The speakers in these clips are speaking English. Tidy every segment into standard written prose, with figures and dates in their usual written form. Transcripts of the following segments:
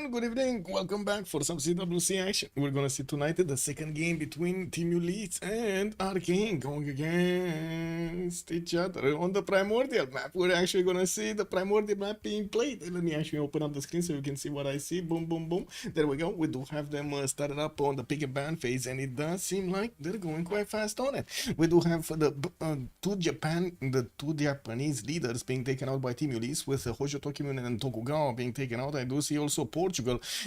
everyone, good evening. Welcome back for some CWC action. We're gonna see tonight the second game between Team Ulyss and Arcane going against each other on the Primordial map. We're actually gonna see the Primordial map being played. Let me actually open up the screen so you can see what I see. Boom, boom, boom. There we go. We do have them started up on the pick and ban phase, and it does seem like they're going quite fast on it. We do have the two Japanese leaders being taken out by Team Ulyss, with Hojo Tokimun and Tokugawa being taken out. I do see also Portugal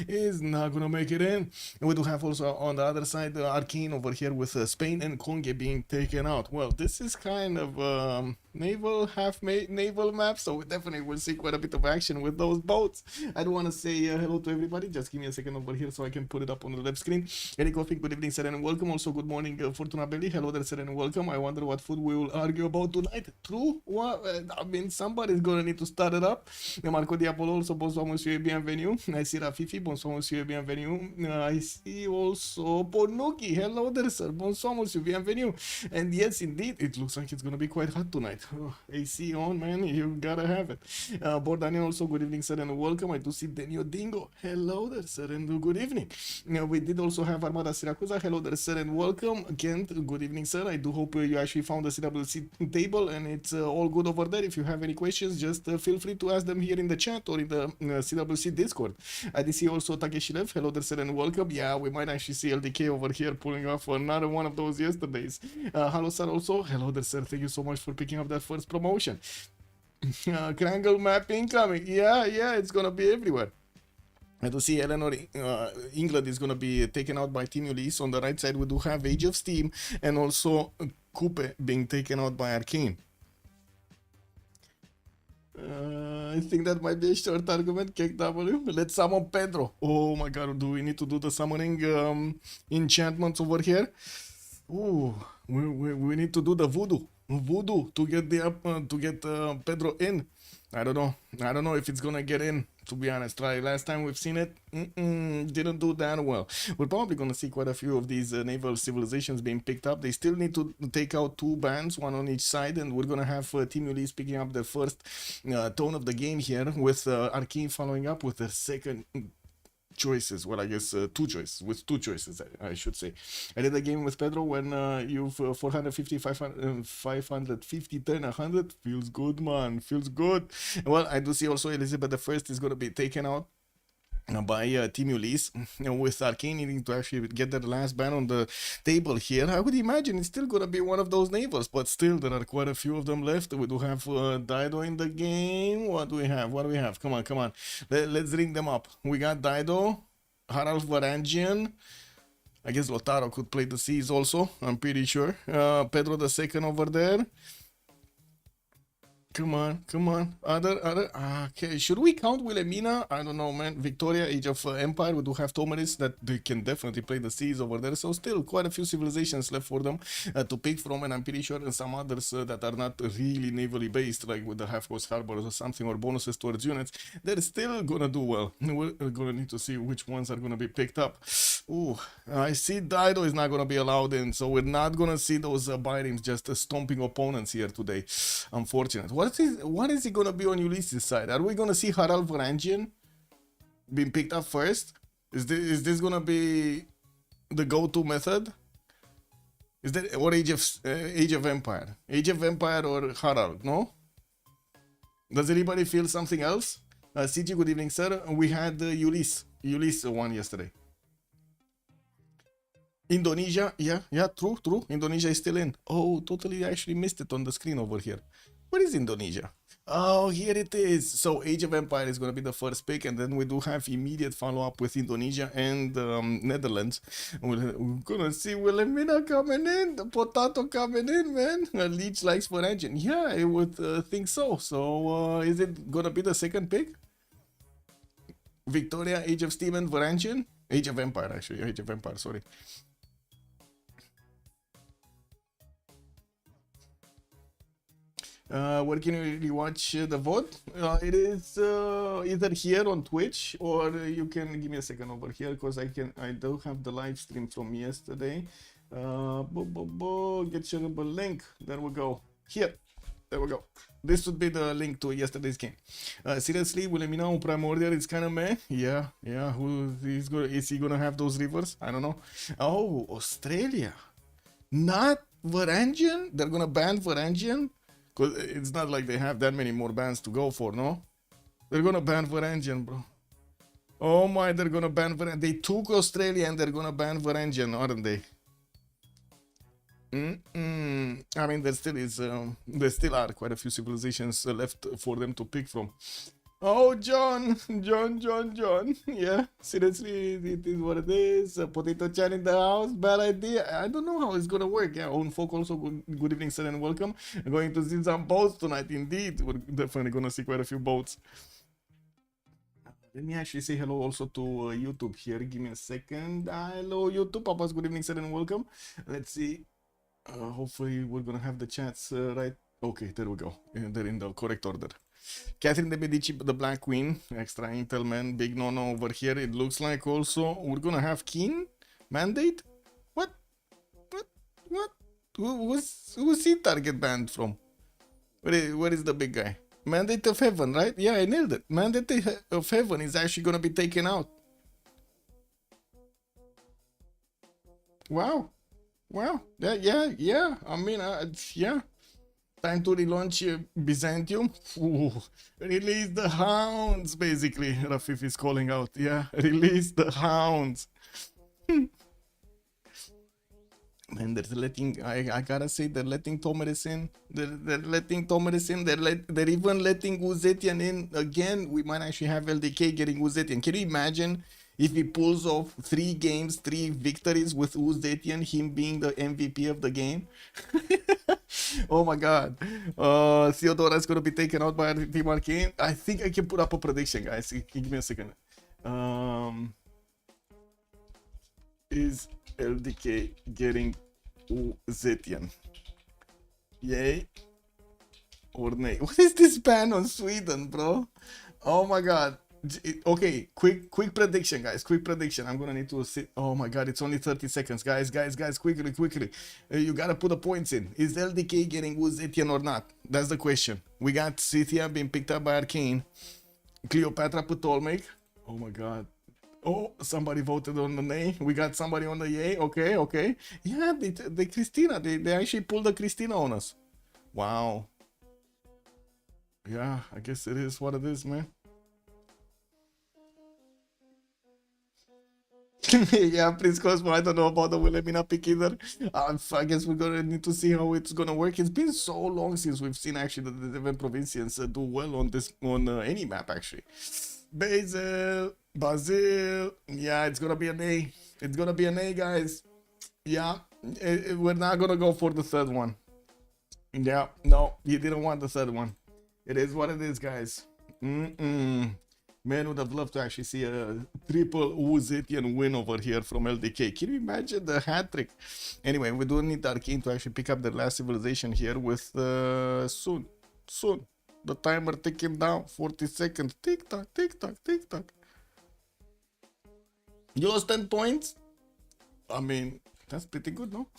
is not gonna make it in. And we do have also on the other side Arcane over here with Spain and Conge being taken out. Well, this is kind of naval naval map, so we definitely will see quite a bit of action with those boats. I do want to say hello to everybody. Just give me a second over here so I can put it up on the left screen. Eric Coffin, good evening, sir, and welcome. Also, good morning, Fortuna Belly. Hello there, sir, and welcome. I wonder what food we will argue about tonight. True? What? I mean, somebody's gonna need to start it up. Marco Diapolo, also, bonsoir, monsieur, et bienvenue. I see Rafifi, bonsoir, monsieur, et bienvenue. I see also Bonuki. Hello there, sir. Bonsoir, monsieur, bienvenue. And yes, indeed, it looks like it's gonna be quite hot tonight. Oh, AC on, man, you gotta have it. Bordanian, also, good evening, sir, and welcome. I do see Denio Dingo. Hello there, sir, and good evening. We did also have Armada Siracusa. Hello there, sir, and welcome. Kent, good evening, sir. I do hope you actually found the CWC table and it's all good over there. If you have any questions, just feel free to ask them here in the chat or in the CWC Discord. I did see also Takeshilev. Hello there, sir, and welcome. Yeah, we might actually see LDK over here pulling off another one of those yesterdays. Hello, sir, also. Hello there, sir. Thank you so much for picking up that first promotion. Krangle map incoming. Yeah, it's gonna be everywhere. I do see Eleanor, England is going to be taken out by Team Ulyss. On the right side, we do have Age of Steam and also Coupe being taken out by Arcane. I think that might be a short argument. KW. Let's summon Pedro. Oh my god, do we need to do the summoning enchantments over here? Ooh, we need to do the voodoo to get the Pedro in. I don't know if it's gonna get in, to be honest. Right, last time we've seen it, didn't do that well. We're probably gonna see quite a few of these naval civilizations being picked up. They still need to take out two bands, one on each side, and we're gonna have Team Ulyss picking up the first tone of the game here, with Arcane following up with the second choices. Well, I guess two choices, I should say. I did a game with Pedro when you've 450, 550, turn 100. Feels good, man. Feels good. Well, I do see also Elizabeth I is going to be taken out by Team Ulyss, with Arcane needing to actually get that last ban on the table here. I would imagine it's still gonna be one of those navals, but still there are quite a few of them left. We do have Dido in the game. What do we have? Come on. Let's ring them up. We got Dido, Harald Varangian. I guess Lotaro could play the Seas also, I'm pretty sure. Pedro the second over there. Come on. Other. Okay, should we count Wilhelmina? I don't know, man. Victoria, Age of Empire. We do have Tomaris that they can definitely play the seas over there. So still quite a few civilizations left for them to pick from, and I'm pretty sure some others that are not really navally based, like with the half coast harbors or something, or bonuses towards units, they're still gonna do well. We're gonna need to see which ones are gonna be picked up. Ooh, I see Dido is not gonna be allowed in, so we're not gonna see those Byrims just stomping opponents here today. Unfortunate. What is it gonna be on Ulyss's side? Are we gonna see Harald Varangian being picked up first? Is this gonna be the go-to method? Is that or Age of Empire? Age of Empire or Harald? No. Does anybody feel something else? CG, good evening, sir. We had Ulyss won yesterday. Indonesia, yeah, true. Indonesia is still in. Oh, totally, actually missed it on the screen over here. Where is Indonesia? Oh, here it is. So Age of Empire is going to be the first pick, and then we do have immediate follow-up with Indonesia and Netherlands. We're going to see Wilhelmina coming in, the potato coming in, man. Leech likes Varangian. Yeah, I would think so. So is it going to be the second pick? Victoria, Age of Steam, and Varangian? Age of Empire, actually. Age of Empire, sorry. Where can you rewatch the vote? It is either here on Twitch, or you can give me a second over here, because I do have the live stream from yesterday. Get shareable link. There we go. Here. there we go. This would be the link to yesterday's game. Seriously, Wilhelmina Primordial is kind of meh. Yeah. Is he gonna have those rivers? I don't know. Oh, Australia. Not Varangian? They're gonna ban Varangian? Because it's not like they have that many more bans to go for, no? They're gonna ban Varangian, bro. Oh my, they're gonna ban Varangian. They took Australia and they're gonna ban Varangian, aren't they? I mean, there still are quite a few civilizations left for them to pick from. Oh, John. Yeah, seriously, it is what it is. Potato Chan in the house, bad idea. I don't know how it's gonna work. Yeah, own folk also, good evening, sir, and welcome. I'm going to see some boats tonight, indeed. We're definitely gonna see quite a few boats. Let me actually say hello also to YouTube here. Give me a second. Hello, YouTube. Papas, good evening, sir, and welcome. Let's see. Hopefully we're gonna have the chats right. Okay, there we go. They're in the correct order. Catherine de Medici, the Black Queen, extra intel man, big no-no over here. It looks like also we're gonna have King mandate. What? Who's he target banned from? Where is the big guy? Mandate of Heaven, right? Yeah, I nailed it. Mandate of Heaven is actually gonna be taken out. Wow. Yeah. I mean, yeah. Time to relaunch Byzantium. Ooh. Release the hounds, basically. Rafif is calling out. Yeah, release the hounds. Man, they're letting. I gotta say, they're letting Tomeres in. They're letting Tomeres in. They're even letting Uzetian in again. We might actually have LDK getting Uzetian. Can you imagine? If he pulls off 3 games, 3 victories with Uzetian, him being the MVP of the game. Oh my god. Theodora is going to be taken out by Team Arcane. I think I can put up a prediction, guys. Give me a second. Is LDK getting Uzetian? Yay or nay? What is this ban on Sweden, bro? Oh my god. Okay, quick prediction, guys. Quick prediction. I'm gonna need to sit. Oh my god, it's only 30 seconds, guys. Quickly. You gotta put the points in. Is LDK getting Uzetian or not? That's the question. We got Scythia being picked up by Arcane. Cleopatra Ptolemy. Oh my god. Oh, somebody voted on the nay. We got somebody on the yay. Okay. Yeah, they Christina. They actually pulled the Christina on us. Wow. Yeah, I guess it is what it is, man. Yeah, Prince Cosmo, I don't know about the Wilhelmina pick either. I guess we're gonna need to see how it's gonna work. It's been so long since we've seen actually the Devon Provincians do well on any map actually. Basil, yeah, it's gonna be an A. It's gonna be an A, guys. Yeah, we're not gonna go for the third one. Yeah, no, you didn't want the third one. It is what it is, guys. Man, would have loved to actually see a triple Uzetian win over here from LDK. Can you imagine the hat trick? Anyway, we do need Arcane to actually pick up the last civilization here with soon. The timer ticking down, 40 seconds. Tick tock. You lost 10 points? I mean, that's pretty good, no?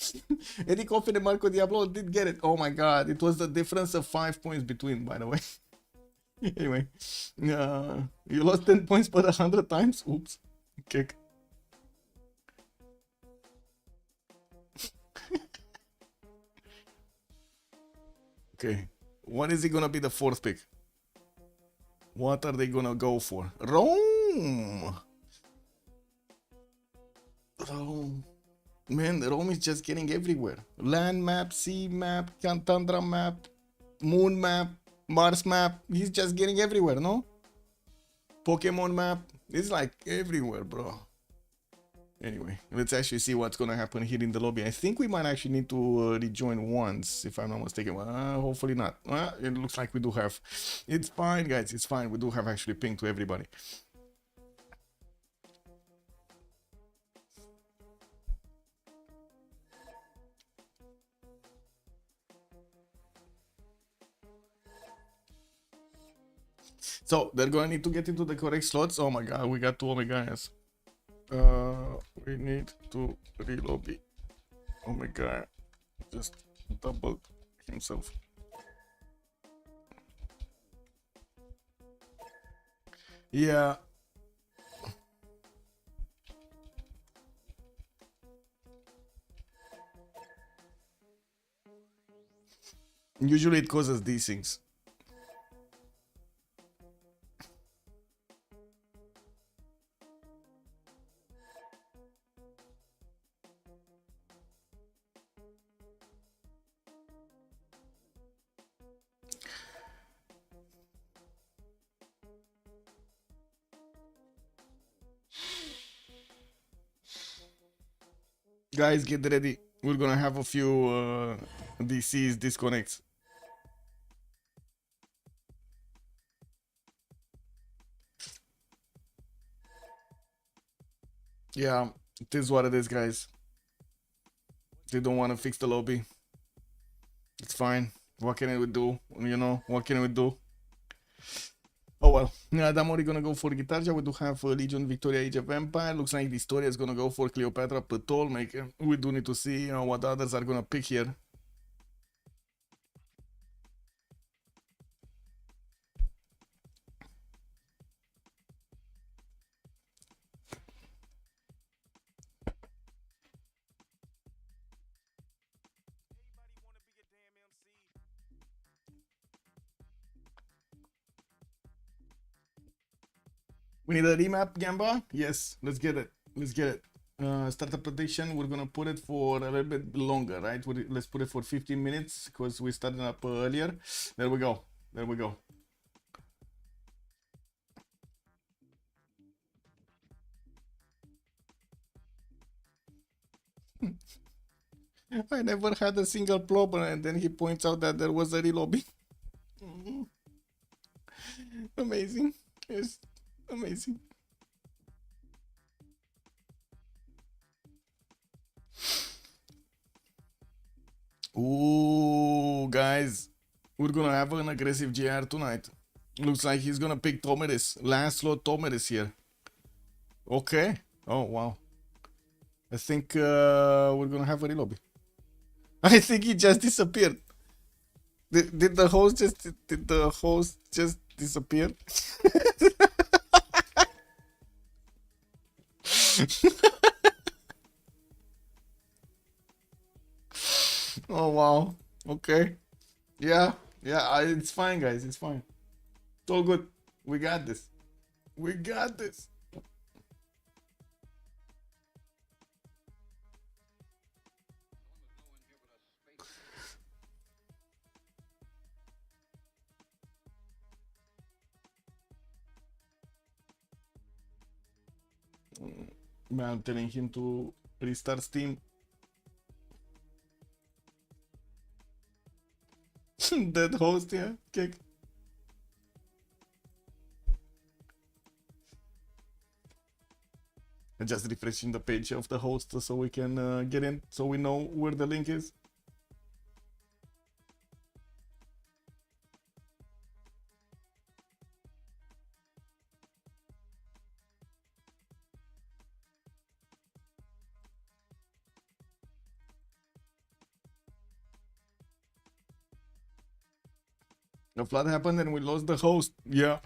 Eddie Coffin and Marco Diablo did get it. Oh my god, it was the difference of 5 points between, by the way. Anyway, you lost 10 points but 100 times? Oops. Kick. Okay. What is it gonna be the 4th pick? What are they gonna go for? Rome! Man, Rome is just getting everywhere. Land map, sea map, Tundra map, moon map, Mars map. He's just getting everywhere, no? Pokemon map. It's like everywhere, bro. Anyway, let's actually see what's gonna happen here in the lobby. I think we might actually need to rejoin once, if I'm not mistaken. Hopefully not. It looks like we do have. It's fine, guys. It's fine. We do have actually ping to everybody. So they're gonna need to get into the correct slots. Oh my god, we got 2 Omegas. We need to relobby. Omega just doubled himself. Yeah. Usually it causes these things. Guys, get ready. We're gonna have a few DCs disconnects. Yeah, it is what it is, guys. They don't want to fix the lobby. It's fine. What can we do? You know, what can we do? Oh well. Yeah, I'm already gonna go for Guitarja. We do have Legion, Victoria, Age of Empire. Looks like the story is gonna go for Cleopatra, Ptolemy Maker. We do need to see what others are gonna pick here. We need a remap, Gamba? Yes, let's get it. Let's get it. Startup prediction, we're gonna put it for a little bit longer, right? Let's put it for 15 minutes because we started up earlier. There we go. There we go. I never had a single problem, and then he points out that there was a relobby. Amazing. Yes, amazing. Ooh, guys, we're gonna have an aggressive JR tonight. Looks like he's gonna pick Tomeris. Last slot Tomeris here. Okay. Oh, wow. I think we're gonna have a relobby. I think he just disappeared. Did the host just disappear? Oh wow. Okay. Yeah. Yeah. It's fine, guys. It's fine. It's all good. We got this. We got this. Man, I'm telling him to restart Steam. Dead host, yeah. Kick. Just refreshing the page of the host so we can get in, so we know where the link is. The flood happened and we lost the host. Yeah.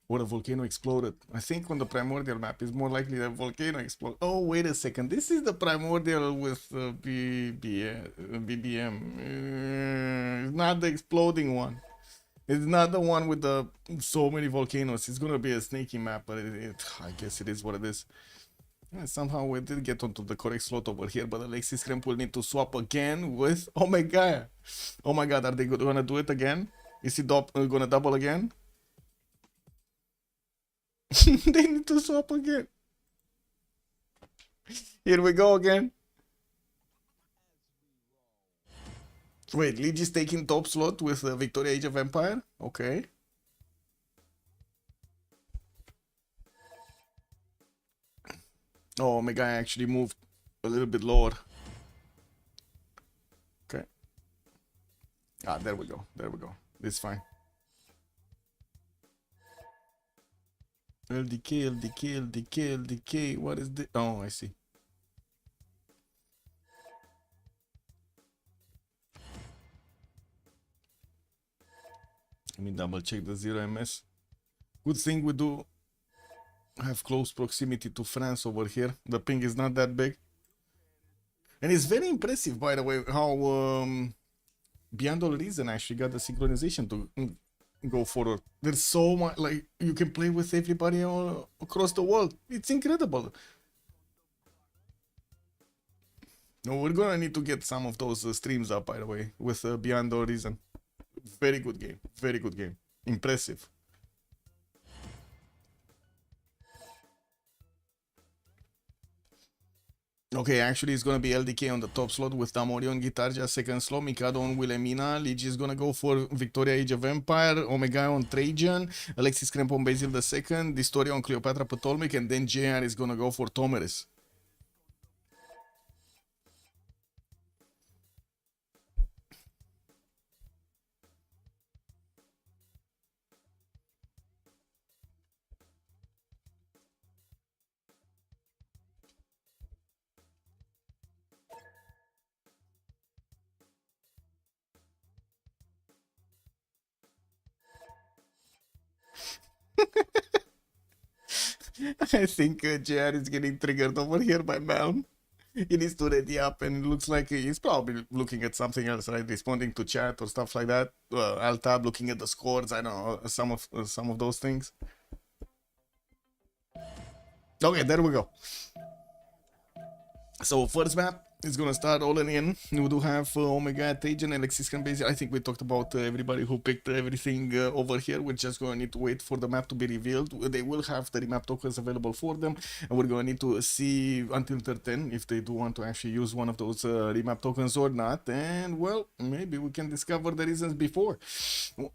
What, a volcano exploded. I think on the primordial map is more likely that volcano explode. Oh, wait a second. This is the primordial with BBM. It's not the exploding one. It's not the one with the so many volcanoes. It's gonna be a snaky map, but I guess it is what it is. Yeah, somehow we did get onto the correct slot over here, but Alexis Kremp will need to swap again with... Oh my god! Oh my god, are they gonna do it again? Is he gonna double again? They need to swap again. Here we go again. Wait, Lich is taking top slot with the Victoria Age of Empire? Okay. Oh, my guy actually moved a little bit lower. Okay. Ah, there we go. There we go. This is fine. LDK, LDK, LDK, LDK. What is the... Oh, I see. Let me double check the 0 MS. Good thing we do have close proximity to France over here. The ping is not that big. And it's very impressive, by the way, how Beyond All Reason actually got the synchronization to go forward. There's so much, like, you can play with everybody all across the world. It's incredible. No, we're gonna need to get some of those streams up, by the way, with Beyond All Reason. Very good game. Very good game. Impressive. Okay, actually it's gonna be LDK on the top slot with Tamori on guitar, just second slot, Mikado on Wilhelmina, Ligi is gonna go for Victoria Age of Empire, Omega on Trajan, Alexis Kremp on Basil the second, Distoria on Cleopatra Ptolemy, and then JR is gonna go for Tomeres. I think JR is getting triggered over here by Malm. He needs to ready up, and it looks like he's probably looking at something else, right? Responding to chat or stuff like that. Alt tab, looking at the scores. I don't know, some of those things. Okay, there we go. So first map is gonna start all in. We do have Omega, Trajan, Alexis Basil. I think we talked about everybody who picked everything over here. We're just gonna need to wait for the map to be revealed. They will have the remap tokens available for them, and we're gonna need to see until turn 10 if they do want to actually use one of those remap tokens or not. And well, maybe we can discover the reasons before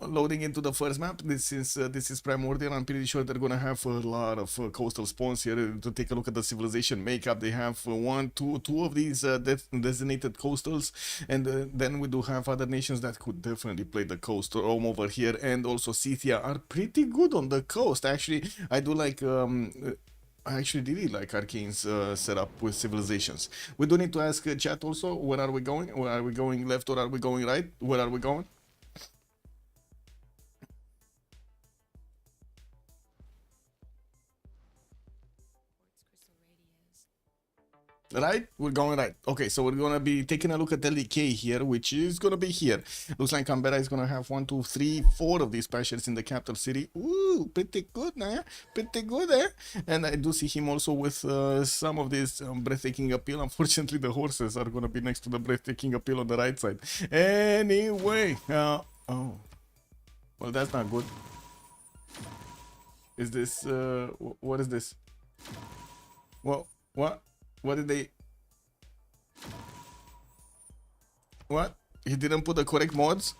loading into the first map. This is Primordial. I'm pretty sure they're gonna have a lot of coastal spawns here. To take a look at the civilization makeup, they have two of these designated coastals, and then we do have other nations that could definitely play the coast. Rome over here and also Scythia are pretty good on the coast. Actually, I do like I actually really like Arcanes setup with civilizations. We do need to ask chat also, where are we going? Where are we going, left or are we going right? Where are we going? Right? We're going right. Okay, so we're gonna be taking a look at LDK here, which is gonna be here. Looks like Canberra is gonna have 1, 2, 3, 4 of these pastures in the capital city. Ooh, pretty good, eh? Pretty good, eh? And I do see him also with some of this breathtaking appeal. Unfortunately, the horses are gonna be next to the breathtaking appeal on the right side. Anyway, oh, well, that's not good. Is this what is this? Well, what? What did they... What? He didn't put the correct mods?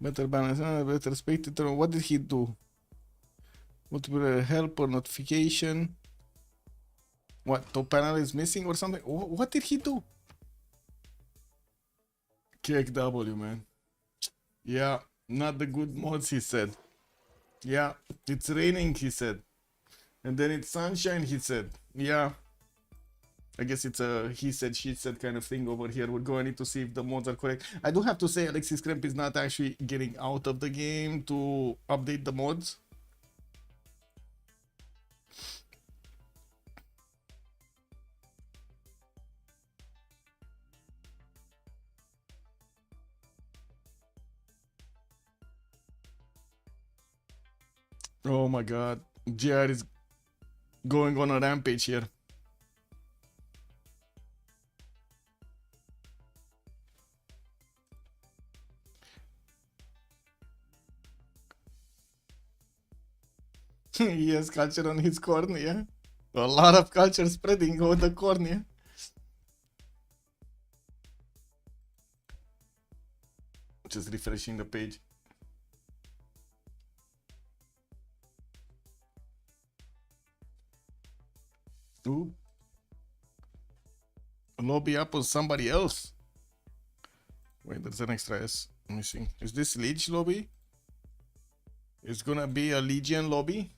Better balance, better spectator. What did he do? Multiple help or notification? What? Top panel is missing or something? What did he do? Kick W, man. Yeah, not the good mods, he said. Yeah, it's raining, he said. And then it's sunshine, he said. Yeah. I guess it's a he said, she said kind of thing over here. We're going to need to see if the mods are correct. I do have to say Alexis Kremp is not actually getting out of the game to update the mods. Oh my god. JR is going on a rampage here. He has culture on his cornea. A lot of culture spreading over the cornea. Just refreshing the page. Ooh. Lobby up on somebody else. Wait, there's an extra S. Let me see. Is this Legion lobby? It's gonna be a Legion lobby.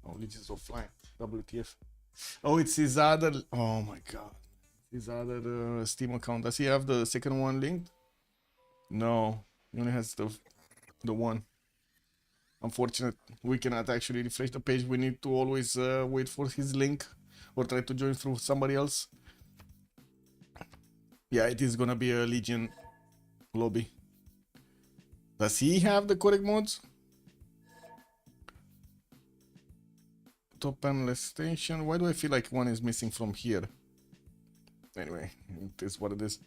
Oh, Legion's offline. WTF. Oh, it's his other. Oh my god. His other Steam account. Does he have the second one linked? No. He only has the the one. Unfortunate, we cannot actually refresh the page. We need to always wait for his link or try to join through somebody else. Yeah, it is gonna be a Legion lobby. Does he have the correct mods? Top panel station. Why do I feel like one is missing from here? Anyway, it is what it is.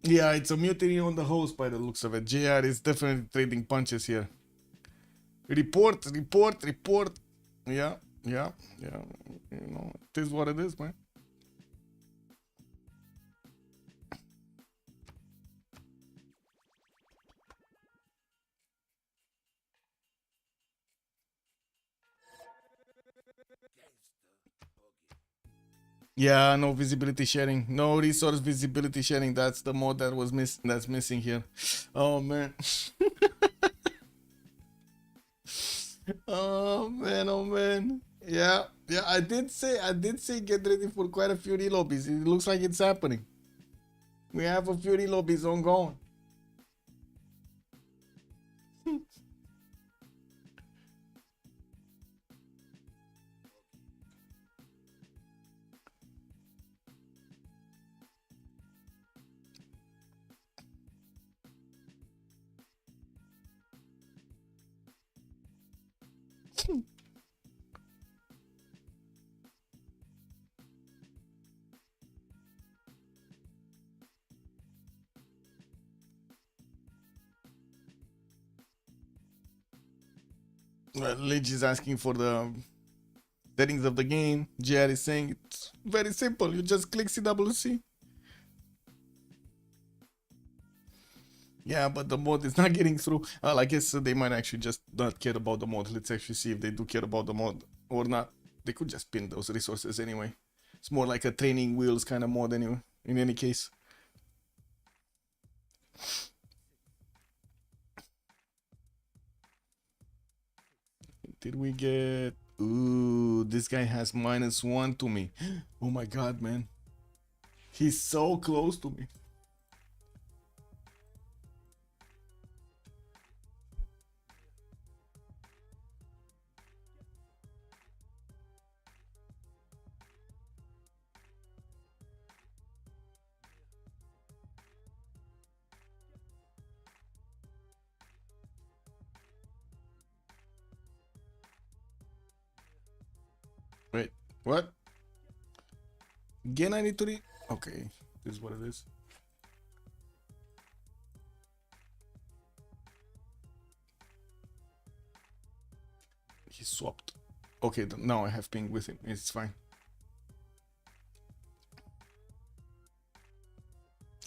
Yeah, it's a mutiny on the host by the looks of it. JR is definitely trading punches here. Report, report, report. Yeah, yeah, yeah. You know, it is what it is, man. Yeah, no visibility sharing, no resource visibility sharing. That's the mod that was that's missing here. Oh man. Oh man, oh man. Yeah, yeah. I did say get ready for quite a few relobbies. It looks like it's happening. We have a few relobbies ongoing. Lidge is asking for the settings of the game. JR is saying it's very simple. You just click CWC. Yeah, but the mod is not getting through. Well, I guess they might actually just not care about the mod. Let's actually see if they do care about the mod or not. They could just pin those resources anyway. It's more like a training wheels kind of mod anyway, in any case. Did we get... Ooh, this guy has -1 to me. Oh my god, man. He's so close to me. Wait, what? Again, I need to read. Okay, this is what it is. He swapped. Okay, now I have ping with him. It's fine.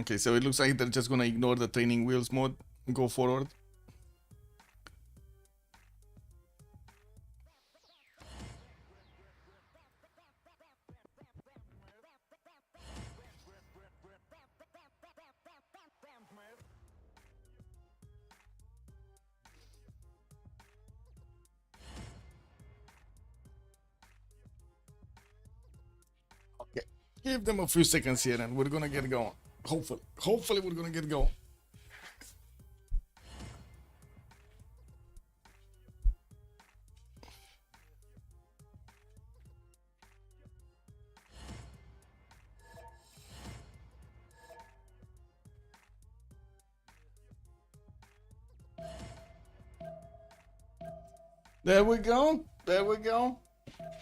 Okay, so it looks like they're just gonna ignore the training wheels mode and go forward. Okay, give them a few seconds here and we're gonna get going. Hopefully we're gonna get going. There we go. There we go.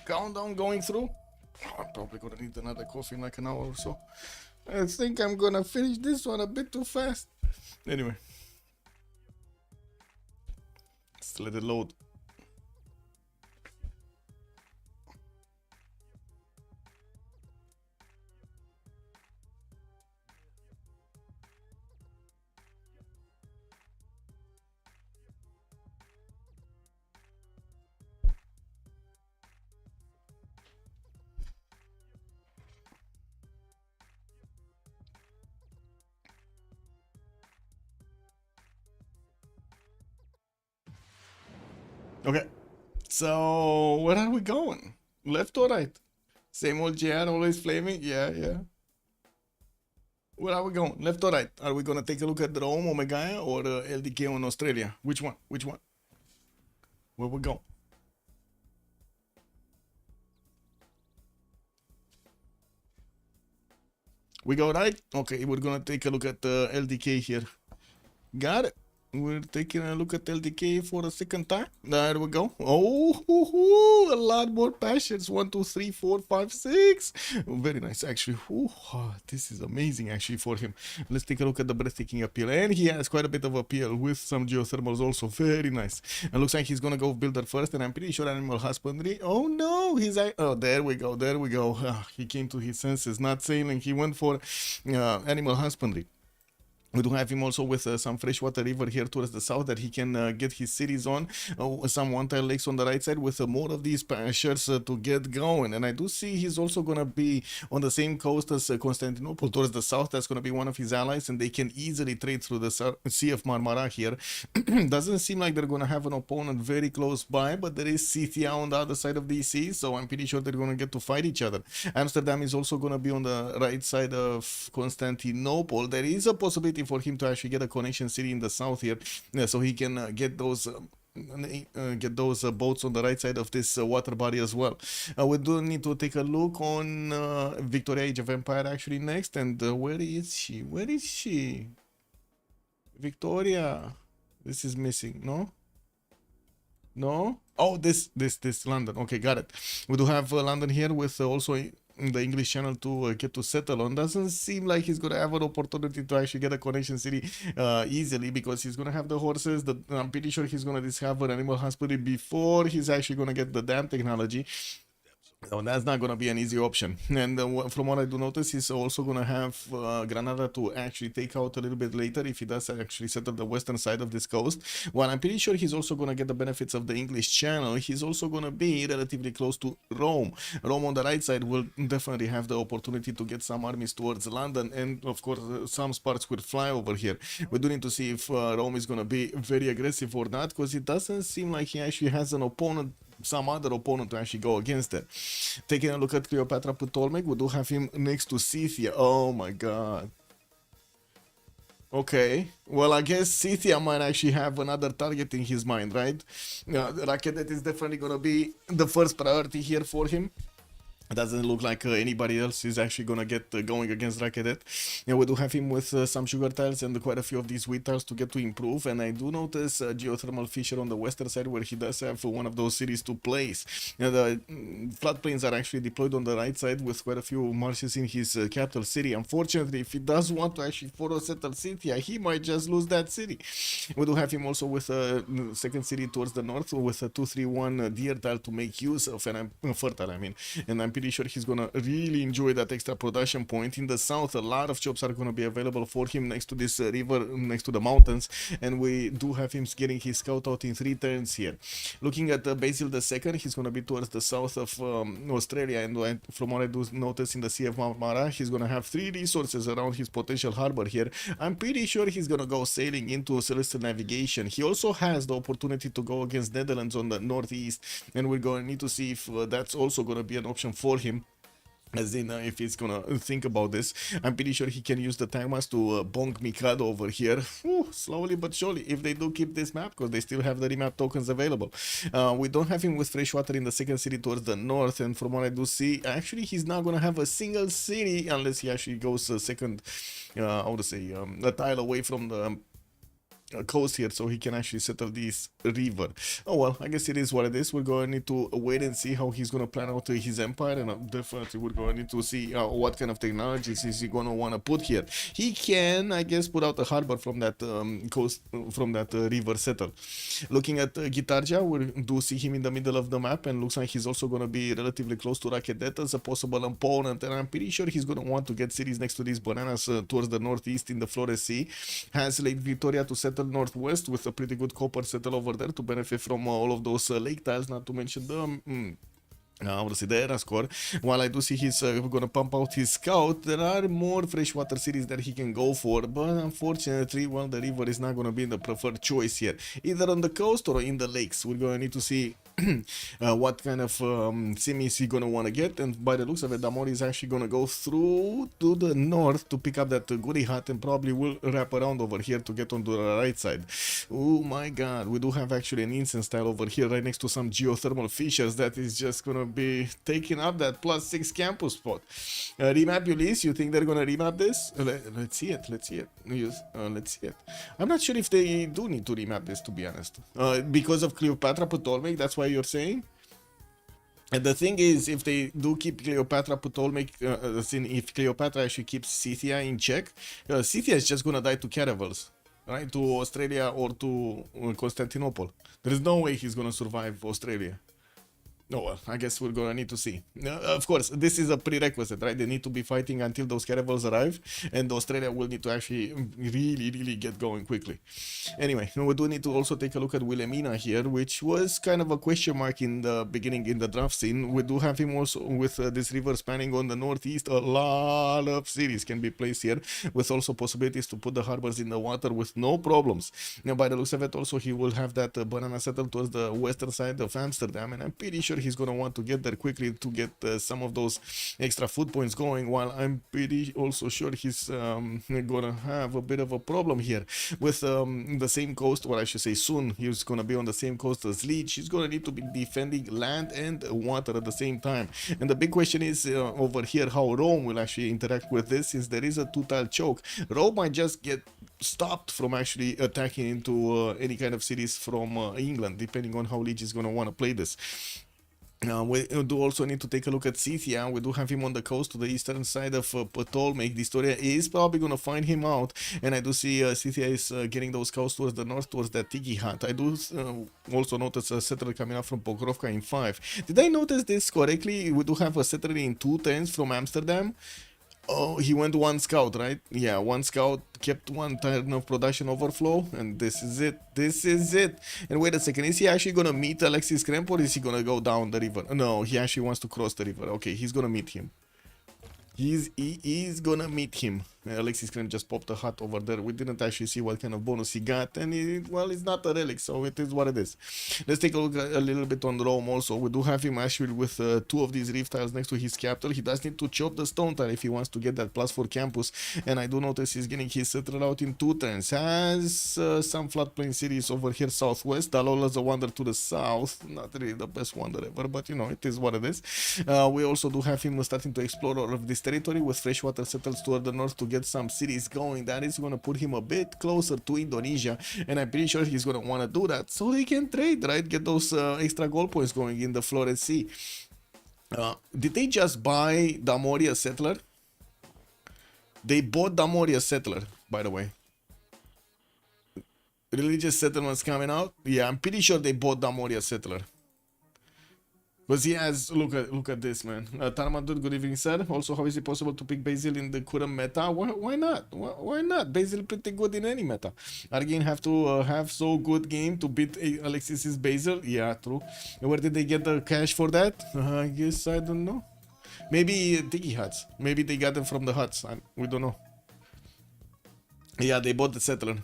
Countdown going through. Oh, I'm probably gonna need another coffee in like an hour or so. I think I'm gonna finish this one a bit too fast. Anyway. Let's let it load. Okay. So where are we going? Left or right? Same old JR, always flaming. Yeah, yeah. Where are we going? Left or right? Are we gonna take a look at Rome, Omega, or LDK on Australia? Which one? Which one? Where we go? We go right? Okay, we're gonna take a look at LDK here. Got it. We're taking a look at LDK for a second time. There we go. Oh, a lot more passions. 1, 2, 3, 4, 5, 6. Very nice, actually. This is amazing, actually, for him. Let's take a look at the breathtaking appeal. And he has quite a bit of appeal with some geothermals also. Very nice. It looks like he's going to go builder first, and I'm pretty sure animal husbandry. Oh, no. Oh, there we go. There we go. He came to his senses. Not sailing. He went for animal husbandry. We do have him also with some freshwater river here towards the south that he can get his cities on. Some one-tile lakes on the right side with more of these pastures to get going. And I do see he's also going to be on the same coast as Constantinople towards the south. That's going to be one of his allies, and they can easily trade through the Sea of Marmara here. Doesn't seem like they're going to have an opponent very close by, but there is Scythia on the other side of the sea, so I'm pretty sure they're going to get to fight each other. Amsterdam is also going to be on the right side of Constantinople. There is a possibility for him to actually get a connection city in the south here, so he can get those boats on the right side of this water body as well. We do need to take a look on Victoria Age of Empire actually next, and where is she? Where is she? Victoria. This is missing, no? No? Oh, this London. Okay, got it. We do have London here with also the English channel to get to settle on. Doesn't seem like he's gonna have an opportunity to actually get a connection city easily, because he's gonna have the horses. I'm pretty sure he's gonna discover animal husbandry before he's actually gonna get the dam technology. So that's not going to be an easy option. And from what I do notice, he's also going to have Granada to actually take out a little bit later if he does actually settle the western side of this coast. While I'm pretty sure he's also going to get the benefits of the English Channel, he's also going to be relatively close to Rome. Rome on the right side will definitely have the opportunity to get some armies towards London, and of course some Sparks will fly over here. We do need to see if Rome is going to be very aggressive or not, because it doesn't seem like he actually has an opponent, some other opponent to actually go against it. Taking a look at Cleopatra Ptolemy, we do have him next to Scythia. Oh my god. Okay, well, I guess Scythia might actually have another target in his mind, right? Rakedet is definitely gonna be the first priority here for him. It doesn't look like anybody else is actually gonna get going against Rakedet. Yeah, we do have him with some sugar tiles and quite a few of these wheat tiles to get to improve. And I do notice geothermal fissure on the western side, where he does have one of those cities to place. The floodplains are actually deployed on the right side with quite a few marshes in his capital city. Unfortunately, if he does want to actually follow settle city, he might just lose that city. We do have him also with a second city towards the north with a 2-3-1 deer tile to make use of, and I'm fertile, I mean, and I'm pretty sure he's gonna really enjoy that extra production point. In the south, a lot of jobs are gonna be available for him next to this river, next to the mountains, and we do have him getting his scout out in 3 turns here. Looking at Basil II, he's gonna be towards the south of Australia, and from what I do notice in the Sea of Marmara, he's gonna have 3 resources around his potential harbor here. I'm pretty sure he's gonna go sailing into Celestial Navigation. He also has the opportunity to go against Netherlands on the northeast, and we're gonna need to see if that's also gonna be an option for him, as in if he's gonna think about this. I'm pretty sure he can use the Tagmas to bonk Mikado over here. Slowly but surely, if they do keep this map, because they still have the remap tokens available. We don't have him with freshwater in the second city towards the north, and from what I do see, actually he's not gonna have a single city unless he actually goes a second, I would say, a tile away from the coast here, so he can actually settle this river. Oh well, I guess it is what it is. We're going to need to wait and see how he's going to plan out his empire, and definitely we're going to need to see what kind of technologies is he going to want to put here. He can, I guess, put out a harbor from that coast, from that river settle. Looking at Gitarja, we do see him in the middle of the map, and looks like he's also going to be relatively close to Rakedet as a possible opponent, and I'm pretty sure he's going to want to get cities next to these bananas towards the northeast in the Flores Sea. Has Lake Victoria to settle northwest with a pretty good copper settle over there to benefit from all of those lake tiles, not to mention the I would say the era score. While I do see he's gonna pump out his scout, there are more freshwater cities that he can go for, but unfortunately, well, the river is not gonna be the preferred choice here, either on the coast or in the lakes. We're gonna need to see what kind of sim is he gonna want to get. And by the looks of it, Damori is actually gonna go through to the north to pick up that goody hut and probably will wrap around over here to get onto the right side. Oh my god, we do have actually an incense tile over here right next to some geothermal fissures that is just gonna be taking up that +6 campus spot. Remap Ulyss, you think they're gonna remap this? Let's see it, let's see it. Let's see it. I'm not sure if they do need to remap this, to be honest. Because of Cleopatra Ptolemy, that's why you're saying? And the thing is, if they do keep Cleopatra Ptolemy, if Cleopatra actually keeps Scythia in check, Scythia is just gonna die to caravels, right? To Australia or to Constantinople. There is no way he's gonna survive Australia. Oh, well, I guess we're gonna need to see. Of course, this is a prerequisite, right? They need to be fighting until those caravels arrive, and Australia will need to actually really get going quickly. Anyway, we do need to also take a look at Wilhelmina here, which was kind of a question mark in the beginning in the draft scene. We do have him also with this river spanning on the northeast. A lot of cities can be placed here, with also possibilities to put the harbors in the water with no problems. Now, by the looks of it, also he will have that banana settled towards the western side of Amsterdam, and I'm pretty sure he's gonna want to get there quickly to get some of those extra food points going, while I'm pretty also sure he's gonna have a bit of a problem here with the same coast, or I should say soon he's gonna be on the same coast as Leech. He's gonna need to be defending land and water at the same time, and the big question is over here how Rome will actually interact with this, since there is a two-tile choke. Rome might just get stopped from actually attacking into any kind of cities from England, depending on how Leech is gonna want to play this. We do also need to take a look at Scythia. We do have him on the coast to the eastern side of Ptolemy. Historia is probably going to find him out, and I do see Scythia is getting those coasts towards the north, towards that Tiki hut. I do also notice a settler coming up from Pokrovka in 5. Did I notice this correctly? We do have a settler in 2 turns from Amsterdam. Oh, he went 1 scout, right? Yeah, 1 scout, kept 1 turn of production overflow, and this is it. This is it. And wait a second, is he actually gonna meet Alexis Kremp, or is he gonna go down the river? No, he actually wants to cross the river. Okay, he's gonna meet him. He is gonna meet him. Alexis Kremp just popped a hut over there. We didn't actually see what kind of bonus he got, and well, it's not a relic, so it is what it is. Let's take a look a little bit on Rome also. We do have him actually with 2 of these reef tiles next to his capital. He does need to chop the stone tile if he wants to get that +4 campus, and I do notice he's getting his settler out in 2 turns. Has some floodplain cities over here southwest. Dalola's a wonder to the south. Not really the best wonder ever, but you know, it is what it is. We also do have him starting to explore all of this territory with freshwater settles toward the north to get some cities going. That is going to put him a bit closer to Indonesia, and I'm pretty sure he's going to want to do that so they can trade, right? Get those extra gold points going in the Flores Sea. Did they just buy Damoria settler? They bought Damoria settler, by the way. Religious settlements coming out. Yeah, I'm pretty sure they bought Damoria settler. Because he has, look at this, man. Tarmadut, good evening, sir. Also, how is it possible to pick Basil in the current meta? Why not? Why not? Basil pretty good in any meta. Arcane have to have so good game to beat Alexis's Basil. Yeah, true. Where did they get the cash for that? I guess I don't know. Maybe Tiki huts. Maybe they got them from the huts. We don't know. Yeah, they bought the settler.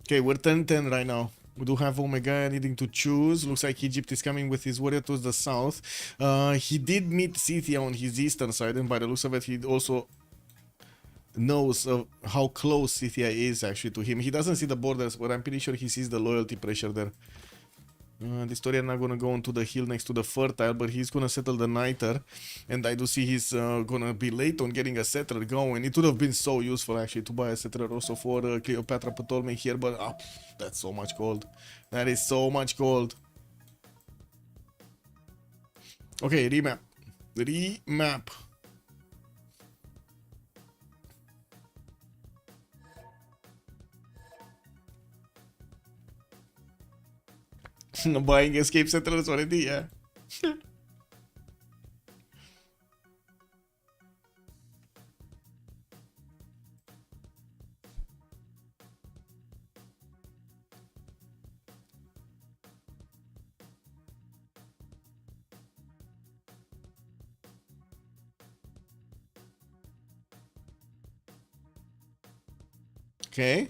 Okay, we're 10-10 right now. We do have Omega needing to choose. Looks like Egypt is coming with his warrior towards the south. He did meet Scythia on his eastern side, and by the looks of it, he also knows how close Scythia is actually to him. He doesn't see the borders, but I'm pretty sure he sees the loyalty pressure there. The story not gonna go onto the hill next to the fertile, but he's gonna settle the niter, and I do see he's gonna be late on getting a settler going. It would have been so useful actually to buy a settler also for Cleopatra Ptolemy here, but that's so much gold. That is so much gold. Okay, remap. Remap. Buying escape settlers already, yeah. Okay.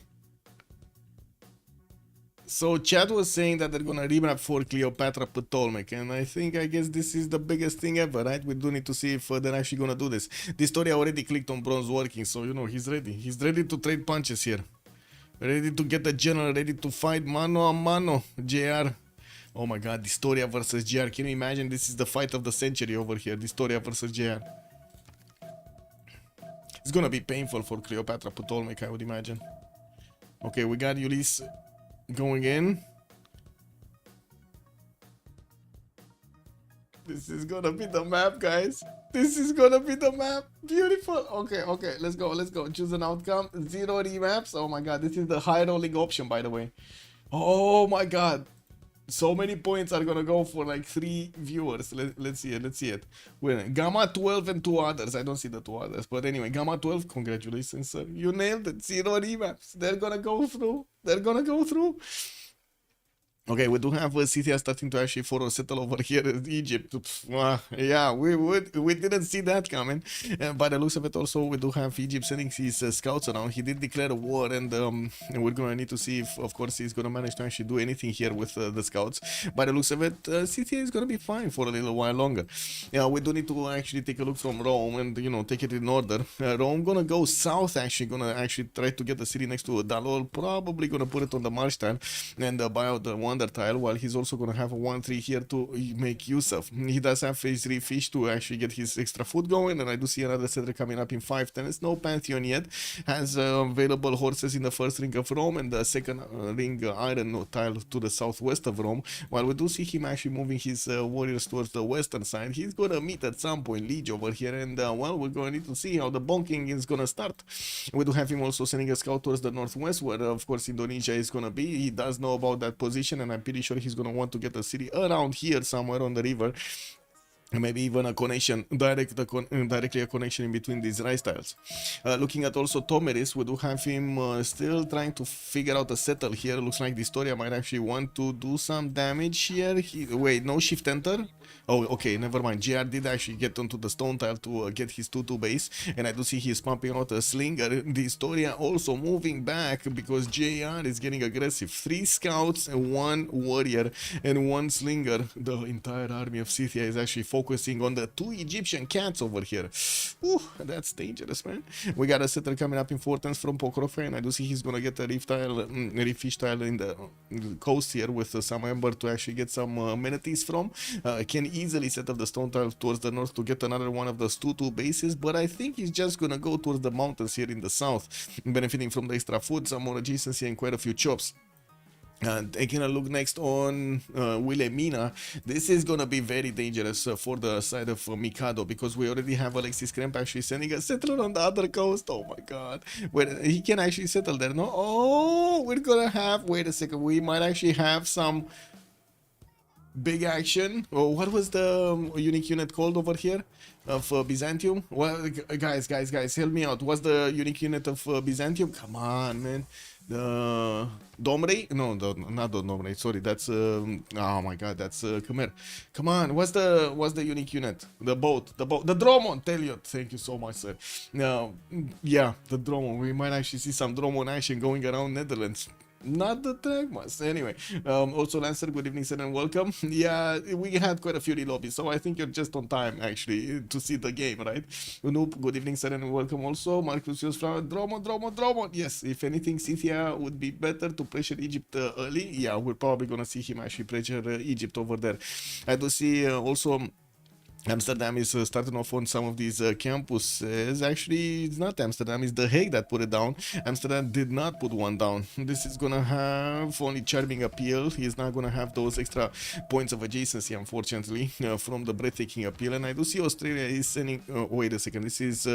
So Chad was saying that they're gonna remap for Cleopatra Ptolemaic, and I guess this is the biggest thing ever, right? We do need to see if they're actually gonna do this. This story already clicked on bronze working, so you know he's ready. He's ready to trade punches here. Ready to get the general, ready to fight mano a mano. JR. Oh my god, Historia versus JR. Can you imagine? This is the fight of the century over here. Historia versus JR. It's gonna be painful for Cleopatra Ptolemaic, I would imagine. Okay, we got Ulyss going in. This is gonna be the map, guys. This is gonna be the map. Beautiful. Okay, let's go. Choose an outcome. 0 remaps. Oh my god, this is the high rolling option, by the way. Oh my god. So many points are gonna go for like 3 viewers. Let's see it. Wait, Gamma 12 and 2 others. I don't see the 2 others, but anyway, Gamma 12. Congratulations, sir. You nailed it. 0 remaps. They're gonna go through. Okay, we do have Scythia starting to actually forward settle over here in Egypt. Yeah, we didn't see that coming. By the looks of it, also we do have Egypt sending his scouts around. He did declare a war, and we're gonna need to see if, of course, he's gonna manage to actually do anything here with the scouts. By the looks of it, Scythia is gonna be fine for a little while longer. Yeah, we do need to actually take a look from Rome and take it in order. Rome gonna go south, gonna try to get the city next to Dalol. Probably gonna put it on the march tile and buy out the wonder tile, while he's also gonna have a 1-3 here to make use of. He does have phase 3 fish to actually get his extra food going, and I do see another settler coming up in 5-10. It's no Pantheon yet. Has available horses in the first ring of Rome and the second ring iron tile to the southwest of Rome, while we do see him actually moving his warriors towards the western side. He's gonna meet at some point Liege over here, and well, we're gonna need to see how the bonking is gonna start. We do have him also sending a scout towards the northwest, where of course Indonesia is gonna be. He does know about that position, and I'm pretty sure he's gonna want to get a city around here somewhere on the river. Maybe even a connection, directly a connection in between these rice tiles. Looking at also Tomeris, we do have him still trying to figure out a settle here. Looks like the Historia might actually want to do some damage here. Wait, no shift enter? Oh, okay, never mind. JR did actually get onto the stone tile to get his 2-2 base, and I do see he's pumping out a slinger. The Historia also moving back because JR is getting aggressive. 3 scouts and 1 warrior and 1 slinger. The entire army of Scythia is actually focusing on the 2 Egyptian cats over here. Ooh, that's dangerous, man. We got a settler coming up in 4-10 from Pokrofe, and I do see he's gonna get a reef fish tile in the coast here with some ember to actually get some amenities from. Can easily set up the stone tile towards the north to get another one of those 2-2 bases, but I think he's just gonna go towards the mountains here in the south, benefiting from the extra food, some more adjacency, and quite a few chops. Taking a look next on Wilhelmina, this is gonna be very dangerous for the side of Mikado, because we already have Alexis Kremp actually sending a settler on the other coast. Oh my god, where he can actually settle there, no? Oh, we're gonna have, wait a second, we might actually have some big action. Oh, what was the unique unit called over here of Byzantium? Well, guys, help me out. What's the unique unit of Byzantium? Come on, man. The Domrey? No, not the Domrey. Sorry, that's oh my god, that's Khmer. Come on, what's the unique unit? The boat, the Dromon. Tell you, thank you so much, sir. Now, yeah, the Dromon. We might actually see some Dromon action going around Netherlands. Not the Dragmas. Anyway, also Lancer, good evening, sir, and welcome. Yeah, we had quite a few relobbies, so I think you're just on time, actually, to see the game, right? Nope, good evening, sir, and welcome also. Marcus Flower, Dromon. Yes, if anything, Scythia would be better to pressure Egypt early. Yeah, we're probably gonna see him actually pressure Egypt over there. I do see also Amsterdam is starting off on some of these campuses. Actually, it's not Amsterdam, it's The Hague that put it down. Amsterdam did not put one down. This is gonna have only charming appeal. He's not gonna have those extra points of adjacency, unfortunately, from the breathtaking appeal. And I do see Australia is sending... wait a second, this is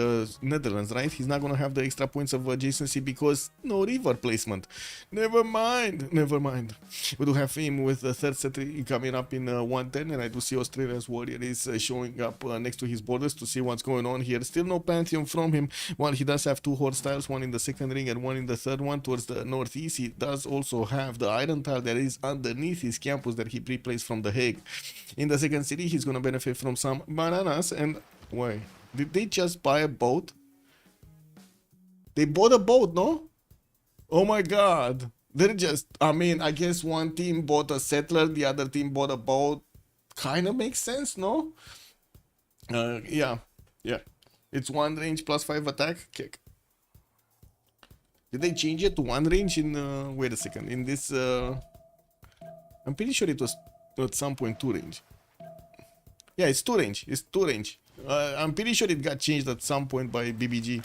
Netherlands, right? He's not gonna have the extra points of adjacency because no river placement. Never mind. We do have him with the third set coming up in 110, and I do see Australia's warrior is showing up next to his borders to see what's going on here. Still no Pantheon from him, while he does have 2 horse tiles, one in the second ring and one in the third one towards the northeast. He does also have the iron tile that is underneath his campus that he pre-placed from The Hague. In the second city, he's going to benefit from some bananas. And wait, did they just buy a boat? They bought a boat, no? Oh my god. They're just, I mean, I guess one team bought a settler, the other team bought a boat. Kind of makes sense, no? Yeah, yeah. It's one range plus 5 attack kick. Did they change it to one range in, wait a second, in this, I'm pretty sure it was at some point two range. Yeah, it's two range, it's two range. I'm pretty sure it got changed at some point by BBG.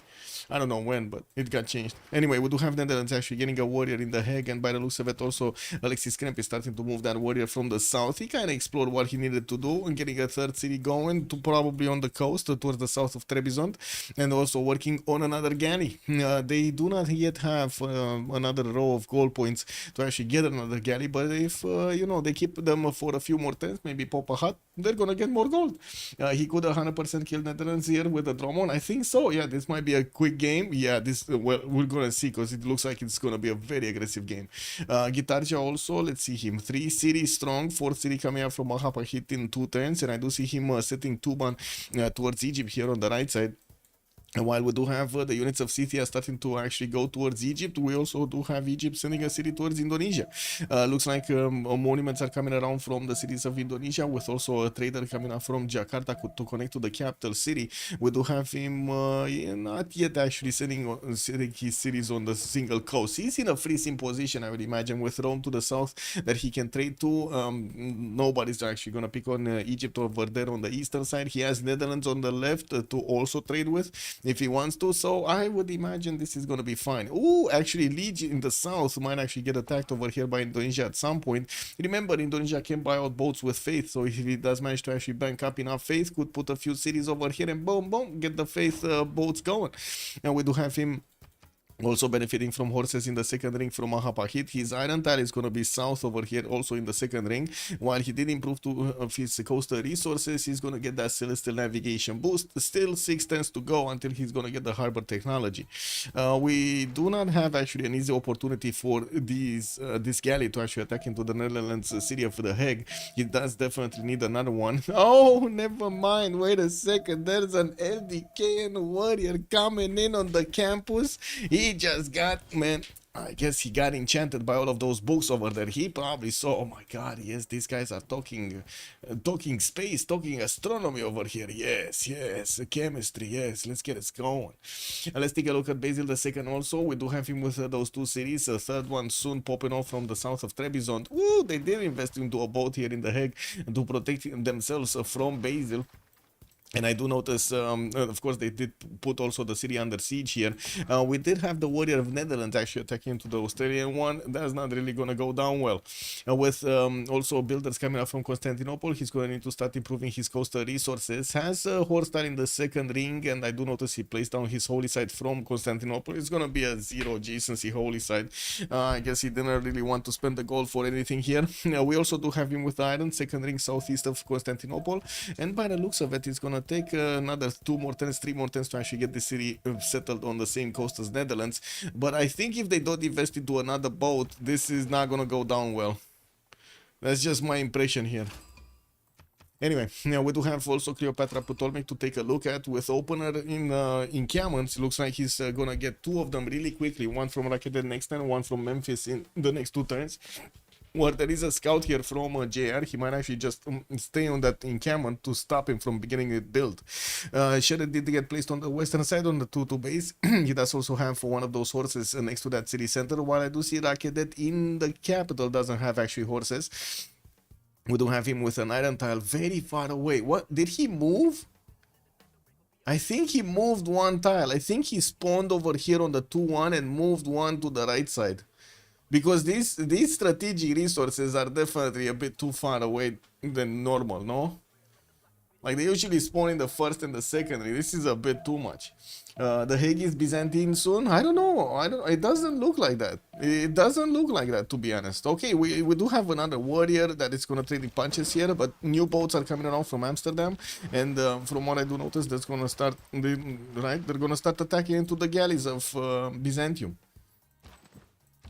I don't know when, but it got changed. Anyway, we do have Netherlands actually getting a warrior in the Hague, and by the looks of it also, Alexis Kremp is starting to move that warrior from the south. He kind of explored what he needed to do and getting a third city going to probably on the coast towards the south of Trebizond, and also working on another galley. They do not yet have another row of goal points to actually get another galley, but if, you know, they keep them for a few more turns, maybe pop a hut, they're gonna get more gold. He could 100% kill Netherlands here with the Dromon. I think so. Yeah, this might be a quick game. Yeah, this well, we're gonna see because it looks like it's gonna be a very aggressive game. Gitarja also, let's see him. 3 cities strong, 4 city coming up from Mahapa hit in 2 turns, and I do see him setting Tuban towards Egypt here on the right side. And while we do have the units of Scythia starting to actually go towards Egypt, we also do have Egypt sending a city towards Indonesia. Looks like monuments are coming around from the cities of Indonesia, with also a trader coming up from Jakarta to connect to the capital city. We do have him not yet actually sending his cities on the single coast. He's in a free sim position, I would imagine, with Rome to the south that he can trade to. Nobody's actually going to pick on Egypt over there on the eastern side. He has Netherlands on the left to also trade with if he wants to, so I would imagine this is going to be fine. Ooh, actually Liege in the south might actually get attacked over here by Indonesia at some point. Remember, Indonesia can buy out boats with faith, so if he does manage to actually bank up enough faith, could put a few cities over here and boom boom, get the faith boats going. And we do have him also benefiting from horses in the second ring from Mahapa hit. His iron tile is going to be south over here also in the second ring. While he did improve to his coastal resources, he's going to get that celestial navigation boost. Still 6 turns to go until he's going to get the harbor technology. We do not have actually an easy opportunity for this galley to actually attack into the Netherlands city of The Hague. He does definitely need another one. Oh, never mind. Wait a second. There's an LDKN warrior coming in on the campus. He just got, man, I guess he got enchanted by all of those books over there. He probably saw, oh my god, yes, these guys are talking space, talking astronomy over here. Yes, yes, chemistry, yes, let's get it going. And let's take a look at Basil II also. We do have him with those 2 cities, a third one soon popping off from the south of Trebizond. Ooh, they did invest into a boat here in The Hague to protect themselves from Basil. And I do notice, of course, they did put also the city under siege here. We did have the warrior of Netherlands actually attacking into the Australian one. That's not really going to go down well. With also builders coming up from Constantinople, he's going to need to start improving his coastal resources. Has a horse star in the second ring, and I do notice he placed down his holy site from Constantinople. It's going to be a 0 adjacency holy site. I guess he didn't really want to spend the gold for anything here. We also do have him with the iron, second ring southeast of Constantinople. And by the looks of it, it's going to take another 2 more turns, 3 more turns to actually get the city settled on the same coast as Netherlands. But I think if they don't invest into another boat, this is not gonna go down well. That's just my impression here. Anyway, now we do have also Cleopatra Ptolemy to take a look at with opener in encampments. It looks like he's gonna get 2 of them really quickly. One from Raketed next turn, one from Memphis in the next 2 turns. Where there is a scout here from JR, he might actually just stay on that encampment to stop him from beginning the build. Sheridan did get placed on the western side on the 2-2 base. He does also have one of those horses next to that city center, while I do see Rakedet in the capital doesn't have actually horses. We do have him with an iron tile very far away. What? Did he move? I think he moved 1 tile. I think he spawned over here on the 2-1 and moved 1 to the right side. Because these strategic resources are definitely a bit too far away than normal, no? Like, they usually spawn in the first and the secondary. This is a bit too much. The Hague is Byzantine soon? I don't know. It doesn't look like that. It doesn't look like that, to be honest. Okay, we do have another warrior that is going to trade in punches here, but new boats are coming around from Amsterdam. And from what I do notice, that's going to start, right? They're going to start attacking into the galleys of Byzantium.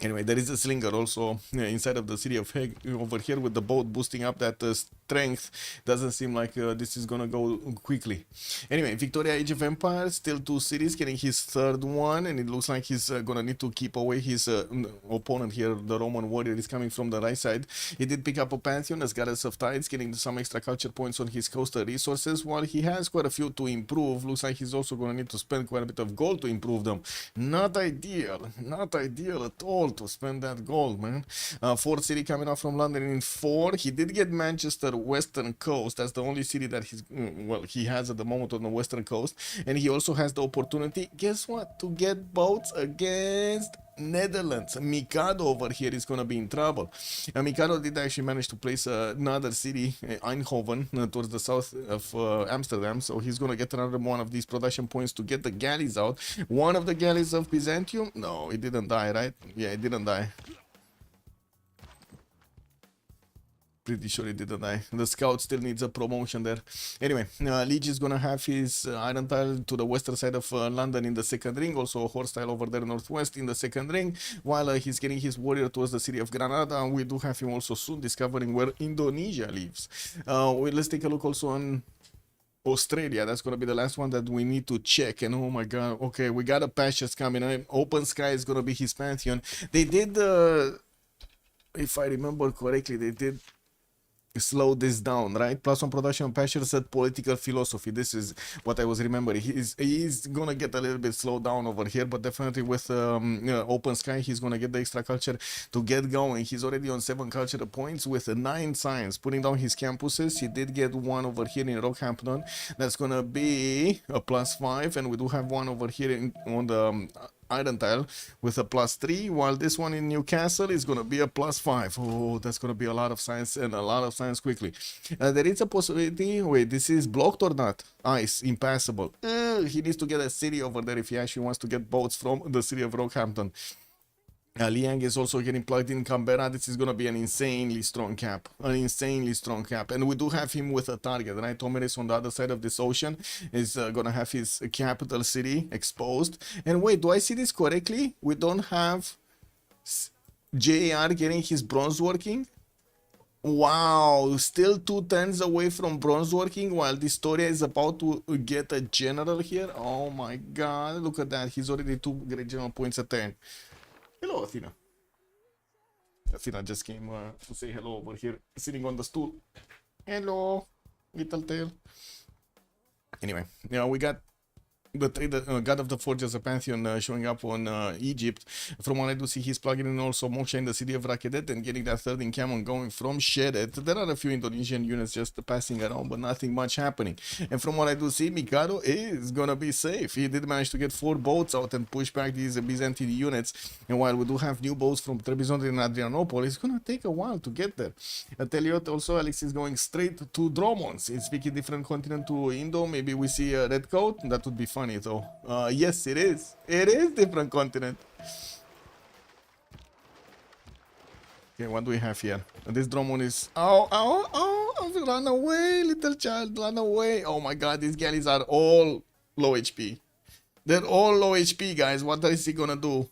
Anyway, there is a slinger also inside of the city of Hague over here with the boat boosting up that strength, doesn't seem like this is gonna go quickly. Anyway, Victoria Age of Empires, still 2 cities, getting his third one, and it looks like he's gonna need to keep away his opponent here. The Roman warrior is coming from the right side. He did pick up a Pantheon as Goddess of Tides, getting some extra culture points on his coastal resources. While he has quite a few to improve, looks like he's also gonna need to spend quite a bit of gold to improve them. Not ideal at all to spend that gold, man. Fourth city coming out from London in 4. He did get Manchester Western Coast. That's the only city that he has at the moment on the Western Coast. And he also has the opportunity, guess what, to get boats against Netherlands. Mikado over here is going to be in trouble. Mikado did actually manage to place another city, Eindhoven, towards the south of Amsterdam. So he's going to get another one of these production points to get the galleys out. One of the galleys of Byzantium? No, it didn't die, right? Yeah, it didn't die. Pretty sure it didn't die. The scout still needs a promotion there. Anyway, Liege is gonna have his iron tile to the western side of London in the second ring. Also a horse tile over there northwest in the second ring. While he's getting his warrior towards the city of Granada. And we do have him also soon discovering where Indonesia lives. Let's take a look also on Australia. That's gonna be the last one that we need to check. And oh my god, okay, we got a Pashas coming in. Open Sky is gonna be his Pantheon. They did, if I remember correctly, they did slow this down, right? +1 production Passion said political philosophy. This is what I was remembering. He's gonna get a little bit slowed down over here, but definitely with Open Sky, he's gonna get the extra culture to get going. He's already on 7 culture points with 9 science, putting down his campuses. He did get one over here in Rockhampton. That's gonna be a +5, and we do have one over here on the iron tile with a +3, while this one in Newcastle is going to be a +5. Oh, that's going to be a lot of science, and a lot of science quickly. There is a possibility. Wait, this is blocked or not? Ice, impassable. He needs to get a city over there if he actually wants to get boats from the city of Rockhampton. Liang is also getting plugged in Canberra. This is going to be an insanely strong cap. And we do have him with a target, right? Tomeris on the other side of this ocean is going to have his capital city exposed. And wait, do I see this correctly? We don't have JAR getting his bronze working? Wow, still 2 turns away from bronze working while Distoria is about to get a general here. Oh my god, look at that. He's already 2 great general points a turn. Hello, Athena. Athena just came to say hello over here, sitting on the stool. Hello, little tail. Anyway, we got the God of the Forge as a Pantheon showing up on Egypt. From what I do see, he's plugging in also Moksha in the city of Rakedet and getting that third encampment going from Shedet. There are a few Indonesian units just passing around, but nothing much happening. And from what I do see, Mikado is gonna be safe. He did manage to get 4 boats out and push back these Byzantine units. And while we do have new boats from Trebizond and Adrianople, it's gonna take a while to get there. Teliot also, Alex is going straight to Dromons. It's speaking different continent to Indo. Maybe we see a red coat. That would be funny though. Yes, it is. It is different continent. Okay, what do we have here? This Dromon is... Oh, run away, little child, run away. Oh my god, these galleys are all low HP. They're all low HP, guys. What is he gonna do?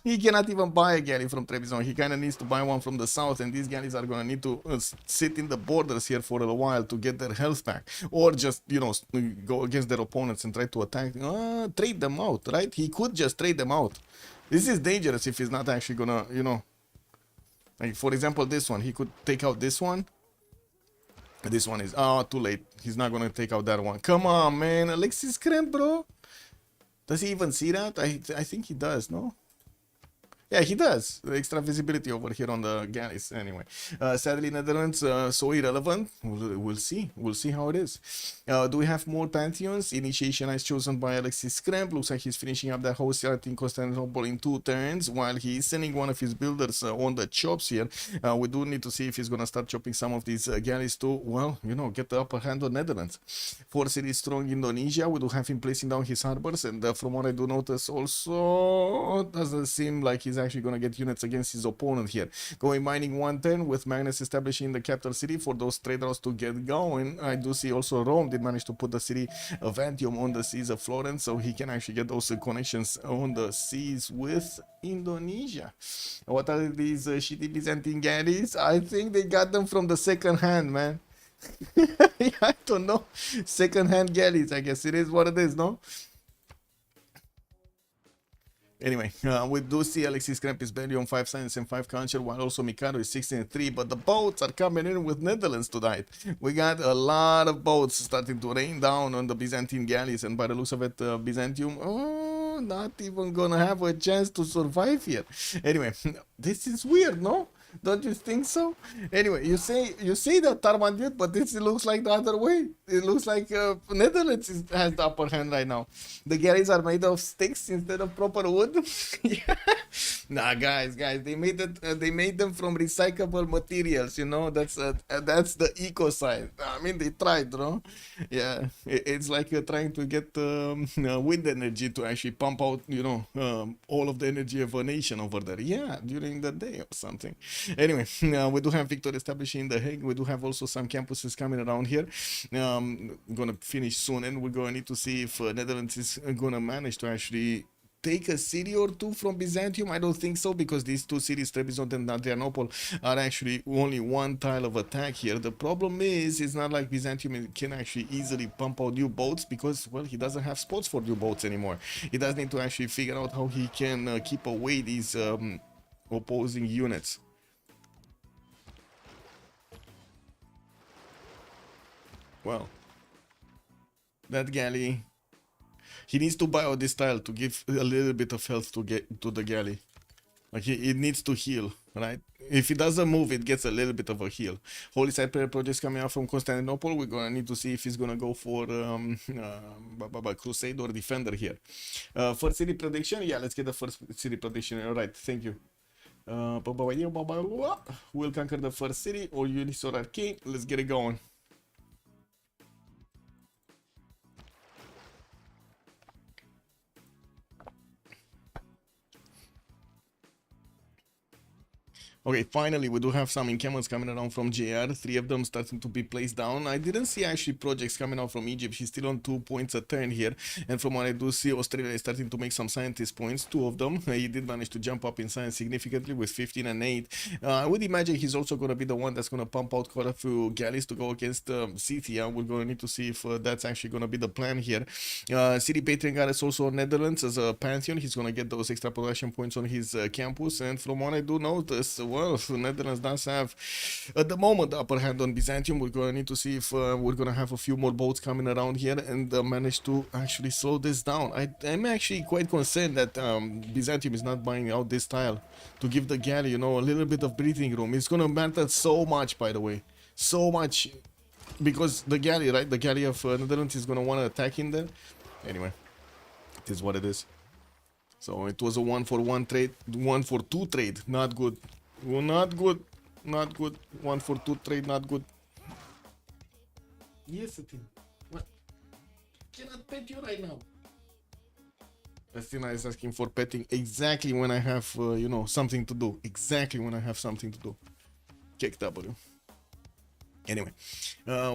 He cannot even buy a galley from Trebizond. He kind of needs to buy one from the south, and these galleys are going to need to sit in the borders here for a while to get their health back, or just, you know, go against their opponents and try to attack, trade them out, right? He could just trade them out. This is dangerous if he's not actually gonna, you know, like for example this one, he could take out this one. This one is too late. He's not gonna take out that one. Come on, man. Alexis Krem, bro. Does he even see that? I think he does, no? Yeah, he does. The extra visibility over here on the galleys. Anyway, sadly, Netherlands so irrelevant. We'll see. We'll see how it is. Do we have more Pantheons? Initiation is chosen by Alexis Kremp. Looks like he's finishing up that host yard in Constantinople in 2 turns while he's sending one of his builders on the chops here. We do need to see if he's going to start chopping some of these galleys to, well, you know, get the upper hand on Netherlands. 4 cities strong Indonesia. We do have him placing down his harbors, and from what I do notice also, doesn't seem like he's he's actually gonna get units against his opponent here. Going mining 110 with Magnus establishing the capital city for those trade routes to get going. I do see also Rome did manage to put the city of Antium on the seas of Florence, so he can actually get those connections on the seas with Indonesia. What are these shitty Byzantine galleys? I think they got them from the second hand, man. I don't know. Second hand galleys, I guess it is what it is, no? Anyway, we do see Alexis Kremp is barely on 5 science and 5 culture, while also Mikado is 16-3, but the boats are coming in with Netherlands tonight. We got a lot of boats starting to rain down on the Byzantine galleys, and by the looks of it, Byzantium, oh, not even gonna have a chance to survive here. Anyway, this is weird, no? Don't you think so? Anyway, you say that Tarmandut, but this looks like the other way. It looks like Netherlands has the upper hand right now. The galleys are made of sticks instead of proper wood. Yeah. Nah, guys, they made it. They made them from recyclable materials. You know, that's the eco side. I mean, they tried, no? Yeah, it's like you're trying to get wind energy to actually pump out, you know, all of the energy of a nation over there. Yeah, during the day or something. Anyway, we do have Victor establishing The Hague. We do have also some campuses coming around here. Gonna finish soon, and we're gonna need to see if Netherlands is gonna manage to actually take a city or two from Byzantium. I don't think so, because these two cities, Trebizond and Adrianople, are actually only one tile of attack here. The problem is, it's not like Byzantium can actually easily pump out new boats, because, well, he doesn't have spots for new boats anymore. He does need to actually figure out how he can keep away these opposing units. Well, that galley, he needs to buy out this tile to give a little bit of health to get to the galley. Like it needs to heal, right? If it doesn't move, it gets a little bit of a heal. Holy Side Prayer projects coming out from Constantinople. We're gonna need to see if he's gonna go for Crusade or Defender here. First city prediction, yeah, let's get the first city prediction. All right, thank you. We'll conquer the first city, or Ulyss or Arcane. Let's get it going. Okay, finally, we do have some encampments coming around from JR, 3 of them starting to be placed down. I didn't see actually projects coming out from Egypt. He's still on 2 points a turn here. And from what I do see, Australia is starting to make some scientist points, 2 of them. He did manage to jump up in science significantly with 15 and 8. I would imagine he's also going to be the one that's going to pump out quite a few galleys to go against Scythia. We're going to need to see if that's actually going to be the plan here. City Patriot is also Netherlands as a Pantheon. He's going to get those extra production points on his campus. And from what I do notice, well, the Netherlands does have, at the moment, the upper hand on Byzantium. We're going to need to see if we're going to have a few more boats coming around here and manage to actually slow this down. I'm actually quite concerned that Byzantium is not buying out this tile to give the galley, you know, a little bit of breathing room. It's going to matter so much, by the way. So much. Because the galley, right? The galley of Netherlands is going to want to attack in there. Anyway, it is what it is. So it was a 1-for-1 trade, 1-for-2 trade. Not good. Well, not good. Not good. 1-for-2 trade, not good. Yes, it is. What? Cannot pet you right now. Estina is asking for petting exactly when I have, you know, something to do. Exactly when I have something to do. Kick W. Anyway,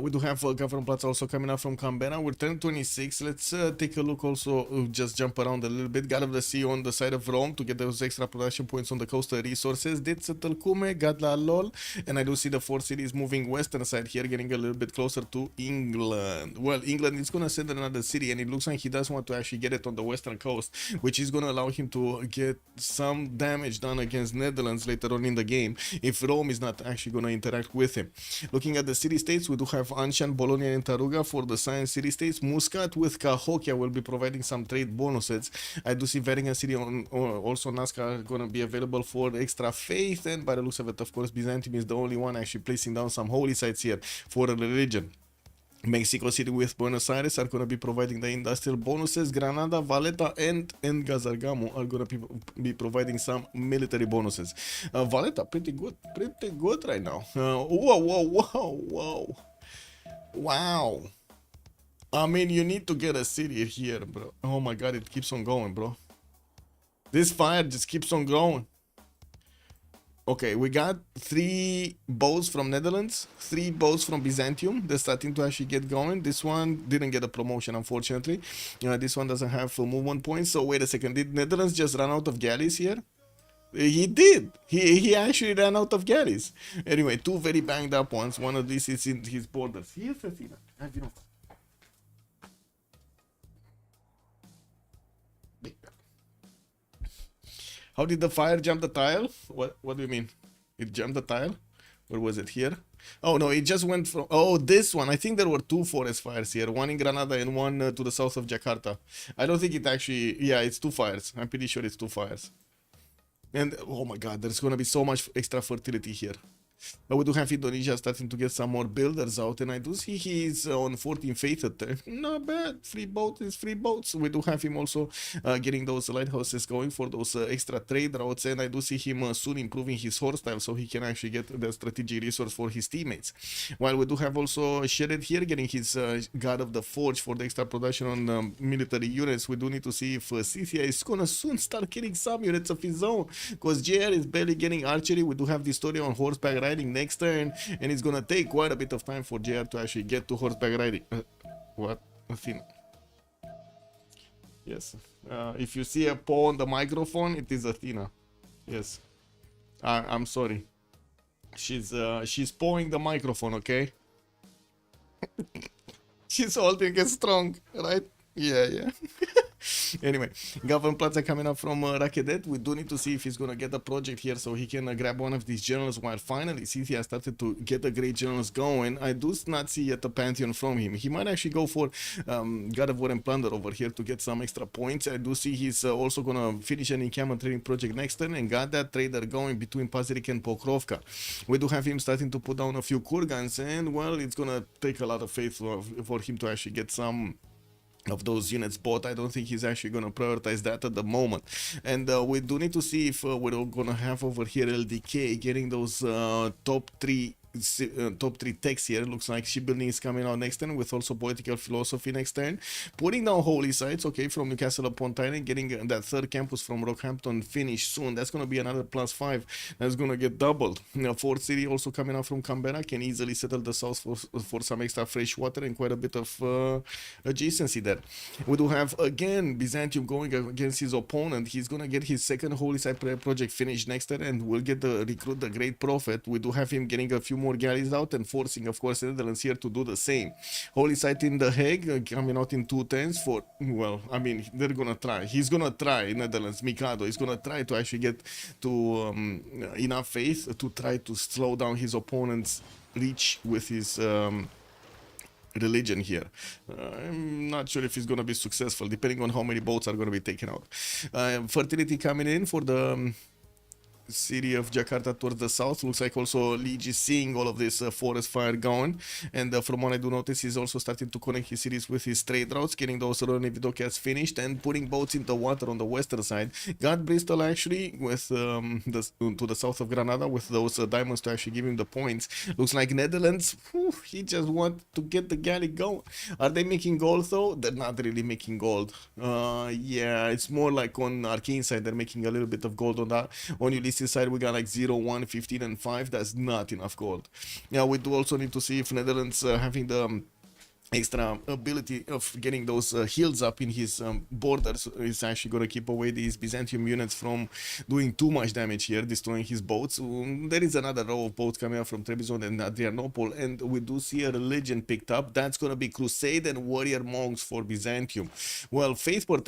we do have Government Plaza also coming out from Canberra. We're turn 26. Let's take a look also, just jump around a little bit. God of the Sea on the side of Rome to get those extra production points on the coastal resources. Did Tălcume, Gadla Lol, and I do see the 4 cities moving western side here, getting a little bit closer to England. Well, England is going to send another city, and it looks like he does want to actually get it on the western coast, which is going to allow him to get some damage done against Netherlands later on in the game, if Rome is not actually going to interact with him. Looking at the city-states, we do have Anshan, Bologna, and Taruga for the science city-states. Muscat with Cahokia will be providing some trade bonuses. I do see Vatican City on also Nazca are going to be available for extra faith, and by the looks of it, of course, Byzantium is the only one actually placing down some holy sites here for a religion. Mexico City with Buenos Aires are going to be providing the industrial bonuses. Granada, Valletta, and Gazargamo are going to be providing some military bonuses. Valletta, pretty good right now. Wow. I mean, you need to get a city here, bro. Oh my god, it keeps on going, bro. This fire just keeps on growing. Okay, we got 3 boats from Netherlands, 3 boats from Byzantium. They're starting to actually get going. This one didn't get a promotion, unfortunately. This one doesn't have full movement points. So wait a second, did Netherlands just run out of galleys here? He did. He actually ran out of galleys. Anyway, 2 very banged up ones. One of these is in his borders. Here's Athena. Have you know? How did the fire jump the tile? What do you mean? It jumped the tile? Or was it here? Oh no, it just went from... Oh, this one. I think there were 2 forest fires here. One in Granada and one to the south of Jakarta. I don't think it actually... Yeah, it's 2 fires. I'm pretty sure it's 2 fires. And oh my god, there's gonna be so much extra fertility here. But we do have Indonesia starting to get some more builders out, and I do see he's on 14 faith at there. Not bad. Free boat is free boats. We do have him also getting those lighthouses going for those extra trade routes, and I do see him soon improving his horse style so he can actually get the strategic resource for his teammates. While we do have also Shered here getting his God of the Forge for the extra production on military units. We do need to see if Scythia is gonna soon start getting some units of his own, because JR is barely getting archery. We do have this story on horseback riding next turn, and it's gonna take quite a bit of time for JR to actually get to horseback riding. What? Athena. Yes. If you see a paw on the microphone, it is Athena. Yes. I'm sorry. She's pawing the microphone, okay? She's holding it strong, right? Yeah. Anyway, Government Plaza coming up from Rakedet. We do need to see if he's gonna get a project here so he can grab one of these generals, while finally Scythia has started to get the great generals going. I do not see yet a Pantheon from him. He might actually go for God of War and Plunder over here to get some extra points. I do see he's also gonna finish an encampment trading project next turn and got that trader going between Pazyryk and Pokrovka. We do have him starting to put down a few kurgans, and well, it's gonna take a lot of faith for him to actually get some of those units bought. I don't think he's actually going to prioritize that at the moment. And we do need to see if we're going to have over here LDK getting those top 3 techs here. Looks like shipbuilding is coming out next turn, with also political philosophy next turn. Putting down holy sites, okay, from Newcastle upon Tyne, getting that 3rd campus from Rockhampton finished soon. That's going to be another +5. That's going to get doubled. 4th city also coming out from Canberra, can easily settle the south for some extra fresh water and quite a bit of adjacency there. We do have again Byzantium going against his opponent. He's going to get his 2nd holy site project finished next turn, and we'll get the recruit the Great Prophet. We do have him getting a few more galleys out and forcing, of course, the Netherlands here to do the same. Holy site in The Hague coming out in 2 turns for, well, I mean, they're gonna try. He's gonna try, Netherlands, Mikado is gonna try to actually get to enough faith to try to slow down his opponent's reach with his religion here. I'm not sure if he's gonna be successful, depending on how many boats are gonna be taken out. Fertility coming in for the city of Jakarta towards the south. Looks like also Liege is seeing all of this forest fire going, and from what I do notice, he's also starting to connect his cities with his trade routes, getting those Navy dockyards finished and putting boats into water on the western side. Got Bristol actually with to the south of Granada with those diamonds to actually give him the points. Looks like Netherlands, he just wants to get the galley going. Are they making gold though? They're not really making gold. Yeah, it's more like on Arcane side they're making a little bit of gold on that. On Ulyss side we got like 0, 1, 15 and 5. That's not enough gold. Yeah, we do also need to see if Netherlands having the extra ability of getting those hills up in his borders is actually going to keep away these Byzantium units from doing too much damage here, destroying his boats. There is another row of boats coming up from Trebizond and Adrianople, and we do see a religion picked up. That's going to be Crusade and Warrior Monks for Byzantium. Well, Faithport,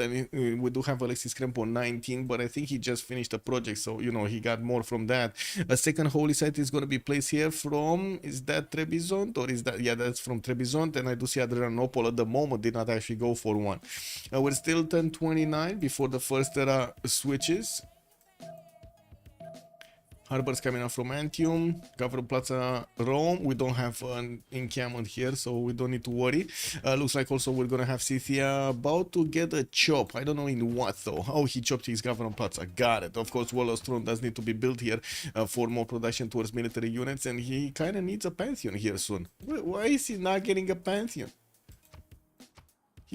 we do have Alexis Krempo 19, but I think he just finished a project, so you know he got more from that. A 2nd holy site is going to be placed here from, is that Trebizond or is that, yeah, that's from Trebizond, and I do see Adrianople at the moment did not actually go for one. We're still 10:29 before the first era switches. Harbors coming out from Antium, Government Plaza, Rome. We don't have an encampment here, so we don't need to worry. Looks like also we're gonna have Scythia about to get a chop. I don't know in what though. Oh, he chopped his Government Plaza. Got it. Of course, Wall of Throne does need to be built here for more production towards military units, and he kind of needs a Pantheon here soon. Why is he not getting a Pantheon?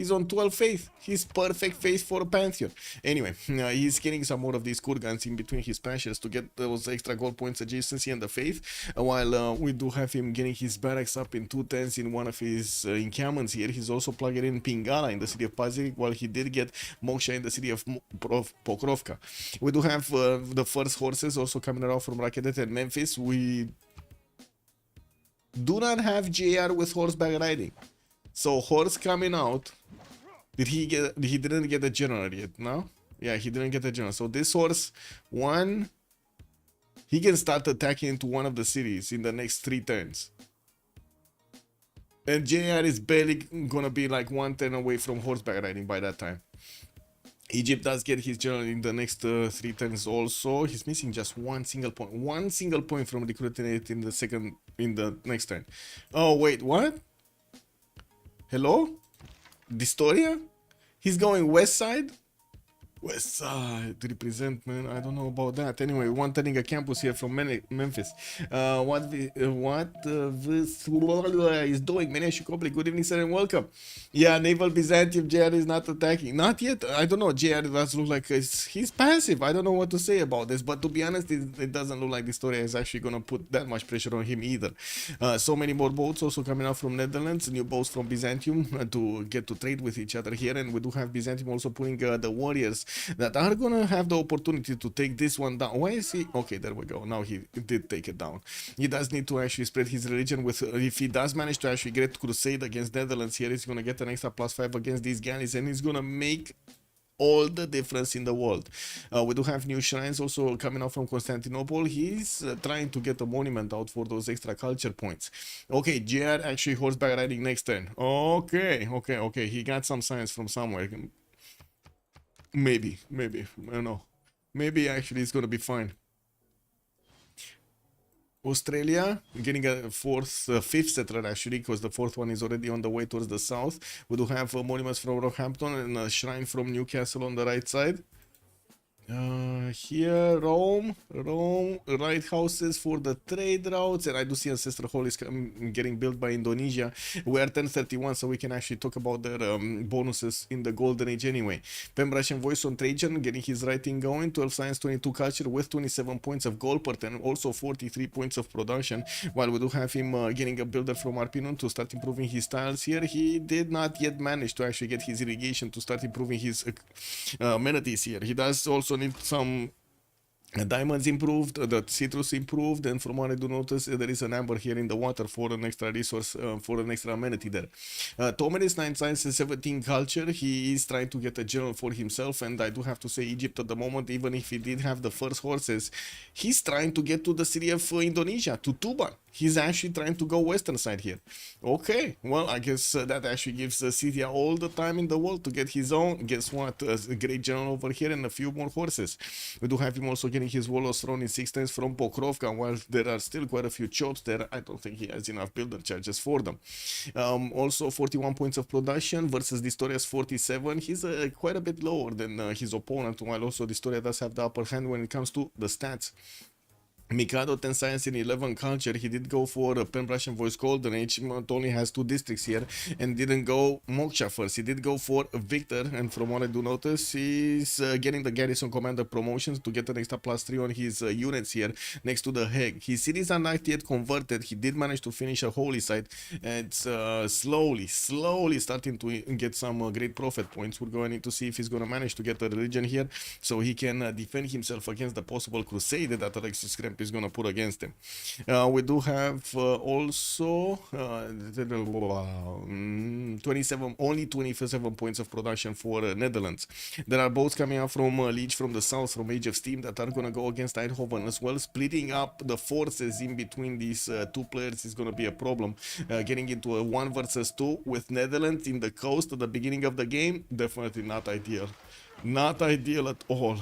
He's on 12 faith. He's perfect faith for a Pantheon. Anyway, he's getting some more of these kurgans in between his passions to get those extra gold points adjacency and the faith. While we do have him getting his barracks up in 210s in one of his encampments here. He's also plugging in Pingala in the city of Pazirik, while he did get Moksha in the city of Pokrovka. We do have the first horses also coming around from Rakedet and Memphis. We do not have JR with horseback riding. So horse coming out. Did he get? He didn't get a general yet, no? Yeah, he didn't get a general. So this horse, he can start attacking into one of the cities in the next 3 turns. And JR is barely gonna be like 1 turn away from horseback riding by that time. Egypt does get his general in the next 3 turns also. He's missing just 1 single point. 1 single point from recruiting it in the next turn. Oh wait, what? Hello? Distoria? He's going west side? West side represent, man. I don't know about that. Anyway, one turning a campus here from Memphis. What this is doing? Menesh Kobli, good evening, sir, and welcome. Yeah, naval Byzantium. JR is not attacking. Not yet. I don't know. JR does look like he's passive. I don't know what to say about this. But to be honest, it doesn't look like the story is actually gonna put that much pressure on him either. So many more boats also coming out from Netherlands. New boats from Byzantium to get to trade with each other here, and we do have Byzantium also putting the warriors that are gonna have the opportunity to take this one down. Why is he? Okay, there we go. Now he did take it down. He does need to actually spread his religion with. If he does manage to actually get crusade against Netherlands here, he's gonna get an extra +5 against these galleys, and he's gonna make all the difference in the world. We do have new shrines also coming out from Constantinople. He's trying to get a monument out for those extra culture points. Okay, JR actually horseback riding next turn. Okay. He got some signs from somewhere. Maybe, I don't know. Maybe actually it's gonna be fine. Australia getting a fifth settler actually, because the 4th one is already on the way towards the south. We do have monuments from Rockhampton and a shrine from Newcastle on the right side. Here, Rome, right houses for the trade routes, and I do see Ancestral Hall is getting built by Indonesia. We are 1031, so we can actually talk about their bonuses in the Golden Age anyway. Pembrasian Voice on Trajan getting his writing going, 12 science, 22 culture with 27 points of gold per turn, also 43 points of production, while we do have him getting a builder from Arpinun to start improving his styles here. He did not yet manage to actually get his irrigation to start improving his amenities here. He does also need some diamonds improved, the citrus improved, and from what I do notice, there is an amber here in the water for an extra resource, for an extra amenity there. Tomeris 9 science and 17 culture. He is trying to get a general for himself, and I do have to say Egypt at the moment, even if he did have the first horses, he's trying to get to the city of Indonesia, to Tuban. He's actually trying to go western side here. Okay, well, I guess that actually gives Scythia all the time in the world to get his own. Guess what? A great general over here and a few more horses. We do have him also getting his Warlord's Throne in 6 turns from Pokrovka. While there are still quite a few chops there, I don't think he has enough builder charges for them. Also 41 points of production versus Distoria's 47. He's quite a bit lower than his opponent, while also Distoria does have the upper hand when it comes to the stats. Mikado 10 science in 11 culture. He did go for a Pembrasian Voice Golden Age. It only has 2 districts here and didn't go Moksha first. He did go for Victor, and from what I do notice, he's getting the Garrison Commander promotions to get an extra +3 on his units here next to the Hague. His cities are not yet converted. He did manage to finish a holy site, and it's slowly starting to get some great prophet points. We're going to need to see if he's going to manage to get a religion here so he can defend himself against the possible crusade that Alexis Kremp is going to put against him. We do have also 27 points of production for Netherlands. There are boats coming out from Liege from the south, from Age of Steam, that are going to go against Eindhoven as well. Splitting up the forces in between these 2 players is going to be a problem. Getting into a 1 versus 2 with Netherlands in the coast at the beginning of the game, definitely not ideal. Not ideal at all.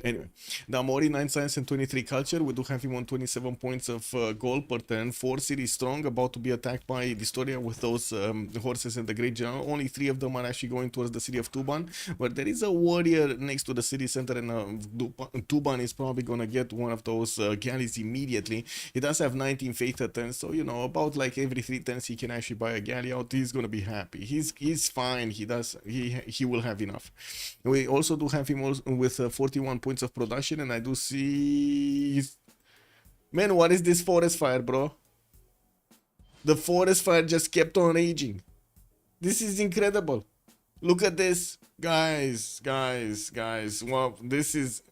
Anyway, Damori 9 science and 23 culture. We do have him on 27 points of gold per turn. 4 cities strong, about to be attacked by Distoria with those horses and the Great General. Only 3 of them are actually going towards the city of Tuban, but there is a warrior next to the city center, and Tuban is probably gonna get one of those galleys immediately. He does have 19 faith at turns, so you know, about like every 3 turns he can actually buy a galley out. He's gonna be happy. He's fine. He will have enough. We also do have him also with 41 points of production, and I do see... Man, what is this forest fire, bro? The forest fire just kept on raging. This is incredible. Look at this. Guys. Wow, this is...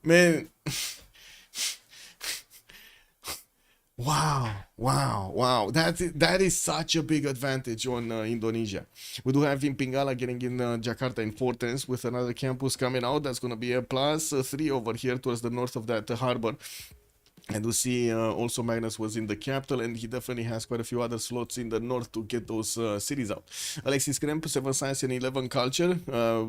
Man... Wow. That is such a big advantage on Indonesia. We do have in Pinggala getting in Jakarta in 4 turns with another campus coming out. That's going to be a +3 over here towards the north of that harbor. And we see also Magnus was in the capital, and he definitely has quite a few other slots in the north to get those cities out. Alexis Kremp, 7 science and 11 culture.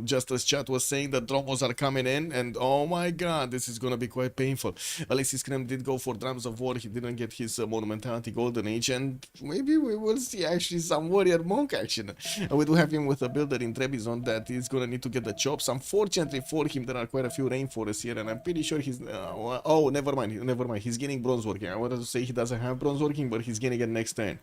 Just as chat was saying, the dromos are coming in, and oh my god, this is gonna be quite painful. Alexis Kremp did go for drums of war. He didn't get his monumentality golden age, and maybe we will see actually some warrior monk action. We do have him with a builder in Trebizond that is gonna need to get the chops. Unfortunately for him, there are quite a few rainforests here, and I'm pretty sure he's oh, never mind. He's getting bronze working. I wanted to say he doesn't have bronze working, but he's getting it next turn.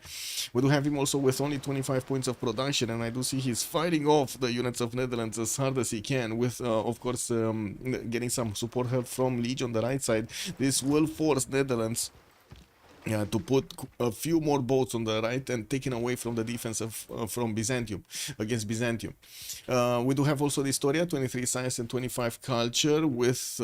We do have him also with only 25 points of production, and I do see he's fighting off the units of Netherlands as hard as he can with, of course, getting some support help from Liege on the right side. This will force Netherlands to put a few more boats on the right and taking away from the defense of from Byzantium against Byzantium. We do have also the Historia, 23 science and 25 culture with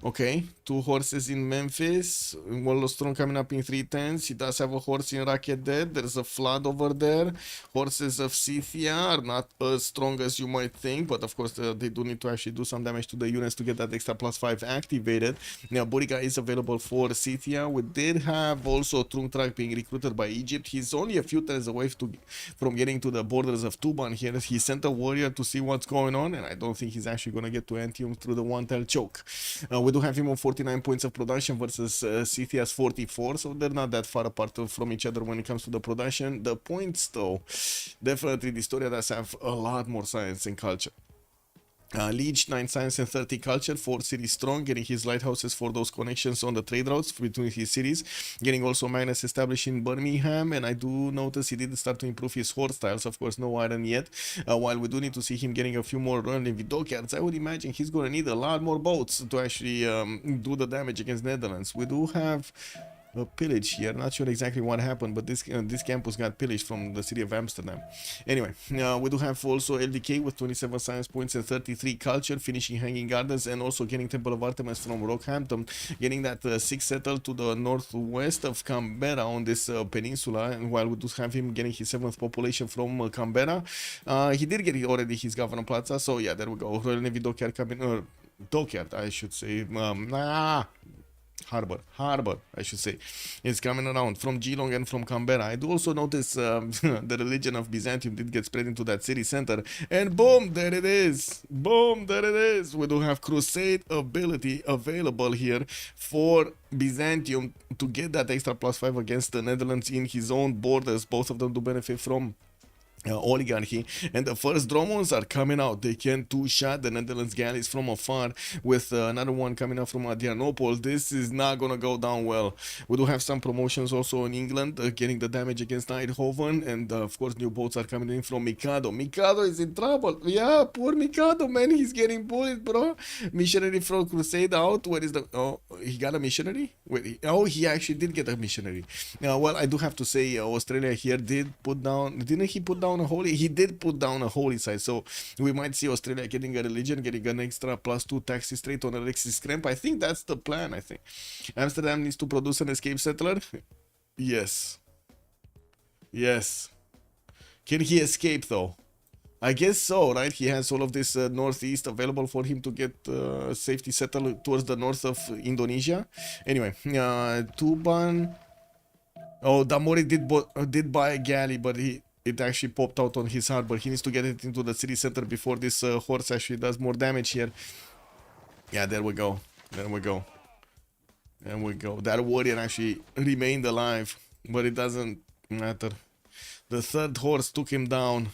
okay, 2 horses in Memphis. Wallostrom coming up in 3 turns. He does have a horse in Racket Dead. There's a flood over there. Horses of Scythia are not as strong as you might think, but of course they do need to actually do some damage to the units to get that extra +5 activated. Now Buriga is available for Scythia. We did have also Trungtrak being recruited by Egypt. He's only a few turns away from getting to the borders of Tuban here. He sent a warrior to see what's going on, and I don't think he's actually going to get to Antium through the one-tail choke. We do have him on 49 points of production versus Scythia's 44, so they're not that far apart from each other when it comes to the production. The points, though, definitely the Historia does have a lot more science and culture. Liege, 9 science and 30 culture, 4 cities strong, getting his lighthouses for those connections on the trade routes between his cities, getting also Magnus established in Birmingham, and I do notice he did start to improve his horde styles. Of course, no iron yet, while we do need to see him getting a few more running dockyards. I would imagine he's going to need a lot more boats to actually do the damage against Netherlands. We do have a pillage here. Not sure exactly what happened, but this campus got pillaged from the city of Amsterdam. Anyway, we do have also LDK with 27 science points and 33 culture, finishing Hanging Gardens, and also getting Temple of Artemis from Rockhampton, getting that 6 settled to the northwest of Canberra on this peninsula. And while we do have him getting his 7th population from Canberra, he did get already his Governor Plaza. So yeah, there we go. Royal Navy dockyard coming, dockyard, I should say. Harbor, I should say, is coming around from Geelong and from Canberra. I do also notice the religion of Byzantium did get spread into that city center, and boom, there it is. Boom, there it is. We do have crusade ability available here for Byzantium to get that extra +5 against the Netherlands in his own borders. Both of them do benefit from oligarchy, and the first dromos are coming out. They can two-shot the Netherlands galleys from afar, with another one coming out from Adrianople. This is not gonna go down well. We do have some promotions also in England, getting the damage against Eindhoven, and of course new boats are coming in from Mikado. Mikado is in trouble. Yeah, poor Mikado, man, he's getting bullied, bro. Missionary from Crusade out. Where is the... Oh, he got a missionary? Wait, oh, he actually did get a missionary. Well, I do have to say, Australia here did put down... Didn't he put down a holy? He did put down a holy site, so we might see Australia getting a religion, getting an extra +2 taxi straight on Alexis Kremp. I think that's the plan. I think Amsterdam needs to produce an escape settler. Yes. Can he escape though? I guess so, right? He has all of this northeast available for him to get safety settled towards the north of Indonesia. Anyway, Tuban. Oh, Damori did buy a galley, but it actually popped out on his harbor. He needs to get it into the city center before this horse actually does more damage here. Yeah, there we go. There we go. There we go. That warrior actually remained alive, but it doesn't matter. The third horse took him down.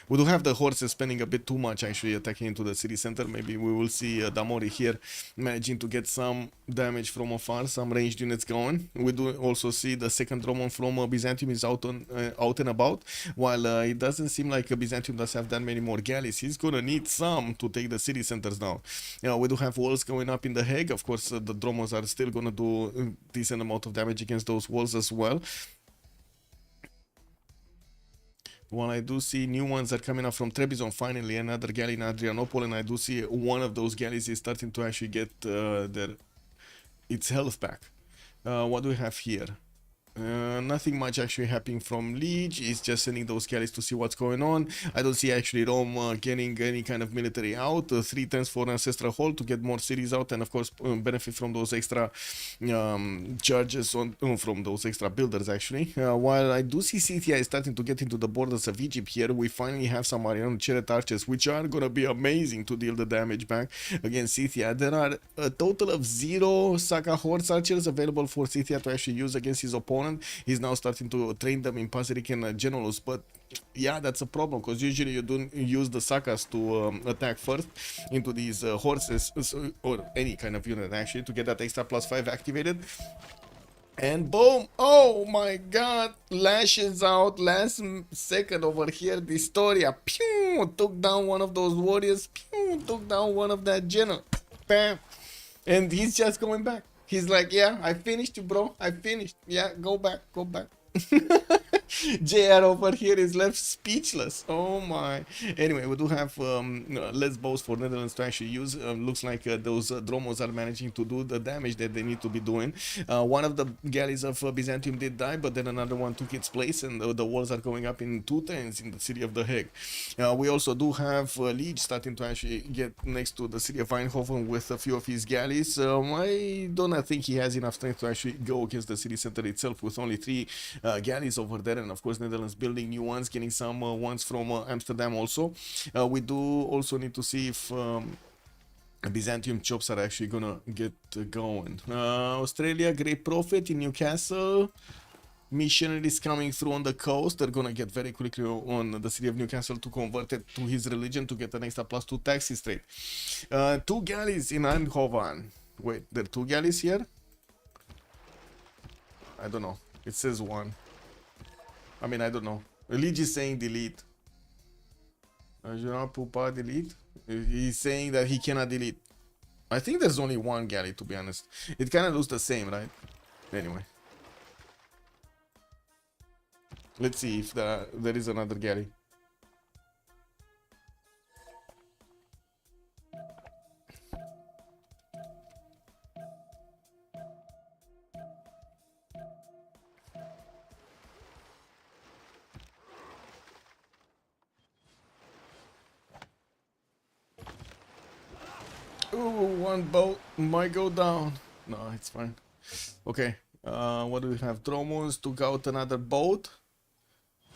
We do have the horses spending a bit too much actually attacking into the city center. Maybe we will see Damori here managing to get some damage from afar, some ranged units going. We do also see the second Roman from Byzantium is out and about. While it doesn't seem like Byzantium does have that many more galleys, he's gonna need some to take the city centers down. We do have walls going up in the Hague. Of course, the Dromos are still gonna do a decent amount of damage against those walls as well. While I do see new ones are coming up from Trebizond, finally another galley in Adrianople, and I do see one of those galleys is starting to actually get its health back. What do we have here? Nothing much actually happening from Liege. He's just sending those galleys to see what's going on. I don't see actually Rome getting any kind of military out. 3 turns for Ancestral Hall to get more cities out, and of course benefit from those extra charges from those extra builders actually. While I do see Scythia is starting to get into the borders of Egypt here, we finally have some Arian Chariot archers, which are gonna be amazing to deal the damage back against Scythia. There are a total of 0 Saka Horse archers available for Scythia to actually use against his opponent. He's now starting to train them in Paseric and Genulus, but yeah, that's a problem because usually you don't use the Sakas to attack first into these horses or any kind of unit actually to get that extra +5 activated. And boom! Oh my god! Lashes out last second over here. Distoria, pew! Took down one of those warriors. Pew! Took down one of that general. Bam! And he's just going back. He's like, yeah, I finished you, bro. I finished. Yeah, go back, go back. JR over here is left speechless. Oh my. Anyway, we do have less bows for Netherlands to actually use. Looks like those Dromos are managing to do the damage that they need to be doing. One of the galleys of Byzantium did die, but then another one took its place, and the walls are going up in 2 turns in the city of The Hague. We also do have Liege starting to actually get next to the city of Eindhoven with a few of his galleys. I don't think he has enough strength to actually go against the city center itself with only 3 galleys over there, and of course Netherlands building new ones, getting some ones from Amsterdam also. We do also need to see if Byzantium chops are actually gonna get going. Australia, Great Prophet in Newcastle. Missionaries coming through on the coast. They're gonna get very quickly on the city of Newcastle to convert it to his religion to get an extra +2 taxes rate. 2 galleys in Eindhoven. Wait, there are 2 galleys here? I don't know. It says 1. I mean, I don't know. Liege is saying delete. General Pupa delete. He's saying that he cannot delete. I think there's only 1 galley, to be honest. It kind of looks the same, right? Anyway. Let's see if there is another galley. Ooh, 1 boat might go down. No, it's fine. Okay, what do we have? Dromos took out another boat.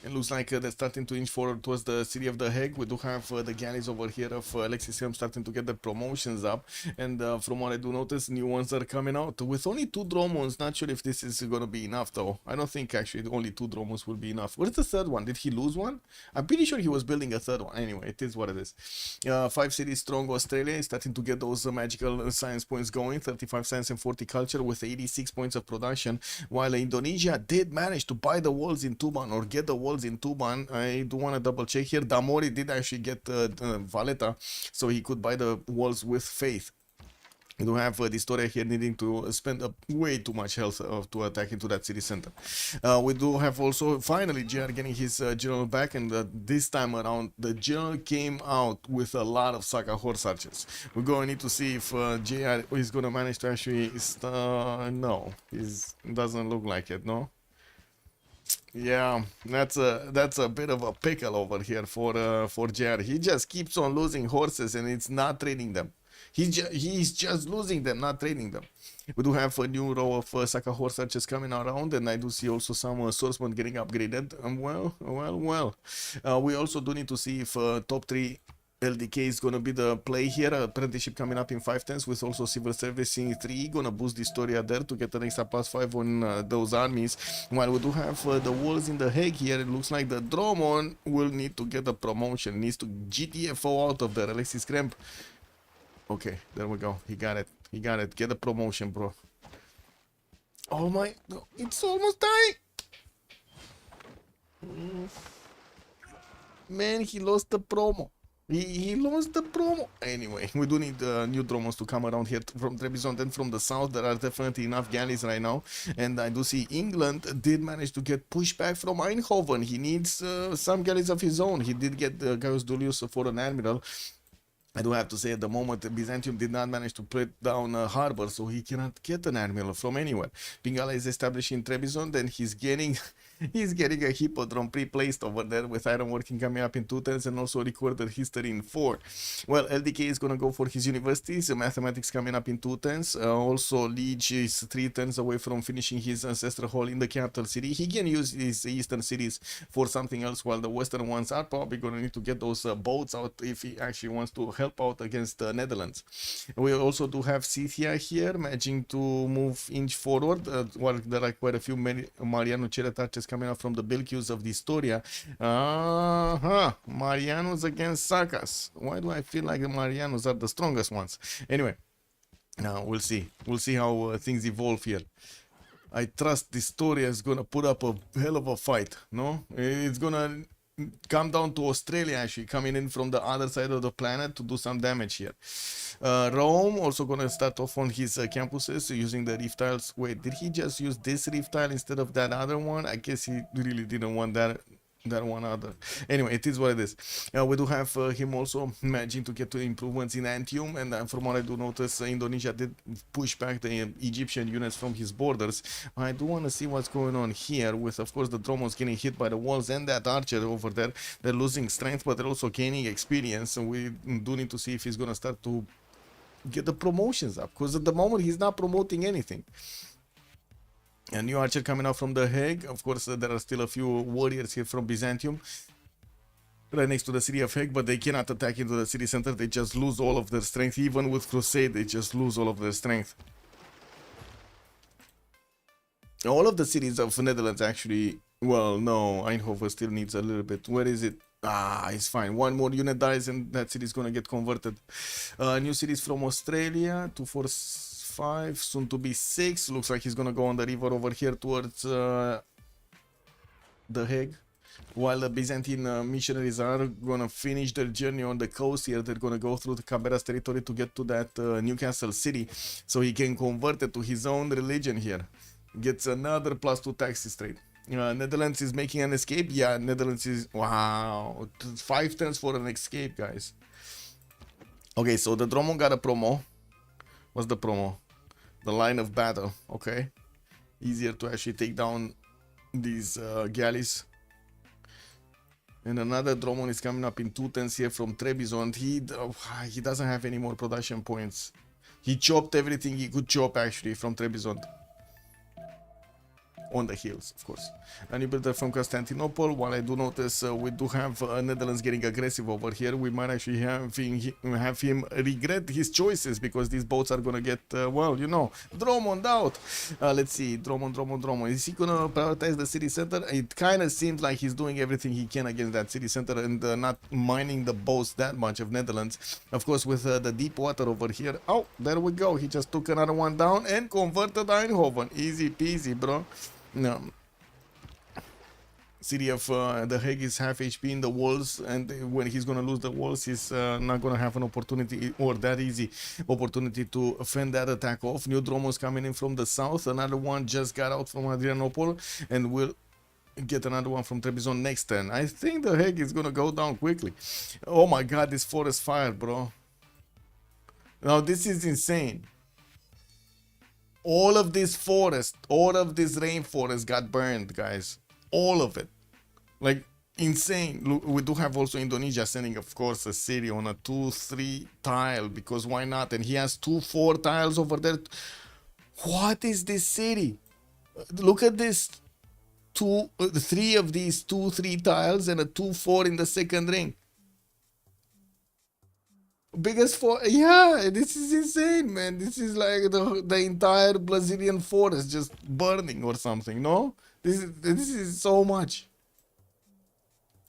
It looks like they're starting to inch forward towards the city of The Hague. We do have the galleys over here of Alexis Helm starting to get the promotions up. And from what I do notice, new ones are coming out. With only 2 Dromos, not sure if this is going to be enough though. I don't think actually only 2 Dromos will be enough. Where's the third one? Did he lose one? I'm pretty sure he was building a third one. Anyway, it is what it is. 5 cities strong Australia is starting to get those magical science points going. 35 science and 40 culture with 86 points of production. While Indonesia did manage to buy the walls in Tuban or get the walls in Tuban. I do want to double check here. Damori did actually get Valletta, so he could buy the walls with faith. We do have Distoria here needing to spend way too much health to attack into that city center. We do have also finally JR getting his general back, and this time around the general came out with a lot of Saka horse archers. We're going to need to see if JR is going to manage to actually no, it doesn't look like it, no? Yeah, that's a bit of a pickle over here for JR. He just keeps on losing horses and it's not trading them. He's just losing them, not trading them. We do have a new row of Saka horse archers coming around, and I do see also some swordsmen getting upgraded. We also do need to see if top 3 LDK is gonna be the play here. Apprenticeship coming up in 5/10 with also civil service in 3. Gonna boost the Historia there to get an extra +5 on those armies. While we do have the walls in the Hague here, it looks like the Dromon will need to get a promotion. Needs to GTFO out of there. Alexis Kremp. Okay, there we go. He got it. He got it. Get a promotion, bro. Oh my, it's almost dying. Man, he lost the promo. He lost the promo. Anyway, we do need new Dromos to come around here from Trebizond and from the south. There are definitely enough galleys right now. And I do see England did manage to get pushed back from Eindhoven. He needs some galleys of his own. He did get Gaius Dulius for an admiral. I do have to say at the moment Byzantium did not manage to put down a harbor, so he cannot get an admiral from anywhere. Pingala is established in Trebizond, and he's getting a hippodrome pre-placed over there with ironworking coming up in 2 turns and also recorded history in 4. Well, LDK is gonna go for his universities, mathematics coming up in 2 turns. Also Liege is 3 turns away from finishing his ancestral hall in the capital city. He can use his eastern cities for something else, while the western ones are probably gonna need to get those boats out if he actually wants to help out against the Netherlands. We also do have Scythia here managing to move inch forward, while there are quite a few Mariano Ceretaches coming out from the bill queues of the Historia. Marianos against Sakas. Why do I feel like the Marianos are the strongest ones? Anyway, now we'll see how things evolve here. I trust the Historia is gonna put up a hell of a fight. No, it's gonna come down to Australia actually coming in from the other side of the planet to do some damage here. Rome also gonna start off on his campuses using the reef tiles. Wait, did he just use this reef tile instead of that other one? I guess he really didn't want that one other. Anyway, it is what it is. We do have him also managing to get to improvements in Antium, and from what I do notice, Indonesia did push back the Egyptian units from his borders. I do want to see what's going on here with, of course, the Dromos getting hit by the walls and that archer over there. They're losing strength, but they're also gaining experience, and we do need to see if he's going to start to get the promotions up, because at the moment he's not promoting anything. A new archer coming out from the Hague. Of course, there are still a few warriors here from Byzantium right next to the city of Hague, but they cannot attack into the city center. They just lose all of their strength. Even with Crusade, they just lose all of their strength. All of the cities of the Netherlands actually, well, no, Eindhoven still needs a little bit. Where is it? It's fine. One more unit dies and that city is going to get converted. New cities from Australia, 245, soon to be 6. Looks like he's going to go on the river over here towards The Hague. While the Byzantine missionaries are going to finish their journey on the coast here, they're going to go through the Canberra's territory to get to that Newcastle city, so he can convert it to his own religion here. Gets another +2 taxes trade. Netherlands is making an escape. Yeah, Netherlands is... Wow. 5 turns for an escape, guys. Okay, so the Dromo got a promo. What's the promo? The line of battle. Okay. Easier to actually take down these galleys. And another Dromon is coming up in 2 turns here from Trebizond. He doesn't have any more production points. He chopped everything he could chop actually from Trebizond. On the hills, of course. A new builder from Constantinople. While I do notice we do have Netherlands getting aggressive over here, we might actually have him regret his choices, because these boats are gonna get, well, you know, Dromond out. Let's see, Dromond. Is he gonna prioritize the city center? It kind of seems like he's doing everything he can against that city center and not mining the boats that much of Netherlands. Of course, with the deep water over here. Oh, there we go. He just took another one down and converted Eindhoven. Easy peasy, bro. No. City of The Hague is half HP in the walls, and when he's gonna lose the walls, he's not gonna have an opportunity, or that easy opportunity, to fend that attack off. New Dromos coming in from the south. Another one just got out from Adrianople, and will get another one from Trebizond next turn. I think The Hague is gonna go down quickly. Oh my god, this forest fire, bro. Now this is insane. All of this forest, all of this rainforest got burned, guys. All of it. Like, insane. Look, we do have also Indonesia sending, of course, a city on a 2-3 tile, because why not? And he has 2-4 tiles over there. What is this city? Look at this. Three of these 2-3 tiles and a 2-4 in the second ring. Biggest four, yeah, this is insane, man. This is like the entire Brazilian forest just burning or something. No, this is so much.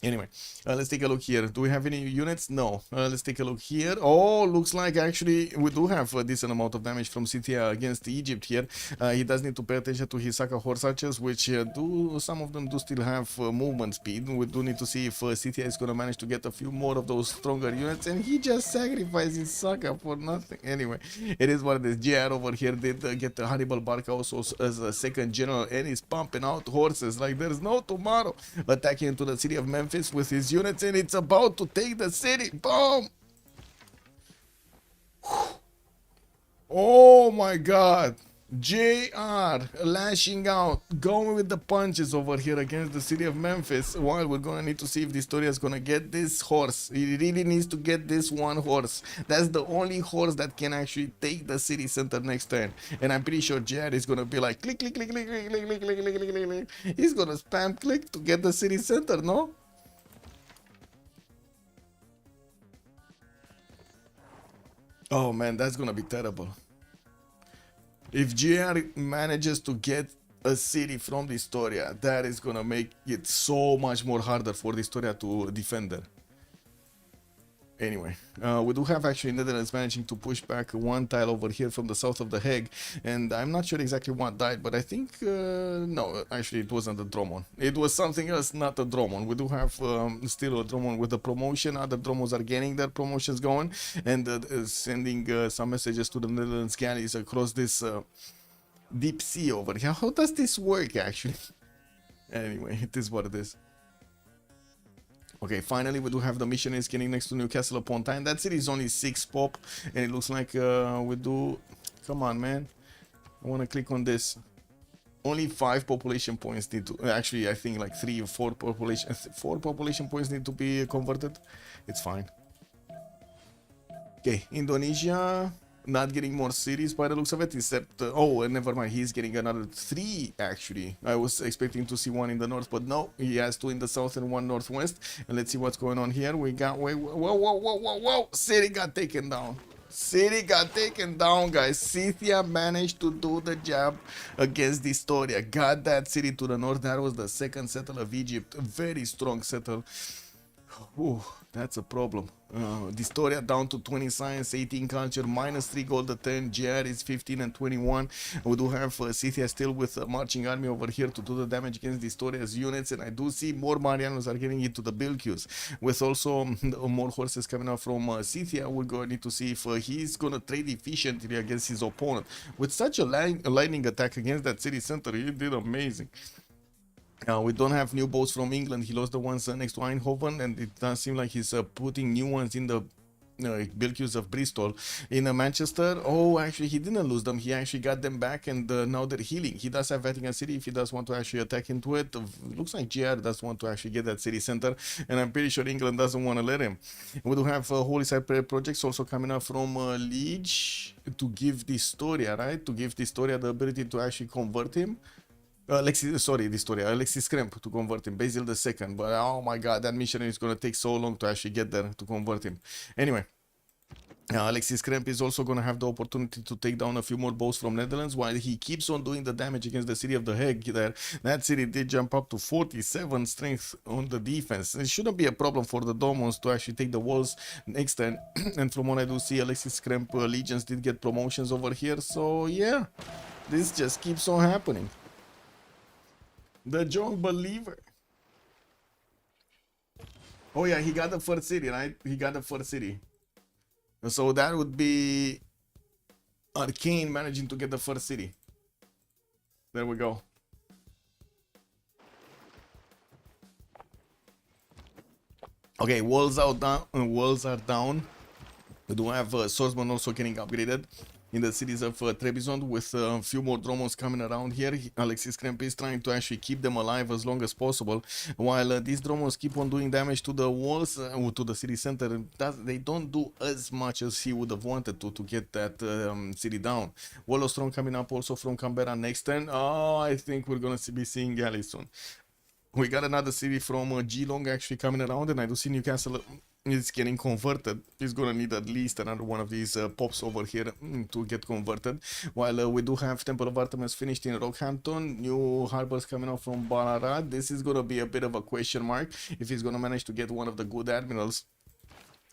Anyway, let's take a look here. Do we have any units? No. Let's take a look here. Oh, looks like actually we do have a decent amount of damage from Scythia against Egypt here. He does need to pay attention to his Saka horse archers, which some of them do still have movement speed. We do need to see if Scythia is going to manage to get a few more of those stronger units, and he just sacrifices Saka for nothing. Anyway, it is what it is. JR over here did get Hannibal Barca also as a second general, and he's pumping out horses like there's no tomorrow, attacking into the city of Memphis with his units, and it's about to take the city. Boom! Oh my god. JR lashing out, going with the punches over here against the city of Memphis. While we're gonna need to see if Historia is gonna get this horse. He really needs to get this one horse. That's the only horse that can actually take the city center next turn. And I'm pretty sure JR is gonna be like click, click, click, click, click, click, click, click, click, click, click. He's gonna spam click to get the city center, no? Oh man, that's gonna be terrible. If GR manages to get a city from the Historia, that is gonna make it so much more harder for the Historia to defend her. Anyway, we do have actually Netherlands managing to push back one tile over here from the south of the Hague, and I'm not sure exactly what died, but I think, no, actually it wasn't a Dromon. It was something else, not a Dromon. We do have still a Dromon with a promotion. Other Dromons are getting their promotions going, and sending some messages to the Netherlands galleys across this deep sea over here. How does this work, actually? Anyway, it is what it is. Okay, finally we do have the missionaries getting next to Newcastle upon Tyne. That city is only 6 pop, and it looks like we do... Come on, man. I want to click on this. Only 5 population points need to... Actually, I think like 3 or 4 population points need to be converted. It's fine. Okay, Indonesia... Not getting more cities by the looks of it, except oh, and never mind, he's getting another 3 actually. I was expecting to see 1 in the north, but no, he has 2 in the south and 1 northwest. And let's see what's going on here. We got whoa, city got taken down. City got taken down, guys. Scythia managed to do the job against Historia. Got that city to the north. That was the second settle of Egypt. A very strong settle. Ooh, that's a problem. Historia down to 20 science, 18 culture, minus 3 gold a turn. JR is 15 and 21. We do have Scythia still with a marching army over here to do the damage against Historia's units, and I do see more Marianos are getting into the build queues. With also more horses coming out from Scythia, we're going to need to see if he's going to trade efficiently against his opponent. With such a lightning attack against that city center, he did amazing. We don't have new boats from England. He lost the ones next to Eindhoven, and it does seem like he's putting new ones in the build queues of Bristol. In Manchester, oh, actually he didn't lose them. He actually got them back, and now they're healing. He does have Vatican City if he does want to actually attack into it. Looks like GR does want to actually get that city center, and I'm pretty sure England doesn't want to let him. We do have Holy Side projects also coming up from Liege to give the Historia, right? To give the Historia the ability to actually convert him. Alexis Kremp to convert him, Basil II, but oh my god, that mission is gonna take so long to actually get there to convert him. Anyway, Alexis Kremp is also gonna have the opportunity to take down a few more boats from Netherlands while he keeps on doing the damage against the city of the Hague there. That city did jump up to 47 strength on the defense. It shouldn't be a problem for the Domons to actually take the walls next turn. And from what I do see, Alexis Kremp legions did get promotions over here, so yeah, this just keeps on happening. The John Believer. Oh yeah, he got the first city, right? He got the first city. So that would be Arcane managing to get the first city. There we go. Okay, walls are down. We do have Swordsman also getting upgraded. in the cities of Trebizond with a few more Dromos coming around here. Alexis Kremp is trying to actually keep them alive as long as possible, while these Dromos keep on doing damage to the walls, to the city center. They don't do as much as he would have wanted to get that city down. Wallostrom coming up also from Canberra next turn. Oh, I think we're gonna be seeing galleys soon. We got another city from Geelong actually coming around, and I do see Newcastle is getting converted. He's gonna need at least another one of these pops over here to get converted. While we do have Temple of Artemis finished in Rockhampton, new harbors coming out from Ballarat. This is gonna be a bit of a question mark if he's gonna manage to get one of the good admirals.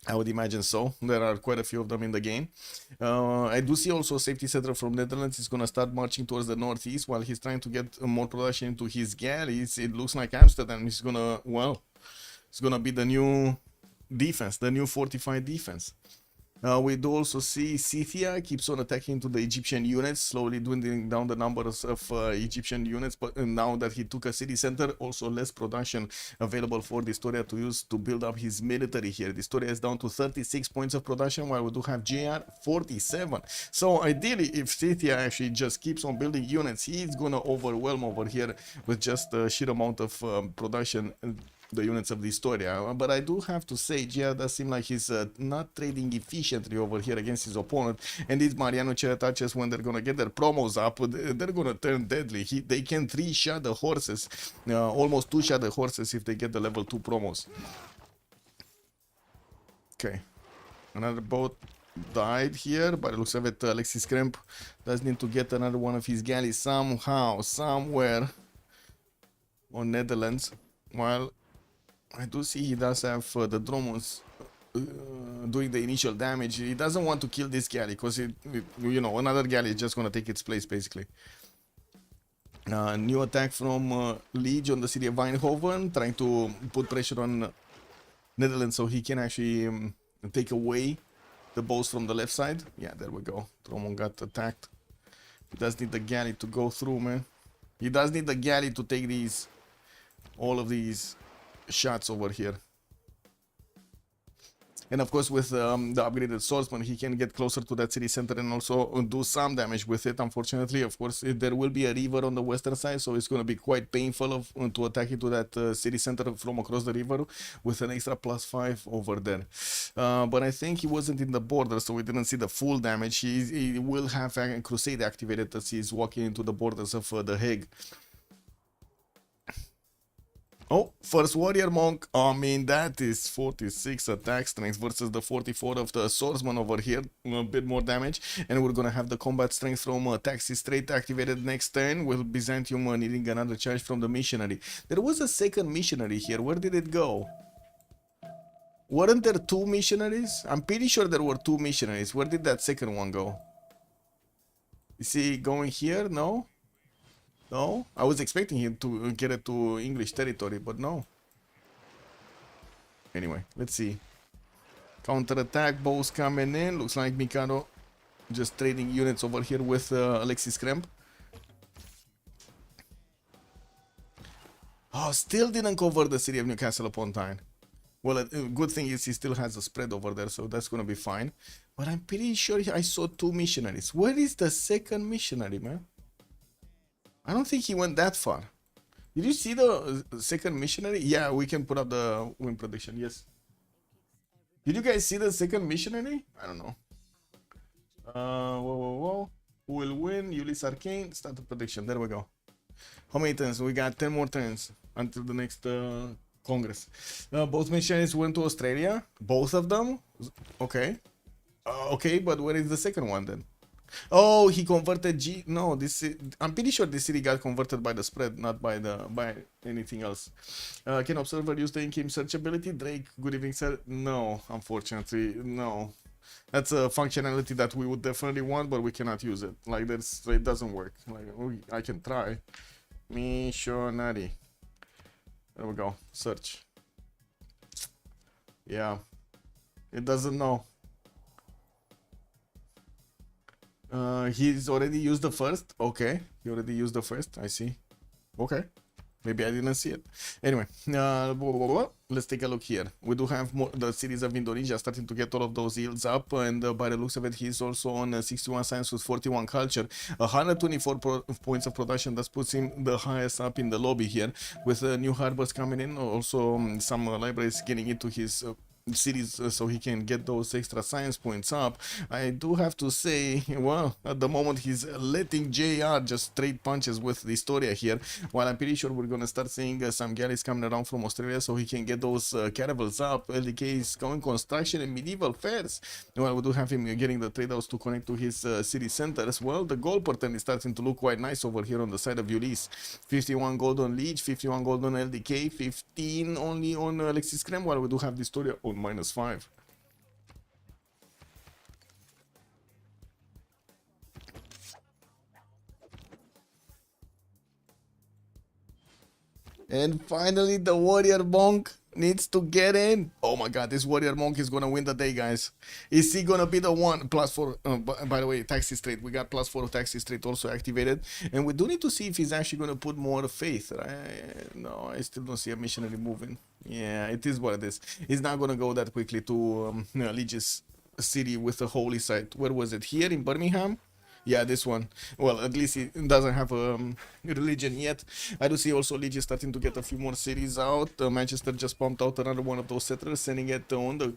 I would imagine so. There are quite a few of them in the game. I do see also a safety settler from Netherlands is going to start marching towards the northeast while he's trying to get more production into his galleys. It looks like Amsterdam is going to, well, it's going to be the new defense, the new fortified defense. We do also see Scythia keeps on attacking to the Egyptian units, slowly dwindling down the numbers of Egyptian units, but now that he took a city center, also less production available for Distoria to use to build up his military here. Distoria is down to 36 points of production, while we do have JR 47. So ideally, if Scythia actually just keeps on building units, he's gonna overwhelm over here with just a sheer amount of production. The units of Distoria, but I do have to say, Gia does seem like he's not trading efficiently over here against his opponent, and these Mariano Cerataches, when they're gonna get their promos up, they're gonna turn deadly. They can 3-shot the horses, almost 2-shot the horses if they get the level 2 promos. Okay, another boat died here, but it looks like it, Alexis Kremp does need to get another one of his galleys somehow, somewhere on Netherlands, while I do see he does have the Dromos doing the initial damage. He doesn't want to kill this galley because, you know, another galley is just going to take its place, basically. New attack from Liege on the city of Eindhoven, trying to put pressure on Netherlands so he can actually take away the bows from the left side. Yeah, there we go. Dromon got attacked. He does need the galley to go through, man. He does need the galley to take these, all of these shots over here. And of course, with the upgraded swordsman, he can get closer to that city center and also do some damage with it. Unfortunately, of course, there will be a river on the western side, so it's going to be quite painful to attack into that city center from across the river with an extra +5 over there. But I think he wasn't in the border, so we didn't see the full damage. He will have a crusade activated as he's walking into the borders of the Hague. Oh, first warrior monk. I mean, that is 46 attack strength versus the 44 of the swordsman over here. A bit more damage. And we're gonna have the combat strength from Taxi Strait activated next turn, with Byzantium needing another charge from the missionary. There was a second missionary here. Where did it go? Weren't there 2 missionaries? I'm pretty sure there were 2 missionaries. Where did that second one go? Is he going here? No? No? I was expecting him to get it to English territory, but no. Anyway, let's see. Counter-attack, bows coming in. Looks like Mikado just trading units over here with Alexis Kremp. Oh, still didn't cover the city of Newcastle upon Tyne. Well, a good thing is he still has a spread over there, so that's gonna be fine. But I'm pretty sure I saw 2 missionaries. Where is the second missionary, man? I don't think he went that far. Did you see the second missionary? Yeah, we can put up the win prediction. Yes. Did you guys see the second missionary? I don't know. Whoa. Who will win? Ulyss Arcane. Start the prediction. There we go. How many turns? We got 10 more turns until the next Congress. Both missionaries went to Australia. Both of them? Okay. Okay, but where is the second one then? Oh, he converted G. No, this. I'm pretty sure this city got converted by the spread, not by anything else. Can observer use the in-game search ability? Drake, good evening, sir. No, unfortunately, no. That's a functionality that we would definitely want, but we cannot use it. Like it doesn't work. Like I can try. Missionary. There we go. Search. Yeah, it doesn't know. He's already used the first. Okay, he already used the first. I see. Okay, Maybe I didn't see it. Anyway, let's take a look here. We do have more, the series of Indonesia starting to get all of those yields up, and by the looks of it, he's also on 61 science with 41 culture, 124 points of production. That puts him the highest up in the lobby here, with new harbors coming in. Also, some libraries getting into his cities so he can get those extra science points up. I do have to say, well, at the moment he's letting JR just straight punches with the Historia here, while I'm pretty sure we're gonna start seeing some galleys coming around from Australia so he can get those caravels up. LDK is going construction and medieval fairs. Well, we do have him getting the trade outs to connect to his city centers. Well, the gold pattern is starting to look quite nice over here on the side of Ulyss. 51 gold on Leech, 51 gold on LDK, 15 only on Alexis Krem, while we do have the Historia on -5. And finally, the warrior monk needs to get in. Oh my god, this warrior monk is gonna win the day, guys. Is he gonna be the one? +4. By the way, taxi straight. We got +4 taxi straight also activated. And we do need to see if he's actually gonna put more faith, right? No, I still don't see a missionary moving. Yeah, it is what it is. He's not gonna go that quickly to Legis City with a holy site. Where was it? Here in Birmingham? Yeah, this one. Well, at least it doesn't have a religion yet. I do see also Legis starting to get a few more cities out. Manchester just pumped out another one of those settlers, sending it on the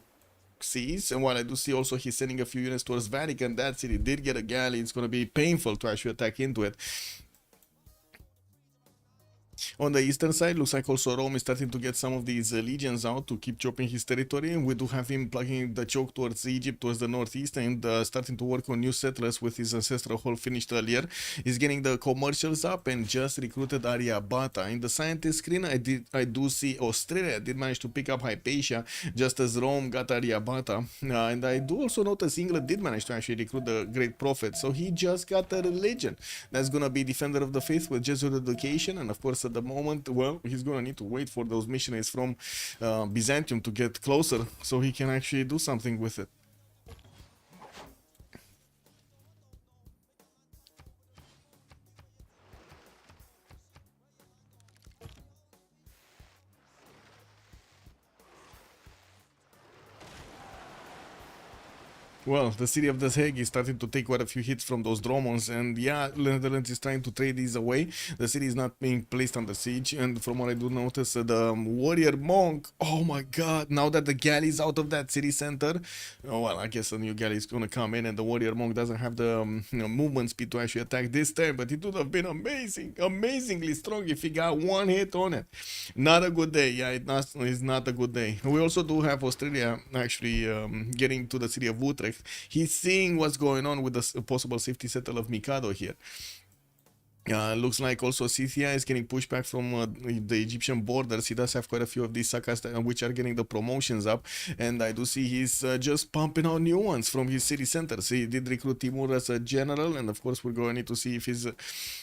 seas. And while I do see also he's sending a few units towards Vatican, that city did get a galley. It's going to be painful to actually attack into it. On the eastern side, looks like also Rome is starting to get some of these legions out to keep chopping his territory. And we do have him plugging the choke towards Egypt, towards the northeast, and starting to work on new settlers with his ancestral hall finished earlier. He's getting the commercials up and just recruited Aryabhata. In the scientist screen, I do see Australia did manage to pick up Hypatia, just as Rome got Aryabhata. And I do also notice England did manage to actually recruit the Great Prophet. So he just got a religion. That's gonna be Defender of the Faith with Jesuit education, and of course at the moment, well, he's gonna need to wait for those missionaries from Byzantium to get closer so he can actually do something with it. Well, the city of The Hague is starting to take quite a few hits from those Dromons, and yeah, Netherlands is trying to trade these away. The city is not being placed under siege, and from what I do notice, the warrior monk, oh my god, now that the galley is out of that city center, oh well, I guess a new galley is gonna come in, and the warrior monk doesn't have the movement speed to actually attack this turn, but it would have been amazingly strong if he got one hit on it. Not a good day, yeah, it's not a good day. We also do have Australia actually getting to the city of Utrecht. He's seeing what's going on with the possible safety settle of Mikado here. Looks like also Scythia is getting pushed back from the Egyptian borders. He does have quite a few of these sakas which are getting the promotions up, and I do see he's just pumping out new ones from his city centers. He did recruit Timur as a general, and of course we're going to need to see if his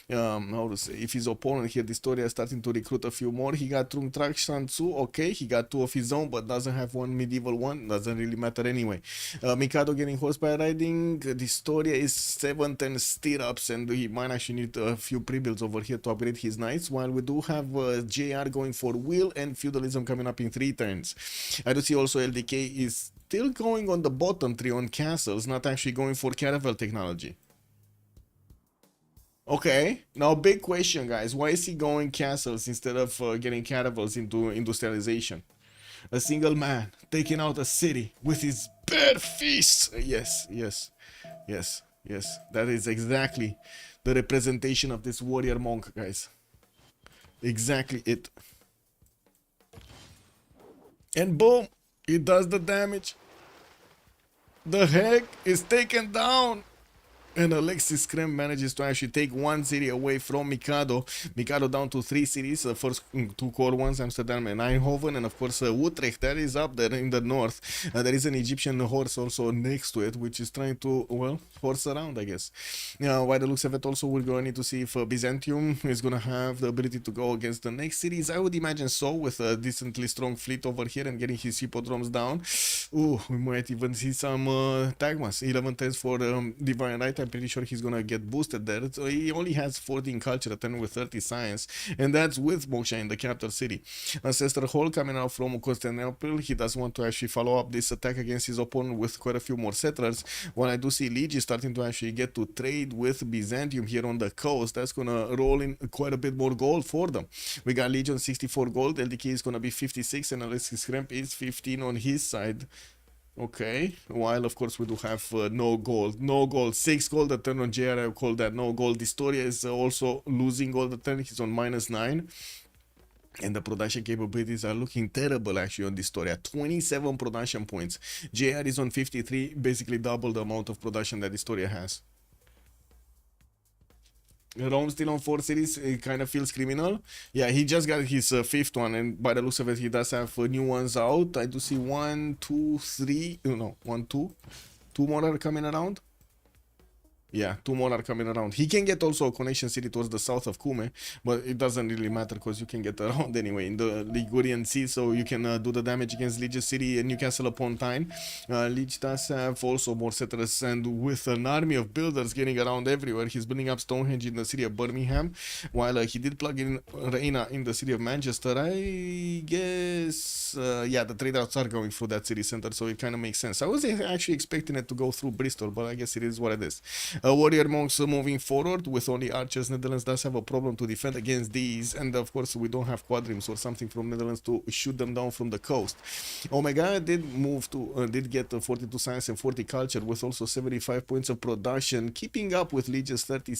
if his opponent here, the Historia, is starting to recruit a few more. He got Trung Trak Shansu, okay, he got 2 of his own, but doesn't have one medieval one. Doesn't really matter anyway. Mikado getting horseback riding. The Historia is 710 stirrups, and he might actually need a few pre-builds over here to upgrade his knights, while we do have JR going for will and feudalism coming up in 3 turns. I do see also LDK is still going on the bottom 3 on castles, not actually going for caravel technology. Okay, now big question, guys. Why is he going castles instead of getting caravels into industrialization? A single man taking out a city with his bare fists. Yes. That is exactly the representation of this warrior monk, guys. Exactly it. And boom, it does the damage. The Hague is taken down. And Alexis Krem manages to actually take 1 city away from Mikado. Mikado down to 3 cities, the first 2 core ones, Amsterdam and Eindhoven, and of course Utrecht, that is up there in the north. There is an Egyptian horse also next to it, which is trying to, well, horse around, I guess. By the looks of it also, we're going to need to see if Byzantium is going to have the ability to go against the next cities. I would imagine so, with a decently strong fleet over here and getting his hippodromes down. Ooh, we might even see some Tagmas, 11 10s for Divine Right. I'm pretty sure he's gonna get boosted there. So he only has 14 culture, 10 with 30 science, and that's with Moksha in the capital city. Ancestor Hall coming out from Constantinople. He does want to actually follow up this attack against his opponent with quite a few more settlers. While I do see Liege starting to actually get to trade with Byzantium here on the coast, that's gonna roll in quite a bit more gold for them. We got Legion 64 gold, LDK is gonna be 56, and Alexis Kremp is 15 on his side. Okay, while of course we do have no gold, 6 gold a turn on JR. I call that no gold. Historia is also losing gold a turn. He's on -9, and the production capabilities are looking terrible actually on Historia. 27 production points. JR is on 53, basically double the amount of production that Historia has. Rome still on 4 cities, it kind of feels criminal. Yeah, he just got his 5th one, and by the looks of it, he does have new ones out. I do see 1, 2, 3, no, 1, 2. 2 more are coming around. Yeah, 2 more are coming around. He can get also a connection city towards the south of Cume, but it doesn't really matter because you can get around anyway in the Ligurian Sea, so you can do the damage against Liege City and Newcastle upon Tyne. Liege does have also more settlers, and with an army of builders getting around everywhere, he's building up Stonehenge in the city of Birmingham, while he did plug in Reina in the city of Manchester. I guess, yeah, the trade routes are going through that city center, so it kind of makes sense. I was actually expecting it to go through Bristol, but I guess it is what it is. Warrior monks moving forward with only archers. Netherlands does have a problem to defend against these, and of course we don't have quadrims or something from Netherlands to shoot them down from the coast. Omega did move to did get 42 science and 40 culture with also 75 points of production, keeping up with Legion's 30,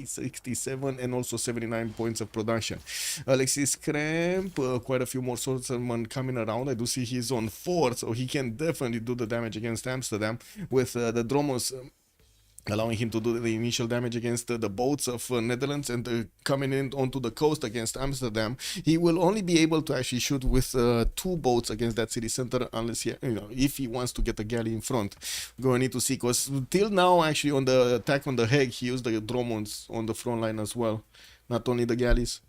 67 and also 79 points of production. Alexis Kremp, quite a few more swordsmen coming around. I do see he's on 4, so he can definitely do the damage against Amsterdam with the Dromos allowing him to do the initial damage against the boats of Netherlands, and coming in onto the coast against Amsterdam. He will only be able to actually shoot with 2 boats against that city center, unless he, if he wants to get a galley in front. We're going to need to see, because till now actually on the attack on the Hague he used the Dromons on the front line as well, not only the galleys.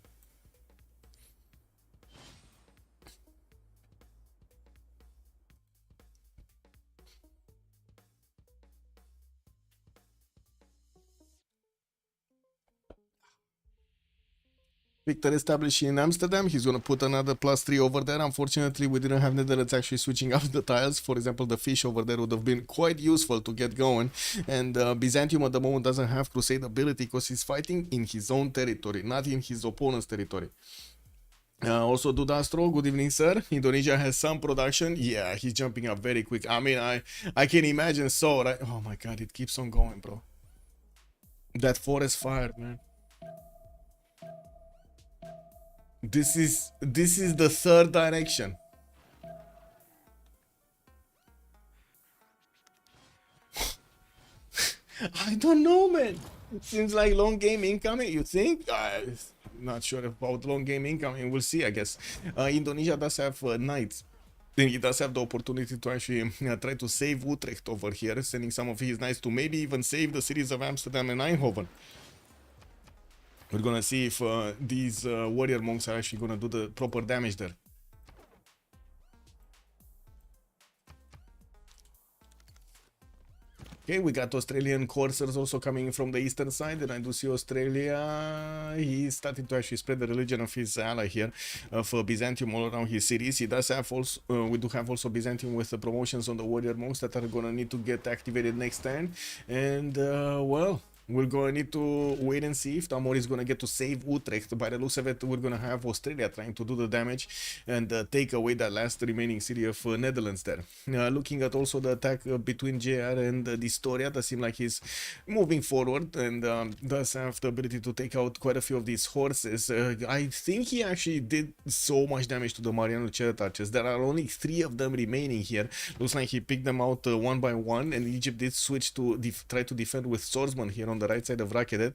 Victor established in Amsterdam. He's going to put another +3 over there. Unfortunately, we didn't have Netherlands actually switching up the tiles. For example, the fish over there would have been quite useful to get going. And Byzantium at the moment doesn't have crusade ability because he's fighting in his own territory, not in his opponent's territory. Also Dudastro, good evening sir. Indonesia has some production. Yeah, he's jumping up very quick. I mean, I can imagine so, right? Oh my god, it keeps on going, bro. That forest fire, man. This is the 3rd direction. I don't know, man. It seems like long game incoming. You think? Not sure about long game incoming. We'll see, I guess. Indonesia does have knights. Then he does have the opportunity to actually try to save Utrecht over here, sending some of his knights to maybe even save the cities of Amsterdam and Eindhoven. We're gonna see if these warrior monks are actually gonna do the proper damage there. Okay, we got Australian coursers also coming from the eastern side, and I do see Australia. He's starting to actually spread the religion of his ally here, of Byzantium, all around his cities. He does have also, we do have also Byzantium with the promotions on the warrior monks that are gonna need to get activated next turn, and well, we're going to need to wait and see if Tamor is going to get to save Utrecht. By the looks of it, we're going to have Australia trying to do the damage and take away that last remaining city of Netherlands there. Looking at also the attack between JR and Historia, that seems like he's moving forward and does have the ability to take out quite a few of these horses. I think he actually did so much damage to the Mariano Chariot archers. There are only 3 of them remaining here. Looks like he picked them out one by one, and Egypt did switch to try to defend with swordsmen here on the right side of Rakedet,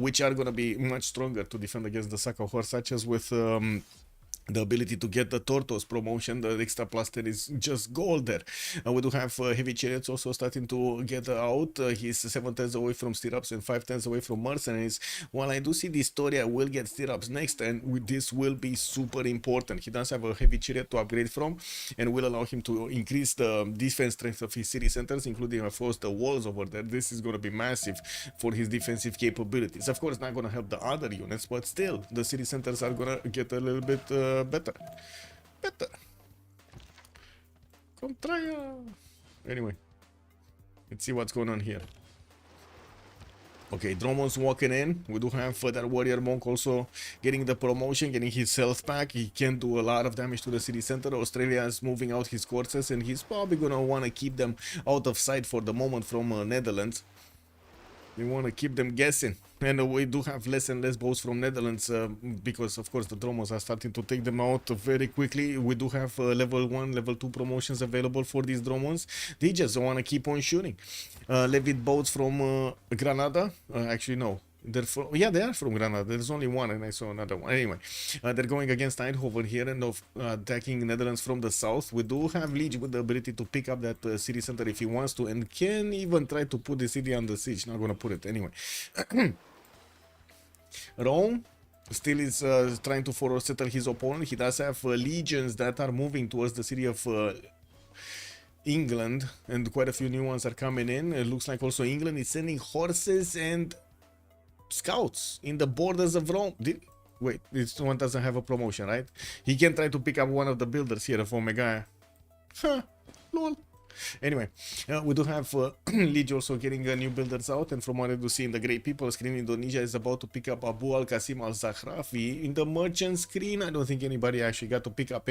which are going to be much stronger to defend against the Saka horse archers with the ability to get the Tortoise promotion, the extra plus 10 is just gold there. We do have Heavy Chariots also starting to get out. He's 7 turns away from Stirrups and 5 turns away from Mercenaries. While I do see the Historia will get Stirrups next, and this will be super important. He does have a Heavy Chariot to upgrade from, and will allow him to increase the defense strength of his city centers, including, of course, the walls over there. This is going to be massive for his defensive capabilities. Of course, not going to help the other units, but still, the city centers are going to get a little bit better. Come try. Anyway, let's see what's going on here. Okay, Dromon's walking in. We do have that Warrior Monk also getting the promotion, getting his health back. He can do a lot of damage to the city center. Australia is moving out his courses, and he's probably gonna want to keep them out of sight for the moment from Netherlands. We want to keep them guessing. And we do have less and less boats from Netherlands because, of course, the Dromos are starting to take them out very quickly. We do have level 1, level 2 promotions available for these Dromos. They just want to keep on shooting. Levit boats from Granada. Actually, no. They're from, yeah, they are from Granada. There's only one, and I saw another one. Anyway, they're going against Eindhoven here and attacking Netherlands from the south. We do have Liege with the ability to pick up that city center if he wants to, and can even try to put the city under siege. Not gonna put it anyway. Rome still is trying to forward settle his opponent. He does have legions that are moving towards the city of England, and quite a few new ones are coming in. It looks like also England is sending horses and scouts in the borders of Rome. Wait, this one doesn't have a promotion, right? He can try to pick up one of the builders here of Omega. Huh, lol. Anyway, we do have Liege also getting new builders out, and from what I do see in the Great People screen, Indonesia is about to pick up Abu al-Qasim al-Zahrafi. In the merchant screen, I don't think anybody actually got to pick up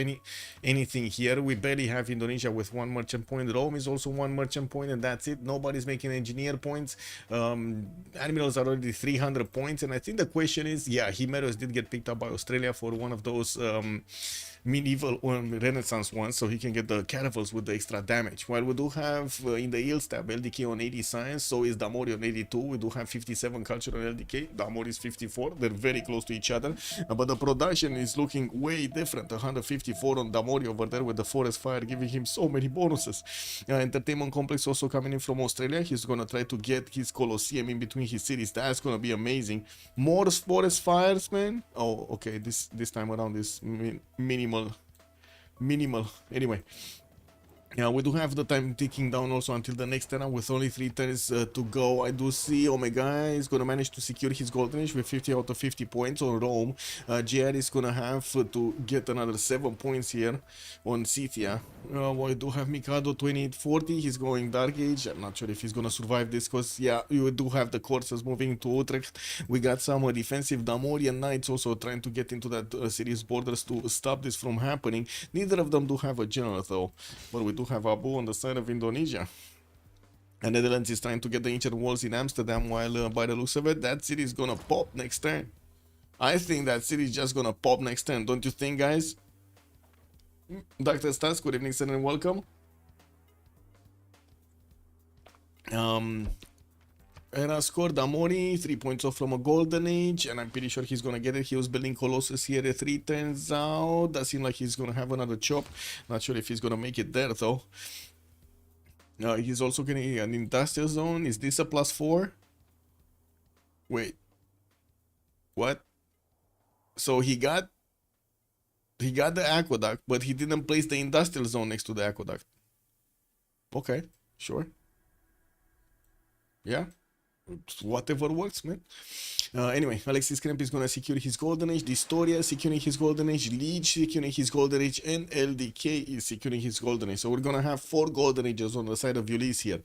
anything here. We barely have Indonesia with 1 merchant point. Rome is also 1 merchant point, and that's it. Nobody's making engineer points. Admirals are already 300 points, and I think the question is, yeah, Himeros did get picked up by Australia for one of those medieval Renaissance ones, so he can get the caravels with the extra damage. While we do have in the Yields tab LDK on 80 science, so is Damori on 82. We do have 57 culture on LDK. Damori is 54. They're very close to each other, but the production is looking way different. 154 on Damori over there with the forest fire giving him so many bonuses. Entertainment complex also coming in from Australia. He's gonna try to get his Colosseum in between his cities. That's gonna be amazing. More forest fires, man. Oh, okay. This time around is minimal. Anyway, yeah, we do have the time ticking down also until the next turn with only 3 turns to go. I do see Omega is going to manage to secure his golden age with 50 out of 50 points on Rome. GR is going to have to get another 7 points here on Scythia. We do have Mikado 2840. He's going Dark Age. I'm not sure if he's going to survive this because, yeah, you do have the courses moving to Utrecht. We got some defensive Damorian Knights also trying to get into that city's borders to stop this from happening. Neither of them do have a general though, but we do have Abu on the side of Indonesia. And Netherlands is trying to get the ancient walls in Amsterdam, while by the looks of it, that city is gonna pop next turn. I think that city is just gonna pop next turn, don't you think, guys? Dr. Stas, good evening, sir, and welcome. Era scored Damori, 3 points off from a golden age, and I'm pretty sure he's gonna get it. He was building Colossus here 3 turns out. Does seem like he's gonna have another chop. Not sure if he's gonna make it there though. He's also getting an industrial zone. Is this a +4? Wait, what? So he got the aqueduct, but he didn't place the industrial zone next to the aqueduct. Okay, sure. Yeah, whatever works, man. Anyway, Alexis Kremp is gonna secure his golden age, Distoria securing his golden age, Liege securing his golden age, and LDK is securing his golden age. So we're gonna have 4 golden ages on the side of Ulyss here.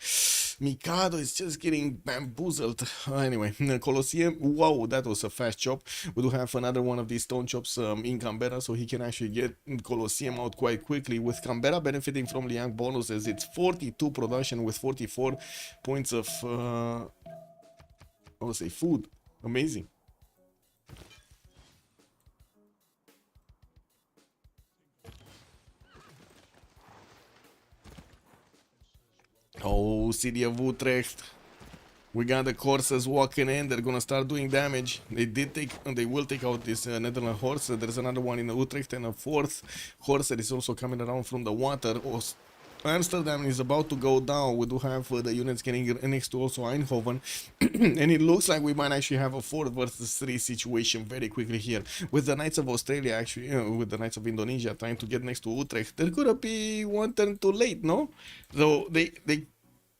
Mikado is just getting bamboozled. Anyway, Colosseum, wow, that was a fast chop. We do have another one of these stone chops in Canberra, so he can actually get Colosseum out quite quickly, with Canberra benefiting from Liang bonuses. It's 42 production with 44 points of I would say food. Amazing. Oh, City of Utrecht. We got the Corsairs walking in. They're gonna start doing damage. They will take out this Netherlands horse. There's another one in Utrecht, and a fourth horse that is also coming around from the water. Amsterdam is about to go down. We do have the units getting next to also Eindhoven. And it looks like we might actually have a 4 versus 3 situation very quickly here. With the Knights of Australia actually, with the Knights of Indonesia trying to get next to Utrecht. There could be one turn too late, no? So they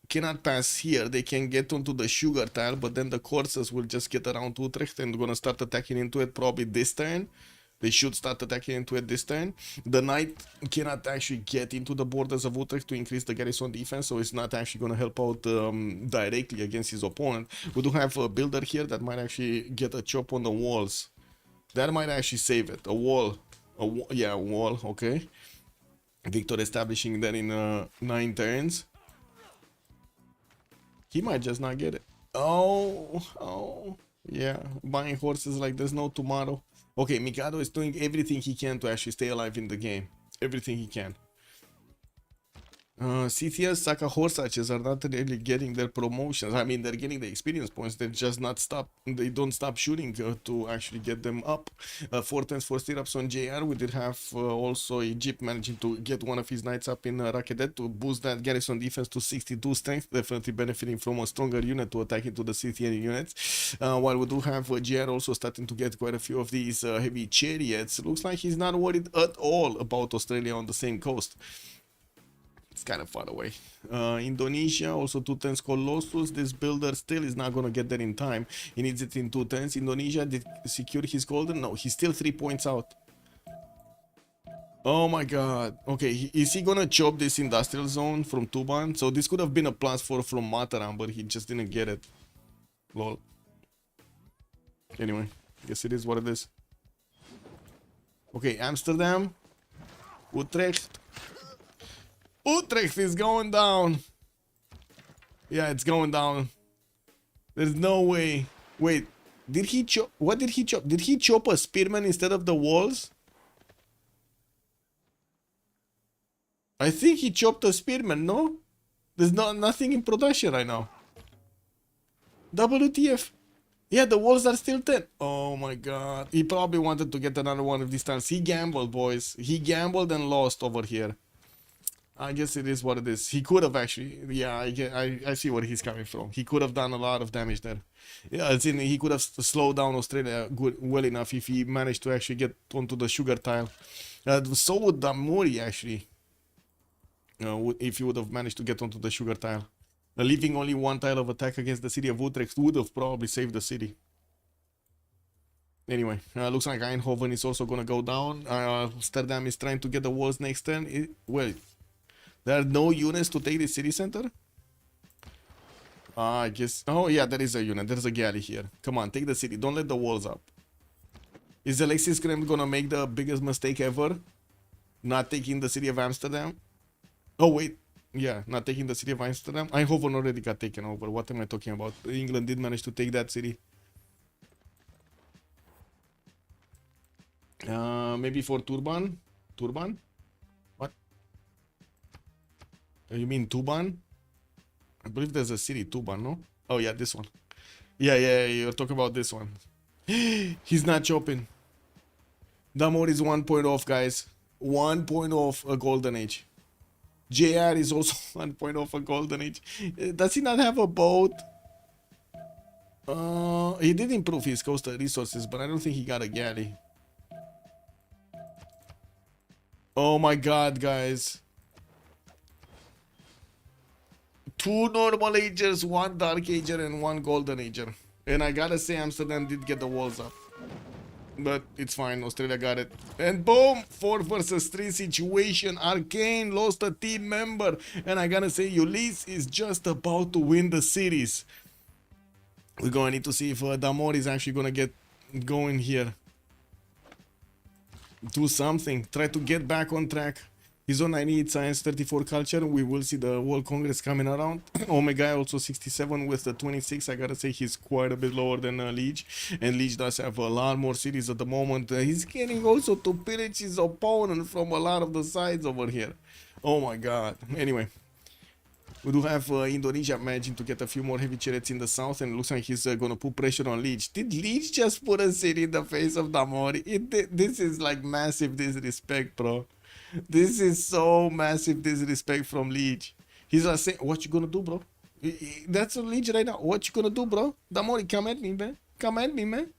cannot pass here. They can get onto the sugar tile, but then the Corsairs will just get around Utrecht and gonna start attacking into it probably this turn. They should start attacking into it this turn. The knight cannot actually get into the borders of Utrecht to increase the garrison defense, so it's not actually going to help out directly against his opponent. We do have a builder here that might actually get a chop on the walls. That might actually save it. A wall. Yeah, a wall. Okay. Victor establishing that in 9 turns. He might just not get it. Oh. Yeah, buying horses like there's no tomorrow. Okay, Mikado is doing everything he can to actually stay alive in the game. Everything he can. CTS Saka horse archers are not really getting their promotions. I mean, they're getting the experience points. They're just not stop. They don't stop shooting to actually get them up. 4 turns for stirrups on JR. We did have also Egypt managing to get one of his knights up in Rakedet to boost that garrison defense to 62 strength. Definitely benefiting from a stronger unit to attack into the CTN units. While we do have JR also starting to get quite a few of these heavy chariots. Looks like he's not worried at all about Australia on the same coast. It's kind of far away. Indonesia, also 2 turns Colossus. This builder still is not going to get there in time. He needs it in 2 turns. Indonesia did secure his golden. No, he's still 3 points out. Oh my god. Okay, is he going to chop this industrial zone from Tuban? So this could have been a +4 from Mataram, but he just didn't get it. Lol. Anyway, guess it is what it is. Okay, Amsterdam. Utrecht. Utrecht is going down. Yeah, it's going down. There's no way. Wait, did he chop? What did he chop? Did he chop a spearman instead of the walls? I think he chopped a spearman, no? There's nothing in production right now. WTF. Yeah, the walls are still 10. Oh my god. He probably wanted to get another one of these times. He gambled, boys. He gambled and lost over here. I guess it is what it is. He could have actually, yeah, I see where he's coming from. He could have done a lot of damage there. Yeah, it's in, he could have slowed down Australia well enough if he managed to actually get onto the sugar tile. So would Damori actually, if he would have managed to get onto the sugar tile. Leaving only 1 tile of attack against the city of Utrecht would have probably saved the city. Anyway, looks like Eindhoven is also going to go down. Amsterdam is trying to get the walls next turn. Well, there are no units to take the city center? I guess... Oh, yeah, there is a unit. There's a galley here. Come on, take the city. Don't let the walls up. Is Alexis Krem gonna make the biggest mistake ever? Not taking the city of Amsterdam? Oh, wait. Yeah, not taking the city of Amsterdam. Eindhoven already got taken over. What am I talking about? England did manage to take that city. Maybe for Turban? Turban? What? You mean Tuban? I believe there's a city, Tuban, no? Oh yeah, this one. Yeah, you're talking about this one. He's not chopping. Damor is 1 point off, guys. 1 point off a golden age. JR is also 1 point off a golden age. Does he not have a boat? He did improve his coastal resources, but I don't think he got a galley. Oh my god, guys. 2 normal agers, 1 dark ager, and 1 golden ager. And I gotta say, Amsterdam did get the walls up. But it's fine, Australia got it. And boom! 4 versus 3 situation. Arcane lost a team member. And I gotta say, Ulyss is just about to win the series. We're gonna need to see if Damor is actually gonna get going here. Do something. Try to get back on track. He's on 98 science, 34 culture. We will see the World Congress coming around. Omega also 67 with the 26. I gotta say he's quite a bit lower than Liege. And Liege does have a lot more cities at the moment. He's getting also to pillage his opponent from a lot of the sides over here. Oh my god. Anyway. We do have Indonesia managing to get a few more heavy chariots in the south, and it looks like he's gonna put pressure on Leech. Did Leech just put a city in the face of Damori? This is like massive disrespect, bro. This is so massive disrespect from Leech. He's like saying, what you gonna do, bro? That's what Leech right now. What you gonna do, bro? Damori, come at me, man. Come at me, man.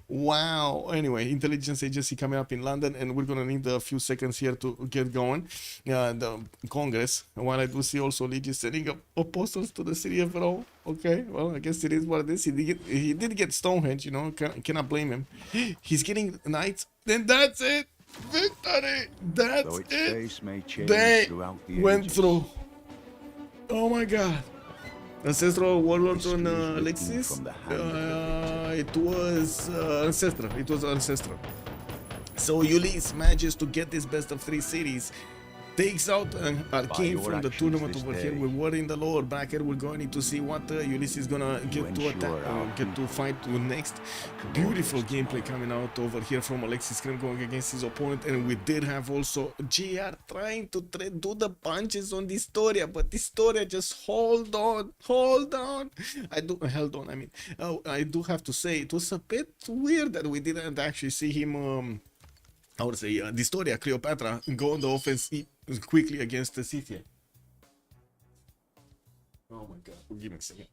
Wow. Anyway, intelligence agency coming up in London, and we're gonna need a few seconds here to get going. The Congress. While I do see also Leech is sending up apostles to the city of Rome. Okay, well, I guess it is what it is. He did get Stonehenge, you know. Cannot blame him. He's getting knights. Then that's it. Victory. That's it. They went through. Oh my God. Ancestral warlords on Alexis? It was ancestral. It was ancestral. So Ulyss manages to get this best of 3 cities. Takes out Arcane from the tournament over here. We're worrying the lower bracket. We're going to see what Ulyss is gonna get to attack, get to fight to next. Beautiful gameplay coming out over here from Alexis Krem going against his opponent, and we did have also JR trying to do the punches on Historia, but Historia just hold on. Held on. I mean, I do have to say it was a bit weird that we didn't actually see him. I would say Historia, Cleopatra, go on the offense quickly against the Scythia. Oh my God, give me a second.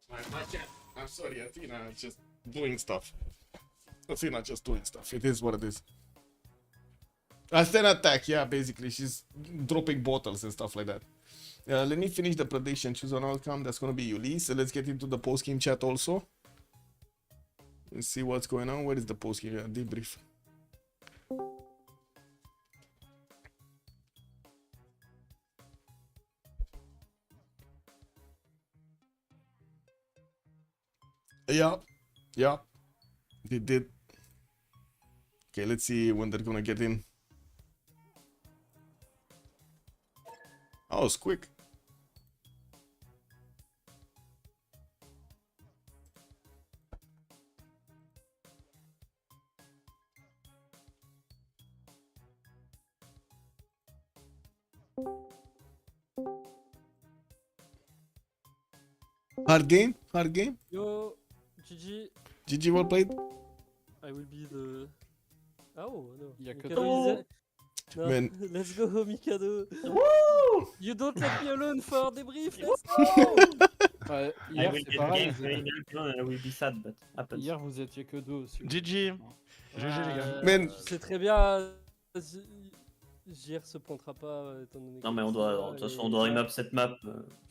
My chat, I'm sorry, Athena just doing stuff. Athena just doing stuff. It is what it is. Athena attack, yeah, basically. She's dropping bottles and stuff like that. Let me finish the prediction, choose an outcome. That's gonna be Ulyss. So let's get into the post-game chat also. Let's see what's going on. Where is the post-game debrief? Yeah, they did. Okay, let's see when they're gonna get in. Oh, it's quick. Hard game? Hard game? Yo, GG. GG, well played. I will be the... Oh, no. Mikado No, Man. let's go, Mikado. Woo! You don't let me alone for debrief, let's go. Hier, c'est pareil. Hier, vous étiez que 2 aussi. GG. GG, les gars. Man. C'est très bien. JR se plantera pas étant donné Non mais on doit, de toute façon on doit remap cette map.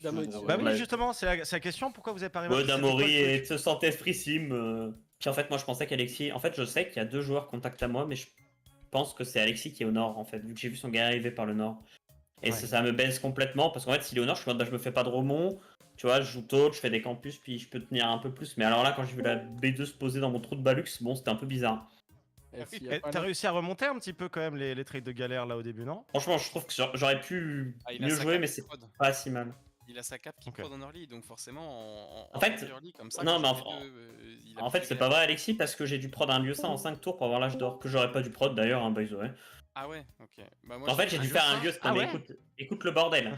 Bah oui, justement, c'est la question, pourquoi vous avez pas remap? Ouais, Damori et se sentait frissime. Puis en fait moi je pensais qu'Alexis, en fait je sais qu'il y a 2 joueurs contact à moi, mais je pense que c'est Alexis qui est au nord en fait, vu que j'ai vu son gars arriver par le nord. Et Ouais. ça me baisse complètement, parce qu'en fait s'il est au nord, je suis en mode, bah, je me fais pas de remont, tu vois, je joue tôt, je fais des campus, puis je peux tenir un peu plus. Mais alors là quand j'ai vu la B2 se poser dans mon trou de Balux, bon c'était un peu bizarre. T'as réussi à remonter un petit peu quand même les trades de galère là au début, non? Franchement je trouve que j'aurais pu mieux jouer, mais c'est pas si mal. Il a sa cape qui prod en early, donc forcément en fait, early comme ça. Non mais en fait c'est pas vrai Alexis, parce que j'ai dû prod un lieu ça en 5 tours pour avoir l'âge d'or, que j'aurais pas dû prod d'ailleurs, hein, by the way. Ah ouais, ok. Bah, moi, En fait j'ai dû faire un lieu, Ah ouais. écoute le bordel.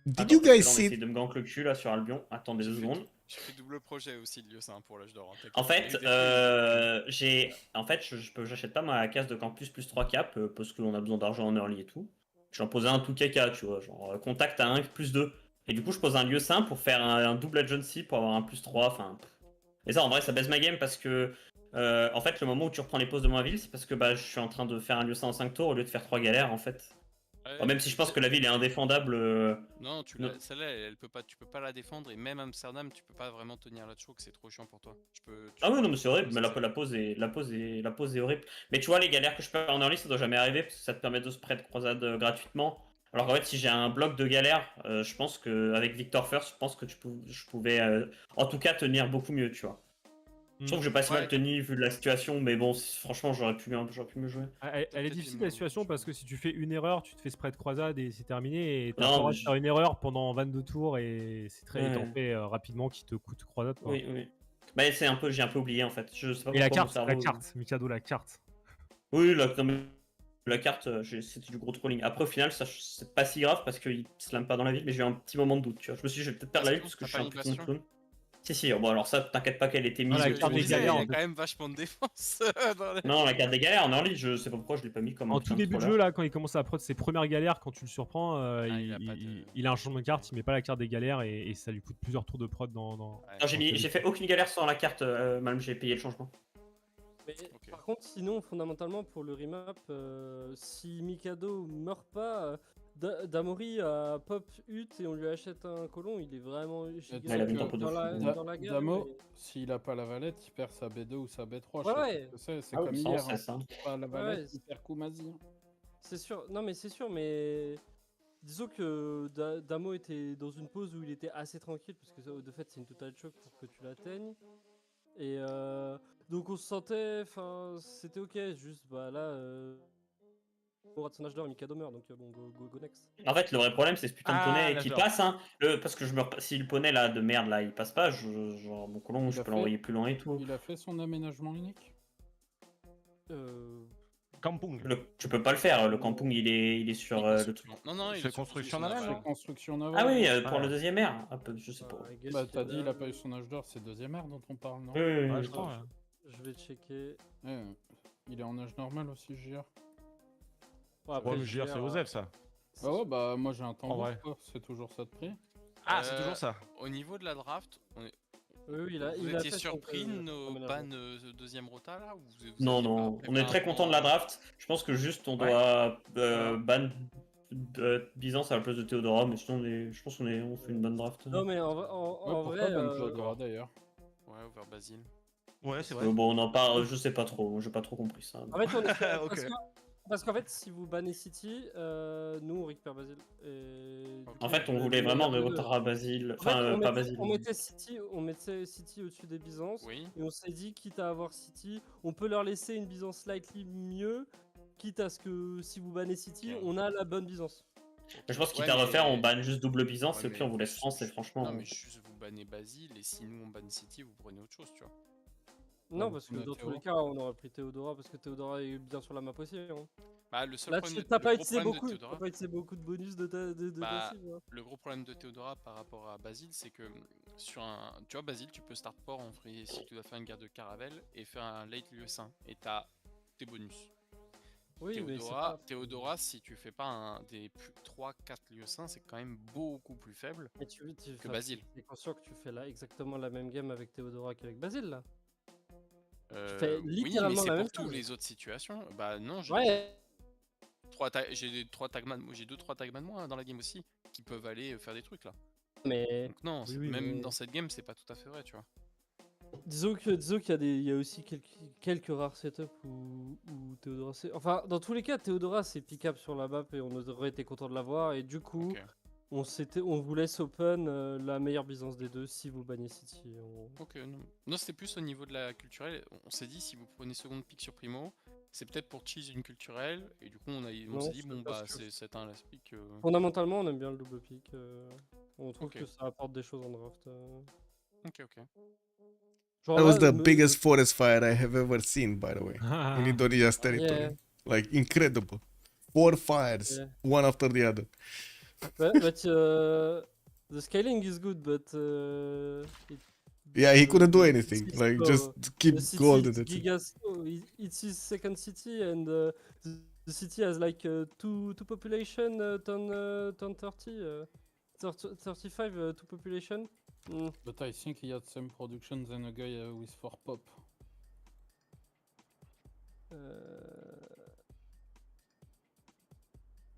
Did you guys see? De me gank le cul là sur Albion, attendez 2 secondes. J'ai fait double projet aussi de lieu ça pour l'âge d'or. En fait, j'achète pas ma case de campus plus 3 cap parce qu'on a besoin d'argent en early et tout. J'en posais un tout caca, tu vois, genre contact à 1 plus 2. Et du coup, je pose un lieu simple pour faire un double agency pour avoir un plus 3. Enfin, et ça, en vrai, ça baisse ma game parce que, en fait, le moment où tu reprends les poses de ma ville, c'est parce que bah, je suis en train de faire un lieu 100 en 5 tours au lieu de faire 3 galères en fait. Ouais, Même si je pense que la ville est indéfendable. Non, celle-là, elle peut pas, tu peux pas la défendre, et même Amsterdam, tu peux pas vraiment tenir là de chaud, que c'est trop chiant pour toi. Ah ouais, non, mais c'est horrible, mais la pose est horrible. Mais tu vois, les galères que je peux faire en early, ça doit jamais arriver parce que ça te permet de spread croisade gratuitement. Alors qu'en fait, si j'ai un bloc de galère, je pense qu'avec Victor First, je pense que je pouvais en tout cas tenir beaucoup mieux, tu vois. Je trouve que j'ai pas si mal tenu vu la situation, mais bon, franchement, j'aurais pu mieux jouer. Elle est difficile la situation parce que si tu fais une erreur, tu te fais spread croisade et c'est terminé. Et t'as Non, le droit mais de faire une erreur pendant 22 tours et c'est très Ouais. t'en fais rapidement qui te coûte croisade. Quoi. Oui. Bah, c'est un peu, j'ai un peu oublié en fait. Je sais pas Et la pourquoi mon carte, cerveau. Mikado, la carte. Oui, non, mais la carte, c'était du gros trolling. Après, au final, ça, c'est pas si grave parce qu'il se lame pas dans la ville, mais j'ai eu un petit moment de doute. Tu vois. Je me suis dit, je vais peut-être perdre la ville parce que T'as je suis pas un mis putain de bastion? clown. Si, bon, alors ça, t'inquiète pas qu'elle était mise. la Parce que carte je me des disais, galères, il y en a fait. quand même vachement de défense. dans les- Non, la carte des galères en early, je sais pas pourquoi je l'ai pas mis comme un En putain tout début de troller. jeu, là, quand il commence à prod ses premières galères, quand tu le surprends, il a pas de- il a un changement de carte, il met pas la carte des galères et ça lui coûte plusieurs tours de prod dans. Ouais. Non, j'ai fait aucune galère sans la carte, même j'ai payé le changement. Mais Ok. par contre, sinon, fondamentalement, pour le remap, si Mikado meurt pas, Damori a pop Ut et on lui achète un colon, il est vraiment giga il a mis un peu de dans, fou. dans la guerre. Damo, mais- s'il a pas la valette, il perd sa B2 ou sa B3. Ouais, je ouais. sais pas ce que c'est Ah oui, comme ça, hier. c'est ça. Pas la valette, Ouais, il perd Kumazi. C'est sûr, non mais c'est sûr, mais disons que Damo était dans une pause où il était assez tranquille, parce que de fait c'est une total choc pour que tu l'atteignes. Et donc on se sentait, enfin c'était ok, juste bah là, on rate son âge d'or, Mikado meurt, donc bon, go next. En fait, le vrai problème, c'est ce putain de Ah, poney l'âge qui d'or. passe. Hein. Parce que si le poney là de merde là il passe pas, genre mon colon, Il je a peux fait- l'envoyer plus loin et tout. Il a fait son aménagement unique. Campung. Tu peux pas le faire, le camping il est sur le truc. Non, il C'est est sur construction navale. navale. C'est construction navale. Ah oui, hein. pour le deuxième air. Un peu, je sais pas. Bah t'as dit il a pas eu son âge d'or, c'est deuxième ère dont on parle, non? Oui, oui, Ouais, oui. je crois. Ouais. Je vais checker. Ouais, il est en âge normal aussi, JR. Bon, après, Ouais, mais JR, c'est Osef, ça. Ah ouais, bah moi j'ai un temps vrai. c'est toujours ça de prix. Ah, c'est toujours ça. Au niveau de la draft, Oui, vous il a étiez fait son- surpris de nos aménagement. bans deuxième rota là ou vous Non, aviez non, pas on est très content de la draft. Je pense que juste on doit ban Byzance à la place de Théodora, mais sinon je pense on fait une bonne draft. Non mais en Pourquoi vrai, ban Théodora, d'ailleurs? Ouais, over Basile. Ouais, c'est vrai. Bon, on en parle, je sais pas trop, j'ai pas trop compris ça. en fait on est... Ok. Parce qu'en fait, si vous bannez City, nous on récupère Basile. Et... En fait, on voulait vraiment Réotara Basile, En fait, enfin pas on Basile. mettait City au-dessus des Byzances. Oui. Et on s'est dit, quitte à avoir City, on peut leur laisser une Byzance slightly mieux, quitte à ce que si vous bannez City, Ok. on a la bonne Byzance. Je pense qu'il Ouais, t'a mais- refaire, on banne juste double Byzance Ouais, et puis mais on vous laisse France et franchement. Non, mais juste vous bannez Basile et si nous on banne City, vous prenez autre chose, tu vois. Non, vous parce que prenez dans tous Théo. les cas, on aurait pris Théodora, parce que Théodora est bien sur la map aussi. Hein. Bah, le seul Là, problème t'as le pas gros utilisé problème de beaucoup, Théodora- t'as pas utilisé beaucoup de bonus de Bah, ta cible, hein. Le gros problème de Théodora par rapport à Basile, c'est que sur un. Tu vois, Basile, tu peux start port en free si tu dois faire une guerre de Caravelle et faire un late lieu saint. Et t'as tes bonus. Oui, mais c'est Théodora, pas... Théodora, si tu fais pas un des 3-4 lieux saints, c'est quand même beaucoup plus faible. Mais tu que enfin, Basile. t'es conscient que tu fais là exactement la même game avec Théodora qu'avec Basile, là. fais Oui, mais littéralement c'est la même pour toutes chose. les autres situations. Bah non, j'ai Ouais, j'ai 2-3 tagman moins dans la game aussi qui peuvent aller faire des trucs là. mais Donc non, Oui, même mais- dans cette game, c'est pas tout à fait vrai, tu vois. disons qu'il y a aussi quelques rares setups où Théodora c'est... Enfin, dans tous les cas, Théodora c'est pick-up sur la map et on aurait été content de l'avoir. Et du coup, Ok. on vous laisse open la meilleure Byzance des deux si vous bannez City. Ok, non. Non, c'était plus au niveau de la culturelle. On s'est dit, si vous prenez seconde pick sur Primo, c'est peut-être pour cheese une culturelle. Et du coup, on Non, s'est dit, c'est bon, pas bah, sûr. c'est un last pick. Fondamentalement, on aime bien le double pick. On trouve Ok. que ça apporte des choses en draft. Ok. Genre That là, was the me- biggest forest fire I have ever seen, by the way, in Indonesia's territory. Yeah. Like incredible. 4 fires, Yeah. one after the other. but the scaling is good, but Yeah, he couldn't do the anything. city is Like slow. just keep The city gold is and that's it. gigas. It's his second city, and the city has like two population turn 30, 35 two population. Mm. But I think he had same production than a guy with 4 pop.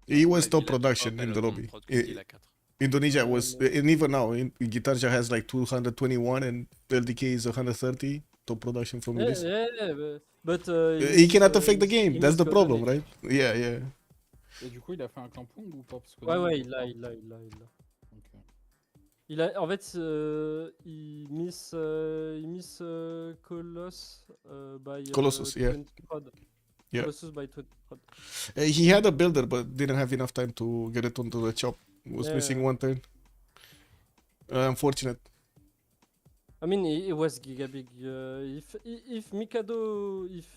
He was Ouais, top il a production top, in elle the a lobby. prod que il a 4. Indonesia was, and even now, Gitarja has like 221 and LDK is 130. Top production from Yeah, Ulyss. but He cannot affect the game. he That's the missed problem, Golden right? Yeah, yeah. Et du coup, il a fait un campung ou pas? Parce que Ouais, nous, ouais, on il peut l'a, pas. il l'a, il l'a, il l'a. Ok. Il a, en fait, il miss Colossus by Colossus, yeah. 20 prod. Yeah. Colossus by 20 prod. He had a builder, but didn't have enough time to get it onto the chop. Was Yeah. missing one turn. Unfortunate. I mean, it was giga big. If Mikado, if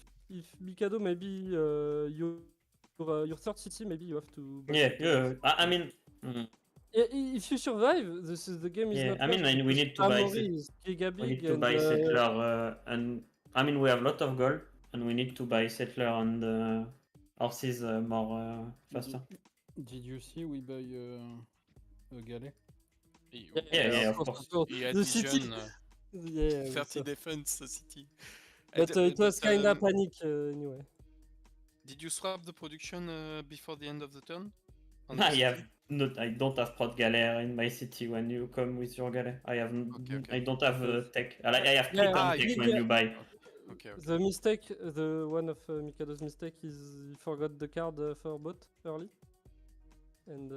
Mikado, maybe your third city, maybe you have to. Yeah, yeah. I mean, mm, If you survive, the game is yeah. not I mean, lost we because need to buy Amori is giga we big need to and buy settler, and I mean we have a lot of gold, and we need to buy settler and horses more faster. Did you see we buy a galley? Yeah, of course. He had The city. vision, Yeah, we 30 saw. defense city. But it was kinda um, panic anyway. Did you swap the production before the end of the turn? On I the have city? not. I don't have prod galère in my city when you come with your galère. I have. Okay. I don't have tech. I have Yeah, crit on ah, tech you when get- you buy. Okay. The mistake, the one of Mikado's mistake is he forgot the card for bot early, and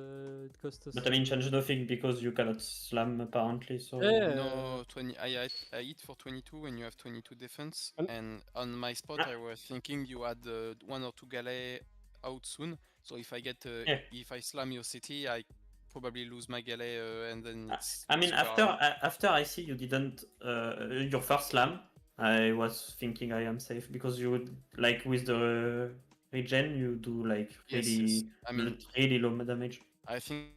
it cost us. But I mean, change nothing because you cannot slam apparently. So Yeah. No, 20. I hit for 22 and you have 22 defense. Um, And on my spot, I was thinking you had 1 or 2 galley out soon. So if I get, Yeah. if I slam your city, I probably lose my galley and then it's. I mean, super hard. after I see you didn't your first slam, I was thinking I am safe because you would like with the regen you do like Yes, really yes. I mean, really low damage. I think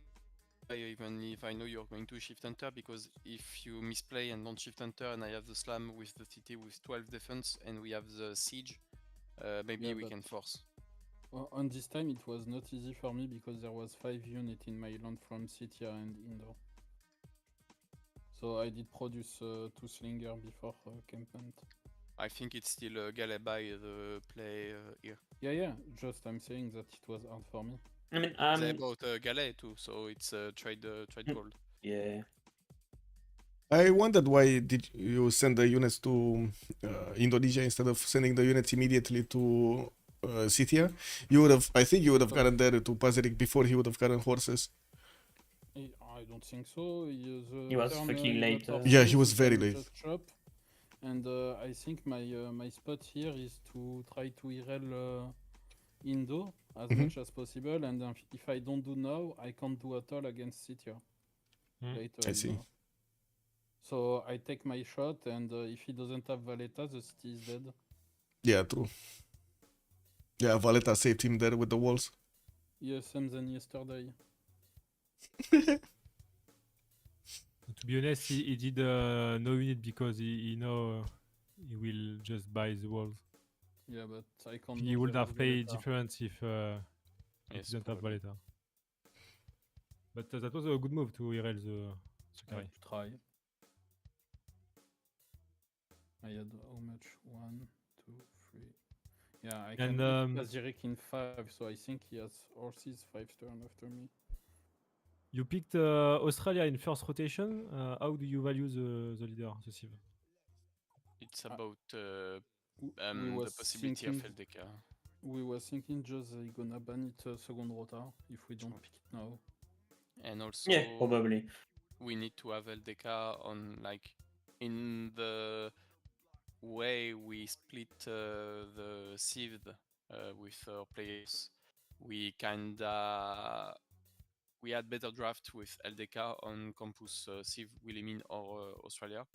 even if I know you're going to shift enter, because if you misplay and don't shift enter and I have the slam with the TT with 12 defense and we have the siege, maybe Yeah, we but- can force. On this time it was not easy for me because there was 5 units in my land from Citia and Indo. So I did produce 2 slinger before campment. I think it's still a galley by the play here. Yeah, just I'm saying that it was hard for me. I mean, They bought a galley too, so it's trade gold. yeah. I wondered why did you send the units to Indonesia instead of sending the units immediately to Citia. You would have, I think, you would have gotten there to Pazerik before he would have gotten horses. I don't think so. He was fucking late, Yeah, he was very late. Just chop. And I think my spot here is to try to IRL Indo as Mhm. much as possible. And if I don't do now, I can't do at all against Citia later. I you see. know. So I take my shot, and if he doesn't have Valletta, the city is dead. Yeah, true. Yeah, Valletta saved him there with the walls. Yeah, same than yesterday. To be honest, he did no unit because he know he will just buy the walls. Yeah, but I can't. He do would the have paid Valletta. difference if Yes, he didn't have probably. Valletta. But that was a good move to IRL the I carry. try. I had how much? 1, 2, 3. Yeah, I can And, beat Pazirik in 5, so I think he has horses 5 turn after me. You picked Australia in first rotation. How do you value the leader, the Civ? It's about We the was possibility of thinking- LDK. We was thinking just they gonna ban it second rota if we don't pick it now. And also, Yeah, probably. we need to have LDK on like in the way we split the Civ with our players. We had better draft with LDK on campus Civ, Wilhelmine or Australia.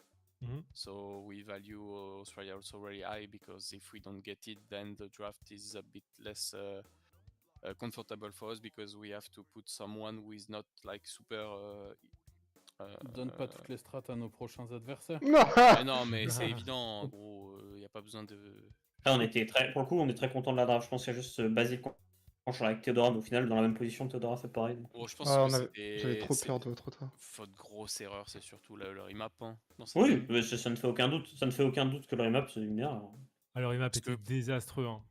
Mhm. So we value Australia also very high because if we don't get it, then the draft is a bit less comfortable for us because we have to put someone who is not like super. Donne pas toutes les strats à nos prochains adversaires. Mais non, mais c'est évident. En gros, il n'y a pas besoin de. Là, on était très, pour le coup, on est très content de la draft. Je pense qu'il y a juste Basile quand je suis avec Théodora, mais au final, dans la même position, Théodora fait pareil. Bon, je pense Ah, que j'avais trop c'est peur de trop tard. faute grosse erreur, c'est surtout leur remap. Hein, dans cette Oui, game. mais ça ne fait aucun doute. Ça ne fait aucun doute que le remap, c'est une erreur. Alors, il m'a Parce pété que- désastreux. Hein.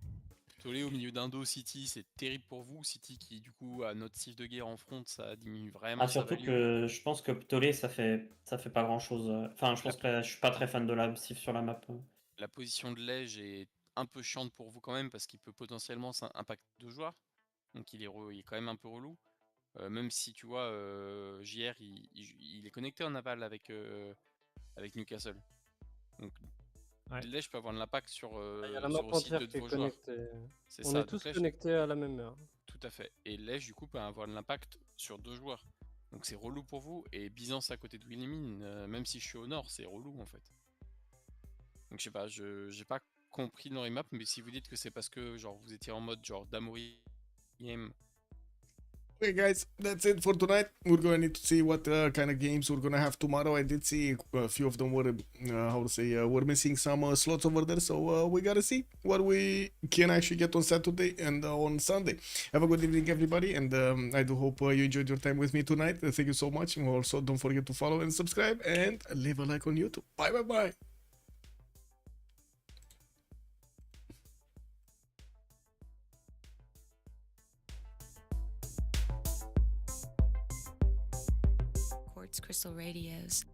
Tollé au milieu d'Indo City, c'est terrible pour vous. City qui, du coup, a notre civ de guerre en front, ça diminue vraiment. Ah, sa surtout value. que je pense que Ptolé, ça fait pas grand chose. Enfin, je pense que je suis pas très fan de la Civ sur la map. La position de Lège est un peu chiante pour vous quand même parce qu'il peut potentiellement impacter 2 joueurs. Donc il est quand même un peu relou. Même si tu vois, JR il est connecté en aval avec Newcastle. Donc Ouais. Lège peut avoir de l'impact sur, Il y a la sur map aussi entière de qui est vos joueurs. connectée. C'est On ça. est donc tous Lège- connectés à la même heure. Tout à fait. Et Lège du coup peut avoir de l'impact sur 2 joueurs. Donc c'est relou pour vous. Et Byzance à côté de Wilhelmine, même si je suis au nord, c'est relou en fait. Donc je sais pas, j'ai pas compris le remap, mais si vous dites que c'est parce que genre vous étiez en mode genre Damori game. Okay, guys, that's it for tonight. We're going to need to see what kind of games we're going to have tomorrow. I did see a few of them were, were missing some slots over there. So we got to see what we can actually get on Saturday and on Sunday. Have a good evening, everybody. And I do hope you enjoyed your time with me tonight. Thank you so much. And also, don't forget to follow and subscribe and leave a like on YouTube. Bye, bye, bye. Quartz Crystal Radios.